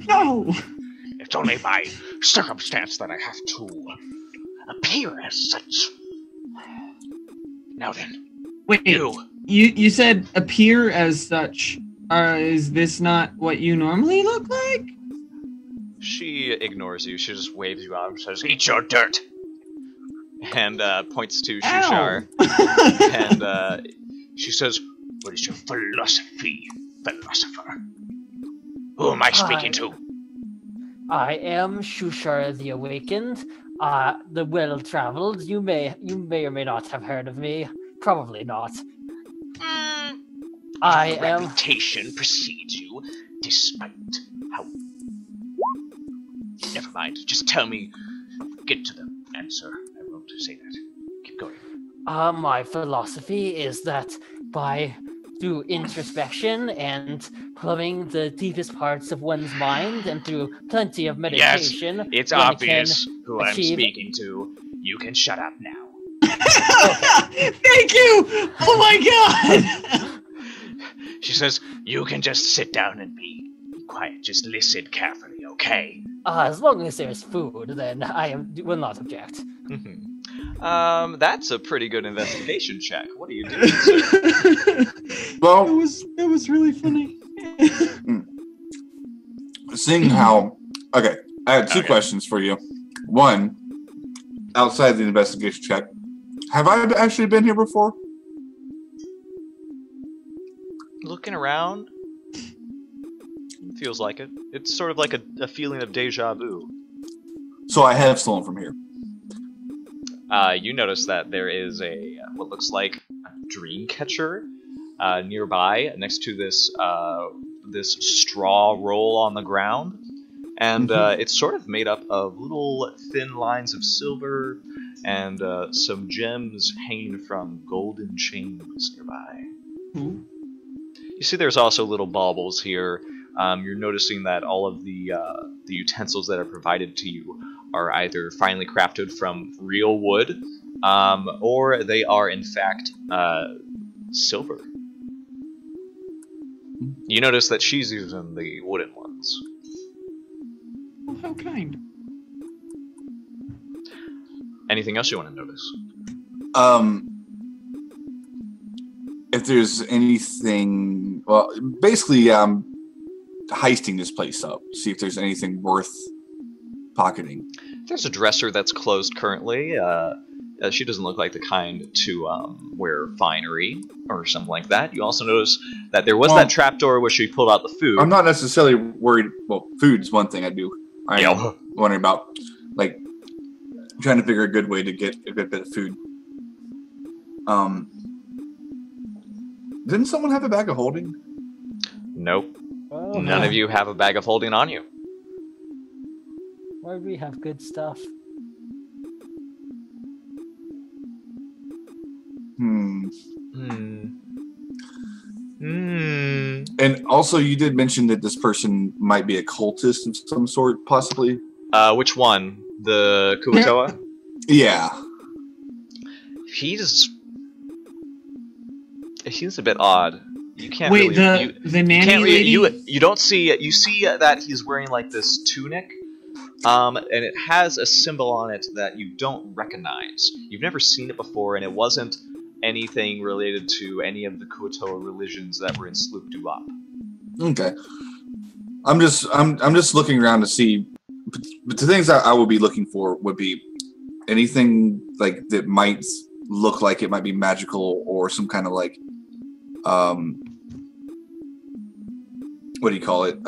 Speaker 3: No!
Speaker 7: It's only by circumstance that I have to appear as such. Now then,
Speaker 3: Wait, you said appear as such. Is this not what you normally look like?
Speaker 2: She ignores you. She just waves you out and says,
Speaker 7: eat your dirt.
Speaker 2: and points to
Speaker 3: Ow!
Speaker 2: Shushar, and
Speaker 7: She says, "What is your philosophy, philosopher? Who am I speaking to?"
Speaker 5: I am Shushar the Awakened, the well-traveled. You may or may not have heard of me. Probably not. I
Speaker 7: Your
Speaker 5: am.
Speaker 7: reputation precedes you, despite how... Never mind, just tell me. Get to the answer. I won't say that. Keep going.
Speaker 5: My philosophy is that through introspection and plumbing the deepest parts of one's mind, and through plenty of meditation,
Speaker 7: It's
Speaker 5: one
Speaker 7: obvious who I'm
Speaker 5: achieve-
Speaker 7: speaking to. You can shut up now.
Speaker 3: Thank you! Oh my god!
Speaker 7: She says, "You can just sit down and be quiet. Just listen carefully, okay?"
Speaker 5: As long as there's food, then will not object.
Speaker 2: that's a pretty good investigation check. What are you doing, sir?
Speaker 4: Well,
Speaker 3: it was really funny.
Speaker 4: seeing how... Okay, I have two questions for you. One, outside the investigation check, have I actually been here before?
Speaker 2: Looking around, feels like it. It's sort of like a feeling of deja vu.
Speaker 4: So I have stolen from here.
Speaker 2: You notice that there is a what looks like a dream catcher nearby, next to this this straw roll on the ground, and it's sort of made up of little thin lines of silver and some gems hanging from golden chains nearby. You see, there's also little baubles here. You're noticing that all of the utensils that are provided to you are either finely crafted from real wood, or they are in fact silver. You notice that she's using the wooden ones.
Speaker 3: Oh, how kind.
Speaker 2: Anything else you want to notice?
Speaker 4: If there's anything... Well, basically, heisting this place up. See if there's anything worth pocketing.
Speaker 2: There's a dresser that's closed currently. She doesn't look like the kind to wear finery or something like that. You also notice that there was that trapdoor where she pulled out the food.
Speaker 4: I'm not necessarily worried. Well, food's one thing I do. I'm wondering about, like, trying to figure a good way to get a good bit of food. Didn't someone have a bag of holding?
Speaker 2: Nope.
Speaker 5: Oh,
Speaker 2: None of you have a bag of holding on you.
Speaker 5: Why do we have good stuff?
Speaker 4: And also, you did mention that this person might be a cultist of some sort, possibly.
Speaker 2: Which one? The Kuatoa?
Speaker 4: Yeah.
Speaker 2: He's a bit odd. You can't
Speaker 3: Wait,
Speaker 2: really,
Speaker 3: the nanny
Speaker 2: can't
Speaker 3: lady?
Speaker 2: you don't see. You see that he's wearing like this tunic, and it has a symbol on it that you don't recognize. You've never seen it before, and it wasn't anything related to any of the Kuatoa religions that were in Sloop Duop.
Speaker 4: Okay. I'm just looking around to see. But the things I would be looking for would be anything like that might look like it might be magical, or some kind of like what do you call it?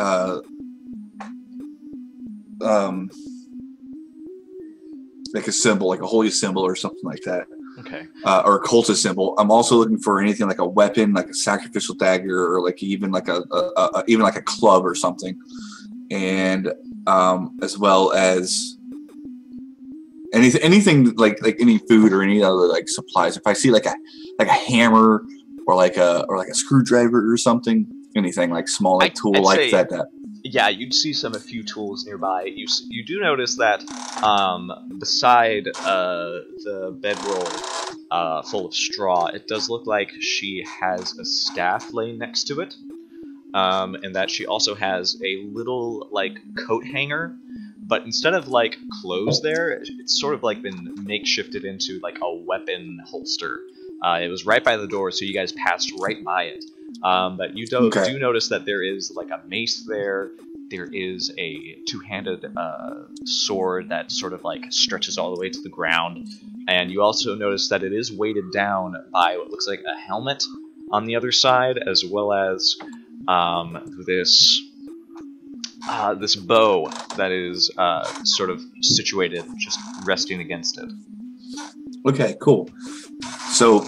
Speaker 4: Like a symbol, like a holy symbol or something like that.
Speaker 2: Okay.
Speaker 4: Or a cultist symbol. I'm also looking for anything like a weapon, like a sacrificial dagger, or like even like a club or something. And as well as anything like any food or any other like supplies. If I see like a hammer or like a screwdriver or something, anything like small like tool
Speaker 2: I'd
Speaker 4: like
Speaker 2: say,
Speaker 4: that.
Speaker 2: Yeah, you'd see a few tools nearby. You do notice that beside the bedroll full of straw, it does look like she has a staff laying next to it, and that she also has a little like coat hanger, but instead of like clothes there, it's sort of like been makeshifted into like a weapon holster. It was right by the door, so you guys passed right by it. But you do notice that there is like a mace there, there is a two-handed sword that sort of like stretches all the way to the ground, and you also notice that it is weighted down by what looks like a helmet on the other side, as well as this bow that is sort of situated, just resting against it.
Speaker 4: Okay, cool. So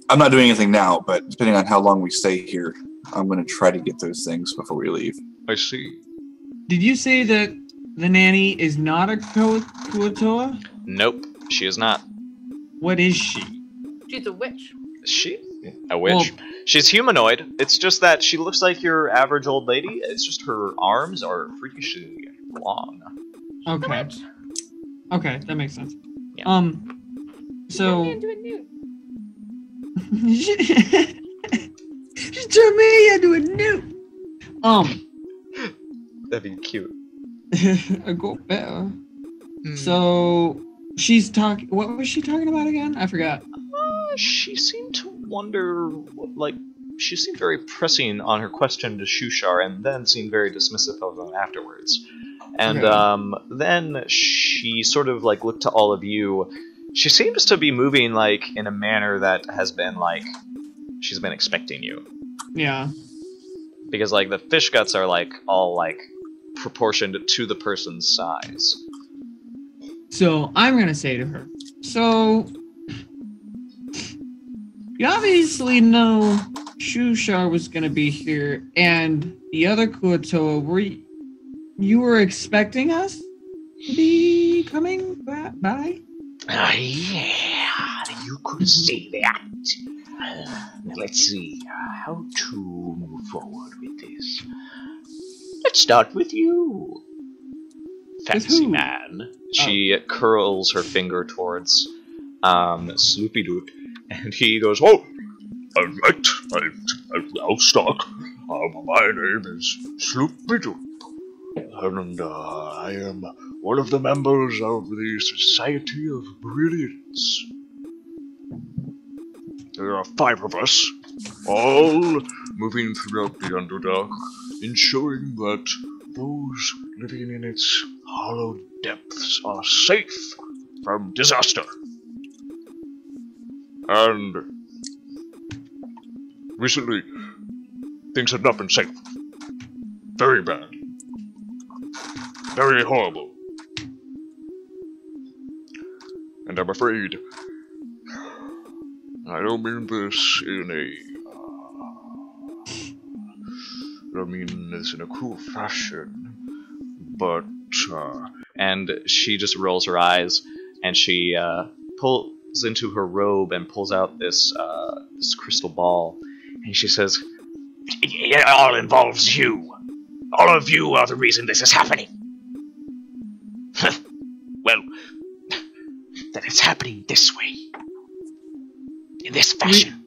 Speaker 4: I'm not doing anything now, but depending on how long we stay here, I'm going to try to get those things before we leave.
Speaker 2: I see.
Speaker 3: Did you say that the nanny is not a Kuatoa?
Speaker 2: Nope, she is not.
Speaker 3: What is she?
Speaker 1: She's a witch.
Speaker 2: Is she? A witch?
Speaker 3: Well,
Speaker 2: She's humanoid. It's just that she looks like your average old lady. It's just her arms are freakishly long.
Speaker 3: okay. Okay, that makes sense.
Speaker 2: Yeah.
Speaker 3: So...
Speaker 1: Turn me into a newt.
Speaker 3: She turned me into a newt!
Speaker 2: That'd be cute.
Speaker 3: I go better. So... She's talking... What was she talking about again? I forgot.
Speaker 2: She seemed to wonder, like, she seemed very pressing on her question to Shushar, and then seemed very dismissive of them afterwards. And then she sort of like looked to all of you. She seems to be moving like in a manner that has been like she's been expecting you.
Speaker 3: Yeah.
Speaker 2: Because like the fish guts are like all like proportioned to the person's size.
Speaker 3: So I'm gonna say to her, so you obviously know Shushar was gonna be here, and the other Kuatoa, you were expecting us to be coming by?
Speaker 7: Yeah, you could say that. Now let's see how to move forward with this. Let's start with you, fancy man.
Speaker 2: She curls her finger towards Sloopy Doot, and he goes, "Oh,
Speaker 6: Alright, I'll start. My name is Sloopy Doot, and I am one of the members of the Society of Brilliance. There are 5 of us, all moving throughout the Underdark, ensuring that those living in its hollow depths are safe from disaster. And recently, things have not been safe. Very bad. Very horrible. And I'm afraid, I don't mean this in a cruel fashion, but,
Speaker 2: and she just rolls her eyes, and she pulls into her robe and pulls out this this crystal ball, and she says,
Speaker 7: It all involves you. All of you are the reason this is happening. Well, then it's happening this way. In this fashion.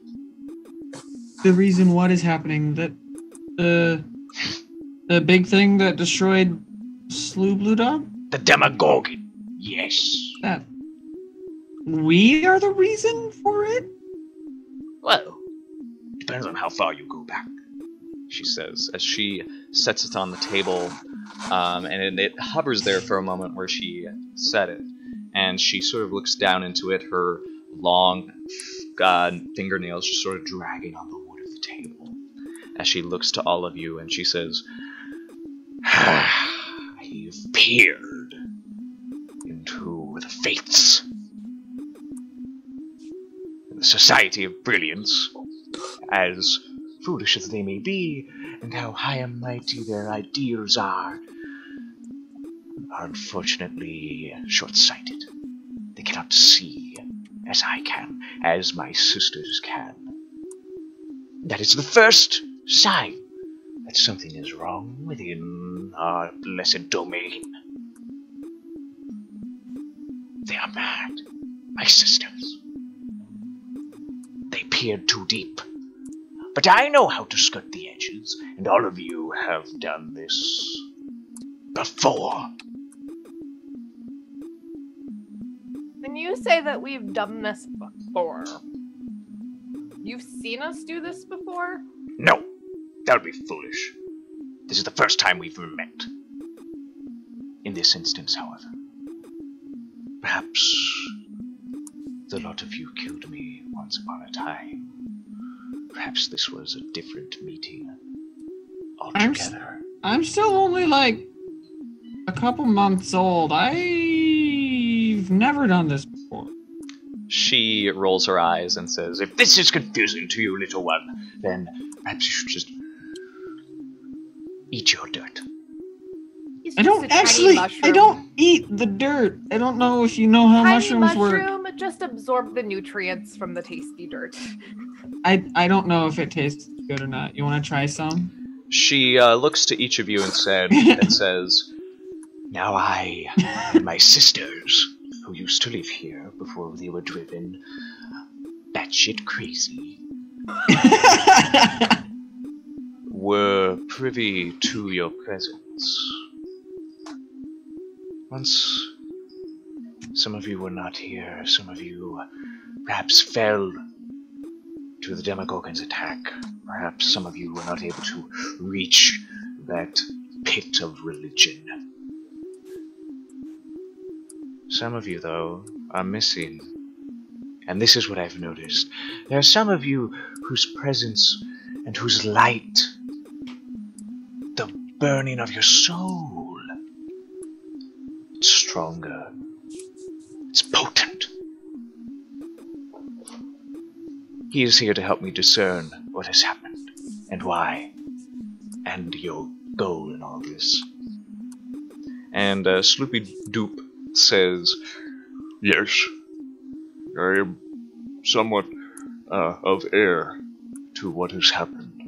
Speaker 3: The reason what is happening, that the big thing that destroyed Blue Dog?
Speaker 7: The Demogorgon. Yes.
Speaker 3: That we are the reason for it?
Speaker 7: Well, depends on how far you go back.
Speaker 2: she says, as she sets it on the table, and it hovers there for a moment where she set it, and she sort of looks down into it, her long fingernails just sort of dragging on the wood of the table, as she looks to all of you, and she says,
Speaker 7: You've peered into the fates. The Society of Brilliance, as foolish as they may be, and how high and mighty their ideals are unfortunately short-sighted. They cannot see as I can, as my sisters can. That is the first sign that something is wrong within our blessed domain. They are mad, my sisters. They peered too deep. But I know how to skirt the edges, and all of you have done this before.
Speaker 1: When you say that we've done this before, you've seen us do this before?
Speaker 7: No, that would be foolish. This is the first time we've met. In this instance, however. Perhaps the lot of you killed me once upon a time. Perhaps this was a different meeting altogether.
Speaker 3: I'm still only like a couple months old. I've never done this before.
Speaker 2: She rolls her eyes and says,
Speaker 7: If this is confusing to you, little one, then perhaps you should just eat your dirt.
Speaker 1: He's
Speaker 3: I
Speaker 1: just
Speaker 3: don't
Speaker 1: a tiny
Speaker 3: actually. I
Speaker 1: mushroom.
Speaker 3: don't eat the dirt. I don't know if you know how
Speaker 1: Tiny
Speaker 3: mushrooms work.
Speaker 1: mushroom, just absorb the nutrients from the tasty dirt.
Speaker 3: I don't know if it tastes good or not. You want to try some?
Speaker 2: She looks to each of you and says,
Speaker 7: Now I and my sisters, who used to live here before they were driven batshit crazy,
Speaker 2: were privy to your presence. Once,
Speaker 7: some of you were not here, some of you perhaps fell to the Demogorgon's attack. Perhaps some of you were not able to reach that pit of religion. Some of you, though, are missing. And this is what I've noticed. There are some of you whose presence and whose light, the burning of your soul, it's stronger. It's potent. He is here to help me discern what has happened, and why, and your goal in all this.
Speaker 2: and Sloopy Doop says,
Speaker 6: Yes, I am somewhat of heir to what has happened.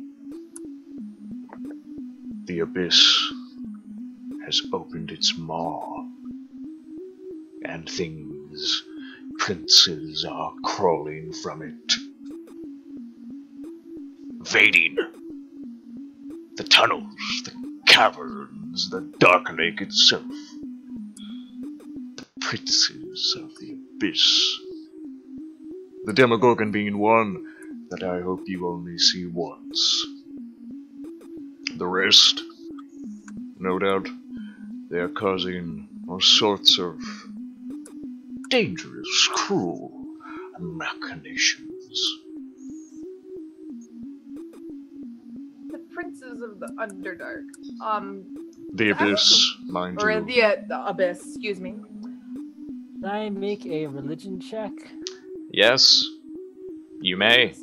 Speaker 6: The abyss has opened its maw, and princes are crawling from it, invading the tunnels, the caverns, the Darklake itself. The princes of the abyss. The Demogorgon being one that I hope you only see once. The rest, no doubt, they are causing all sorts of dangerous, cruel machinations.
Speaker 1: The princes of the Underdark.
Speaker 6: The abyss, mind
Speaker 1: Or
Speaker 6: you.
Speaker 1: the abyss, excuse me.
Speaker 5: Can I make a religion check?
Speaker 2: yes, you may.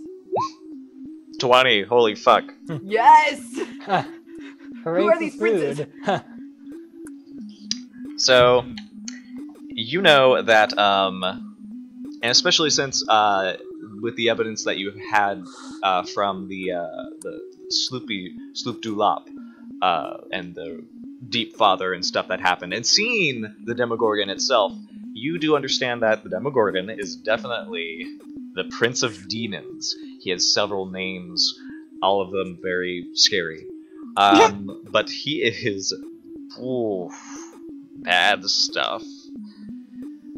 Speaker 2: 20, holy fuck.
Speaker 1: Yes!
Speaker 5: Hooray
Speaker 1: Who are
Speaker 5: for
Speaker 1: these princes?
Speaker 5: food.
Speaker 2: So, you know that, and especially since, with the evidence that you had, from the Sloop Dulop, and the Deep Father and stuff that happened, and seeing the Demogorgon itself, you do understand that the Demogorgon is definitely the Prince of Demons. He has several names, all of them very scary. But he is... ooh, bad stuff.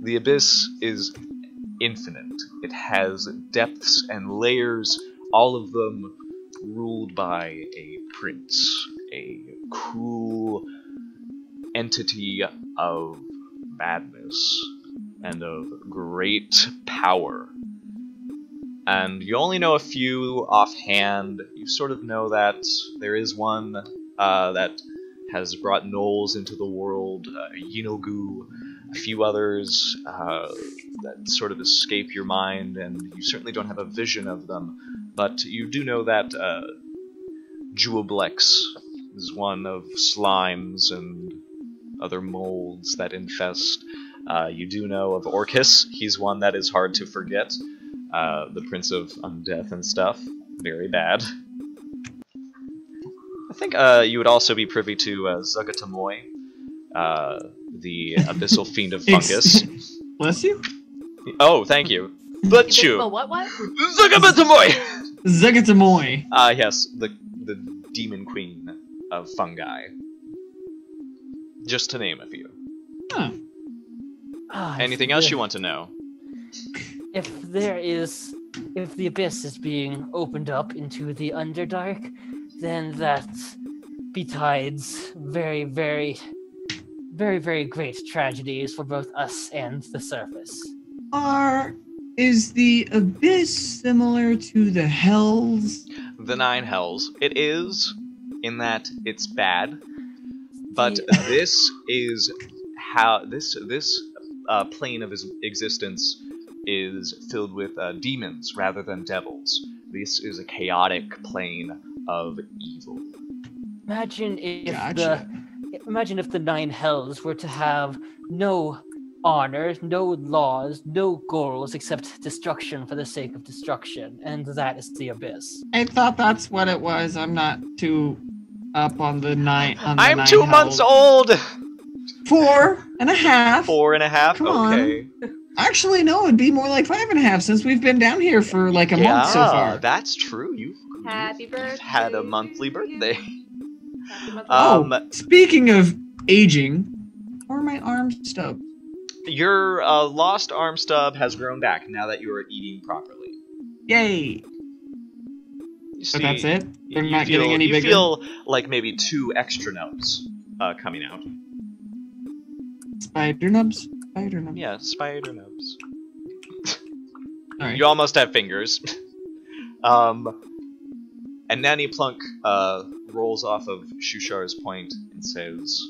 Speaker 2: The Abyss is infinite. It has depths and layers, all of them ruled by a prince, a cruel entity of madness and of great power. And you only know a few offhand. You sort of know that there is one that has brought gnolls into the world, Yinogu, a few others that sort of escape your mind, and you certainly don't have a vision of them. But you do know that Jewelblex is one of slimes and other molds that infest. You do know of Orcus. He's one that is hard to forget. The Prince of Undeath and stuff. Very bad. I think you would also be privy to Zugatamoy, the Abyssal Fiend of Fungus.
Speaker 3: Bless you.
Speaker 2: Oh, thank you. Bless you!
Speaker 1: What?
Speaker 2: Zugatamoy!
Speaker 3: Zugatamoy.
Speaker 2: Yes, the Demon Queen of Fungi. Just to name a few.
Speaker 3: Huh.
Speaker 2: Anything else you want to know?
Speaker 5: If the abyss is being opened up into the Underdark, then that betides very, very, very, very great tragedies for both us and the surface.
Speaker 3: Is the abyss similar to the hells?
Speaker 2: The 9 hells. It is, in that it's bad, but this is how this plane of existence is filled with demons rather than devils. This is a chaotic plane of evil.
Speaker 5: Imagine if
Speaker 3: Gotcha.
Speaker 5: the 9 hells were to have no honor, no laws, no goals except destruction for the sake of destruction, and that is the abyss.
Speaker 3: I thought that's what it was. I'm not too up on the nine.
Speaker 2: I'm 2 months old!
Speaker 3: 4.5.
Speaker 2: 4.5?
Speaker 3: Come on.
Speaker 2: Okay.
Speaker 3: Actually, no, it'd be more like 5.5 since we've been down here for like a month so far.
Speaker 2: That's true.
Speaker 1: Happy
Speaker 2: You've
Speaker 1: birthday.
Speaker 2: had a monthly birthday.
Speaker 1: Happy monthly
Speaker 3: Speaking of aging, how are my arms stubs?
Speaker 2: Your lost arm stub has grown back now that you are eating properly.
Speaker 3: Yay!
Speaker 2: You
Speaker 3: But that's it? They're
Speaker 2: you
Speaker 3: not getting any
Speaker 2: you
Speaker 3: bigger?
Speaker 2: feel like maybe 2 extra nubs coming out.
Speaker 3: Spider nubs? Spider nubs.
Speaker 2: Yeah, spider nubs.
Speaker 3: Alright.
Speaker 2: You almost have fingers. And Nanny Plunk rolls off of Shushar's point and says,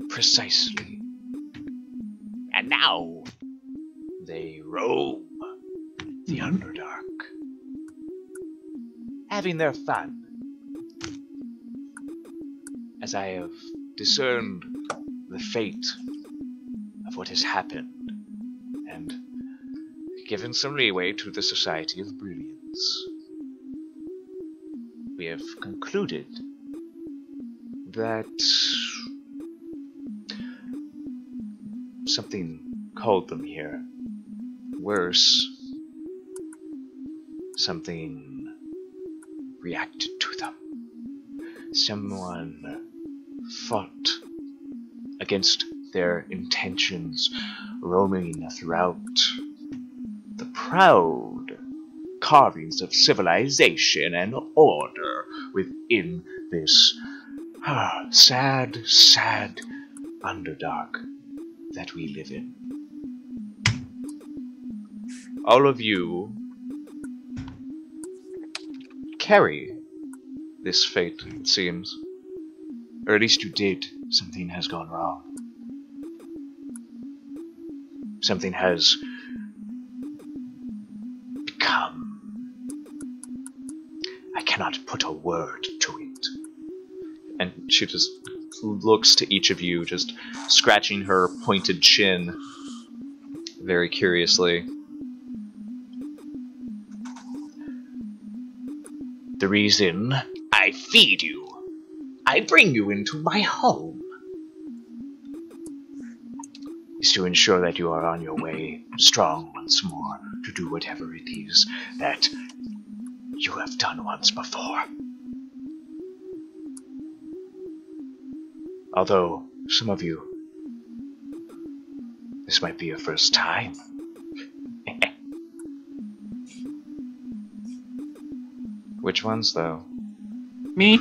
Speaker 7: Precisely. And now, they roam the Underdark, having their fun. As I have discerned the fate of what has happened, and given some leeway to the Society of Brilliance, we have concluded that something called them here. Worse, something reacted to them. Someone fought against their intentions, roaming throughout the proud carvings of civilization and order within this sad, sad Underdark that we live in. All of you carry this fate, it seems. Or at least you did. Something has gone wrong. Something has become... I cannot put a word to it.
Speaker 2: and she just looks to each of you, just scratching her pointed chin very curiously.
Speaker 7: The reason I feed you, I bring you into my home, is to ensure that you are on your way, strong once more, to do whatever it is that you have done once before. Although, some of you, this might be your first time.
Speaker 2: Which ones, though?
Speaker 3: Me?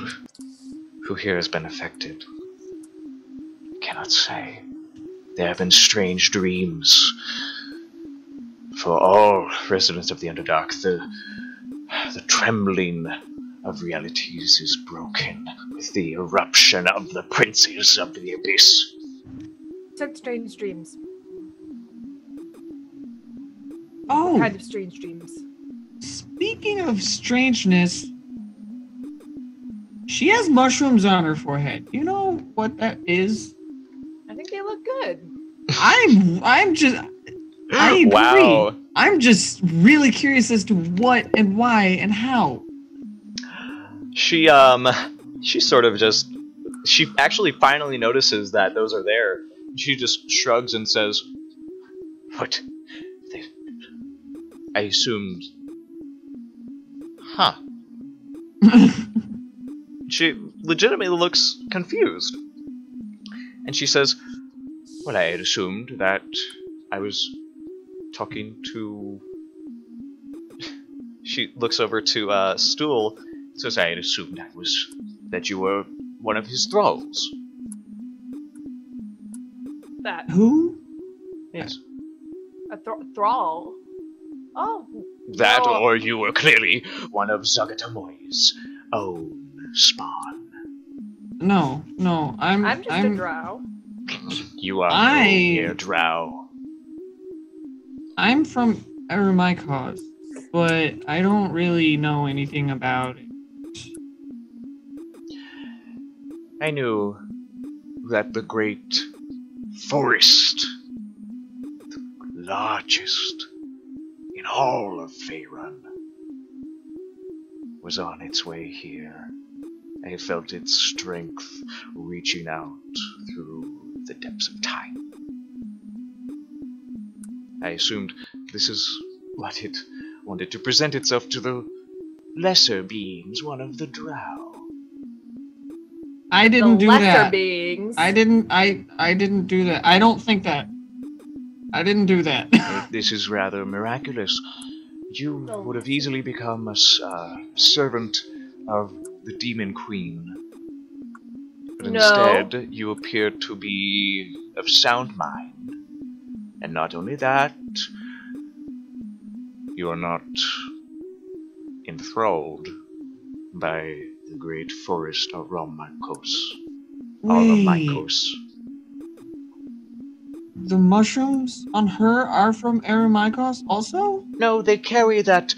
Speaker 7: Who here has been affected? Cannot say. There have been strange dreams. For all residents of the Underdark, the trembling of realities is broken with the eruption of the princes of the abyss.
Speaker 1: Said strange dreams.
Speaker 3: Oh,
Speaker 1: Kind of strange dreams.
Speaker 3: speaking of strangeness, she has mushrooms on her forehead. You know what that is?
Speaker 1: I think they look good.
Speaker 3: I'm just... I agree.
Speaker 2: Wow.
Speaker 3: I'm just really curious as to what and why and how.
Speaker 2: She sort of just... She actually finally notices that those are there. She just shrugs and says,
Speaker 7: What?
Speaker 2: I assumed... Huh. She legitimately looks confused. And she says,
Speaker 7: Well, I had assumed that
Speaker 2: I was talking to... She looks over to Stool.
Speaker 7: Says I had assumed that you were one of his thralls.
Speaker 1: That
Speaker 3: Who?
Speaker 7: Yes.
Speaker 1: a thrall. Oh,
Speaker 7: That,
Speaker 1: no.
Speaker 7: or you were clearly one of Zagatamoy's own spawn.
Speaker 3: No,
Speaker 1: I'm just a drow.
Speaker 7: You are
Speaker 3: I-
Speaker 7: no mere drow.
Speaker 3: I'm from Eremikos, but I don't really know anything about it.
Speaker 7: I knew that the great forest, the largest in all of Faerun, was on its way here. I felt its strength reaching out through the depths of time. I assumed this is what it wanted to present itself to the lesser beings, one of the drow.
Speaker 3: I didn't do
Speaker 1: lesser
Speaker 3: that.
Speaker 1: beings.
Speaker 3: I didn't do that. I don't think that. I didn't do that.
Speaker 7: This is rather miraculous. You would have easily become a servant of the Demon Queen. But
Speaker 1: No.
Speaker 7: instead, you appear to be of sound mind. And not only that, you are not enthralled by the great forest of Romakos. Alamikos.
Speaker 3: The mushrooms on her are from Eremikos also?
Speaker 7: No, they carry that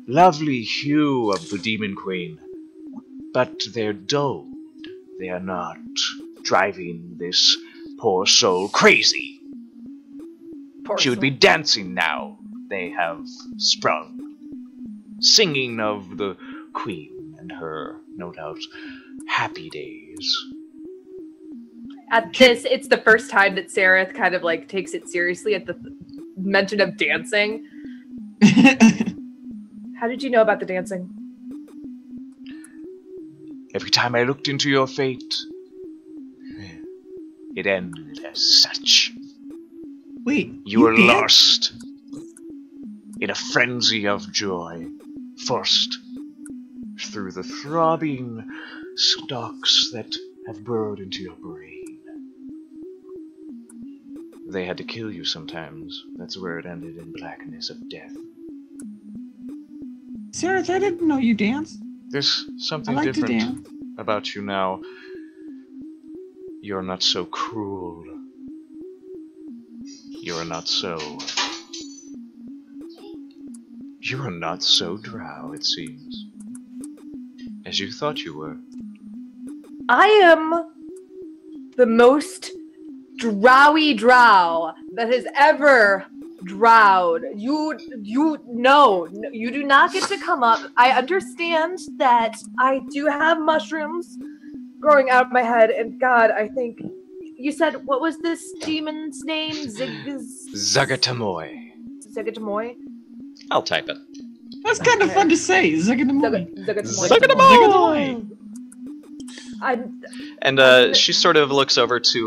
Speaker 7: lovely hue of the Demon Queen. But they're dulled. They are not driving this poor soul crazy.
Speaker 1: Poor
Speaker 7: She would be
Speaker 1: soul.
Speaker 7: dancing now. They have sprung, singing of the Queen and her, no doubt, happy days.
Speaker 1: At this, it's the first time that Sarah kind of like takes it seriously at the mention of dancing. How did you know about the dancing?
Speaker 7: Every time I looked into your fate, it ended as such.
Speaker 3: Wait,
Speaker 7: You were
Speaker 3: danced?
Speaker 7: lost in a frenzy of joy, forced through the throbbing stalks that have burrowed into your brain. They had to kill you sometimes. That's where it ended, in blackness of death.
Speaker 3: Sarah, I didn't know you danced.
Speaker 7: There's
Speaker 3: I
Speaker 7: something
Speaker 3: like to
Speaker 7: different
Speaker 3: dance.
Speaker 7: about you now. You're not so cruel. You're not so... You are not so drow, it seems. As you thought you were.
Speaker 1: I am the most drowy drow that has ever drowed. You no, you do not get to come up. I understand that I do have mushrooms growing out of my head, and God, I think you said, what was this demon's name?
Speaker 7: Zagatamoy.
Speaker 1: Zagatamoy?
Speaker 2: I'll type it.
Speaker 3: That's kind of fun to say. Zagatamoy.
Speaker 1: Zagatamoy.
Speaker 2: And she sort of looks over to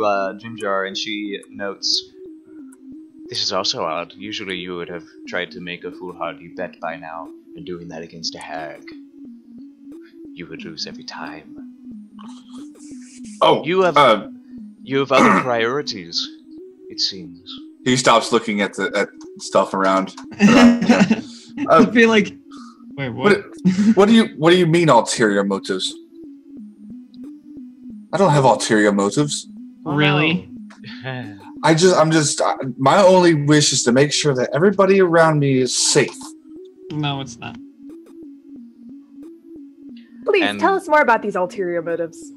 Speaker 2: Jimjar and she notes,
Speaker 7: This is also odd. Usually you would have tried to make a foolhardy bet by now, and doing that against a hag. You would lose every time.
Speaker 4: Oh,
Speaker 7: You have other priorities, it seems.
Speaker 4: he stops looking at stuff around.
Speaker 3: I feel like. Wait, what?
Speaker 4: What do you mean ulterior motives? I don't have ulterior motives.
Speaker 3: Really?
Speaker 4: I'm just my only wish is to make sure that everybody around me is safe.
Speaker 3: No, it's not.
Speaker 1: Please
Speaker 2: And-
Speaker 1: tell us more about these ulterior motives.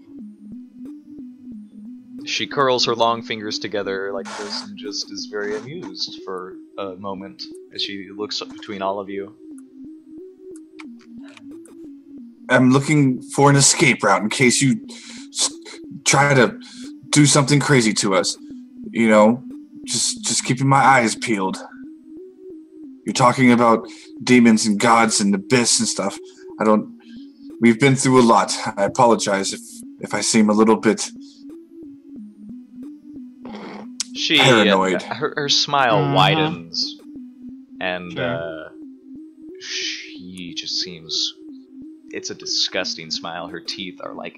Speaker 2: she curls her long fingers together like this and just is very amused for a moment as she looks up between all of you.
Speaker 4: I'm looking for an escape route in case you try to do something crazy to us. You know, just keeping my eyes peeled. You're talking about demons and gods and abyss and stuff. We've been through a lot. I apologize if I seem a little bit
Speaker 2: She
Speaker 4: paranoid.
Speaker 2: her smile
Speaker 3: Uh-huh.
Speaker 2: widens, and
Speaker 3: Sure.
Speaker 2: she just seems. It's a disgusting smile. Her teeth are like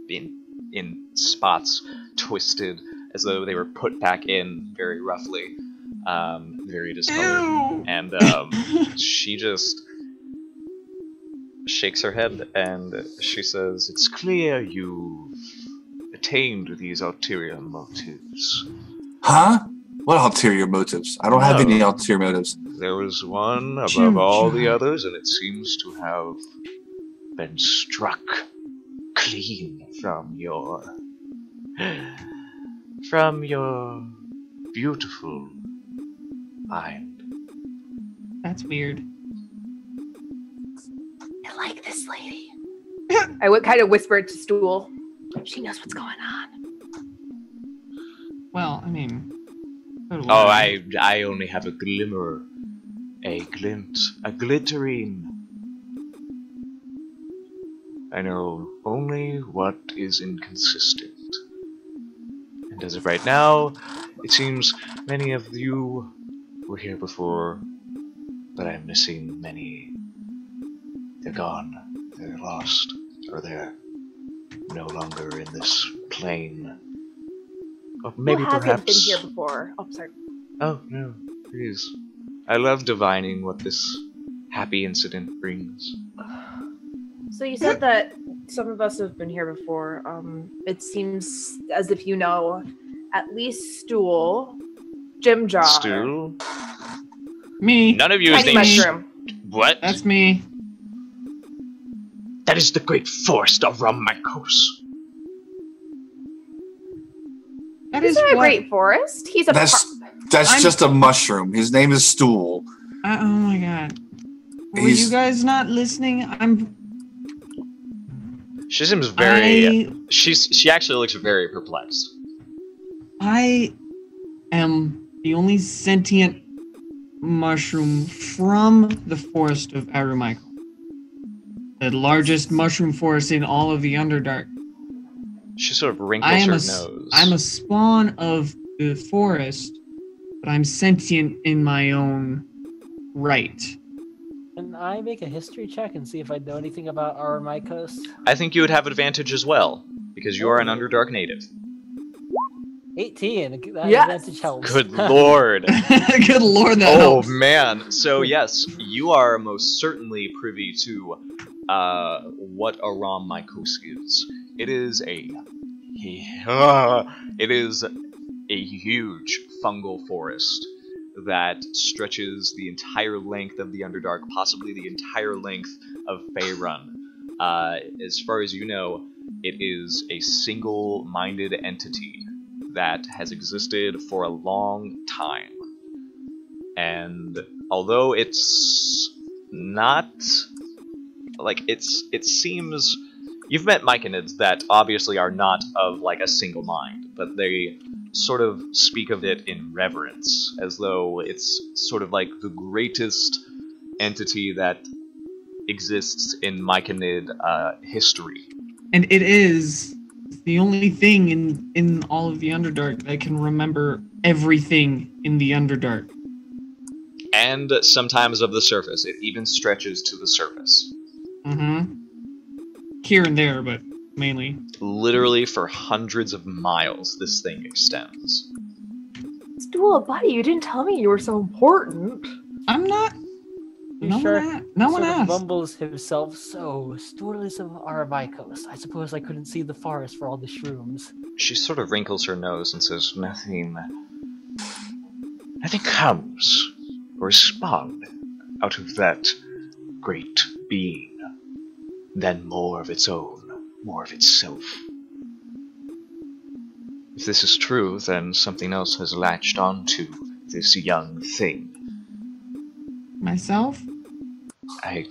Speaker 2: being in spots, twisted, as though they were put back in very roughly, very discolored.
Speaker 3: Ew.
Speaker 2: And she just shakes her head and she says, "It's clear you've attained these ulterior motives."
Speaker 4: Huh? What ulterior motives? I don't have any ulterior motives.
Speaker 6: There was one above all the others, and it seems to have been struck clean from your beautiful mind.
Speaker 3: That's weird.
Speaker 1: I like this lady. I would kind of whisper it to Stool. She knows what's going on.
Speaker 3: Well, I mean.
Speaker 2: Oh, I only have a glimmer, a glint, a glittering.
Speaker 6: I know only what is inconsistent.
Speaker 2: And as of right now, it seems many of you were here before,
Speaker 6: But I'm missing many. They're gone. They're lost. Or they're no longer in this plane.
Speaker 2: or maybe
Speaker 1: Who hasn't
Speaker 2: perhaps.
Speaker 1: been here before? Oh, sorry.
Speaker 2: Oh no, please. I love divining what this happy incident brings.
Speaker 1: So you said that some of us have been here before. It seems as if you know at least Stool, Jim Jar,
Speaker 2: Stu?
Speaker 3: Me.
Speaker 2: None of you is
Speaker 1: Tiny
Speaker 2: named
Speaker 1: Mushroom.
Speaker 2: What?
Speaker 3: That's me.
Speaker 7: That is the great forest of Ramikos.
Speaker 3: That
Speaker 1: He's
Speaker 3: is
Speaker 1: not a
Speaker 3: what.
Speaker 1: great forest. He's a
Speaker 4: That's
Speaker 3: I'm-
Speaker 4: just a mushroom. His name is Stool.
Speaker 3: Oh my god. Were
Speaker 4: He's-
Speaker 3: you guys not listening?
Speaker 2: She seems very.
Speaker 3: I
Speaker 2: She actually looks very perplexed.
Speaker 3: I am the only sentient mushroom from the forest of Arumaiko. The largest mushroom forest in all of the Underdark.
Speaker 2: She sort of wrinkles her nose.
Speaker 3: I'm a spawn of the forest, but I'm sentient in my own right.
Speaker 5: Can I make a history check and see if I know anything about Aramikos?
Speaker 2: I think you would have advantage as well, because you are an Underdark native.
Speaker 5: 18. That
Speaker 1: Yes.
Speaker 5: advantage helps.
Speaker 2: Good lord.
Speaker 3: Good lord, that
Speaker 2: Oh
Speaker 3: helps.
Speaker 2: man. So yes, you are most certainly privy to what a Ram Mycos is. It is a huge fungal forest that stretches the entire length of the Underdark, possibly the entire length of Faerun. As far as you know, it is a single-minded entity that has existed for a long time. And although it's not like it seems you've met Myconids that obviously are not of like a single mind, but they sort of speak of it in reverence, as though it's sort of like the greatest entity that exists in Myconid history.
Speaker 3: And it is the only thing in all of the Underdark that can remember everything in the Underdark.
Speaker 2: And sometimes of the surface. It even stretches to the surface.
Speaker 3: Mm-hmm. Here and there, but mainly.
Speaker 2: Literally for hundreds of miles, this thing extends.
Speaker 1: Stool, buddy, you didn't tell me you were so important.
Speaker 3: I'm not.
Speaker 5: You
Speaker 3: No
Speaker 5: sure?
Speaker 3: one
Speaker 5: Sort of
Speaker 3: asked.
Speaker 5: mumbles himself, so Stories of Aramikos. I suppose I couldn't see the forest for all the shrooms.
Speaker 2: She sort of wrinkles her nose and says,
Speaker 6: Nothing comes or spawned out of that great being. Then more of its own, more of itself.
Speaker 2: if this is true, then something else has latched onto this young thing.
Speaker 3: Myself?
Speaker 6: I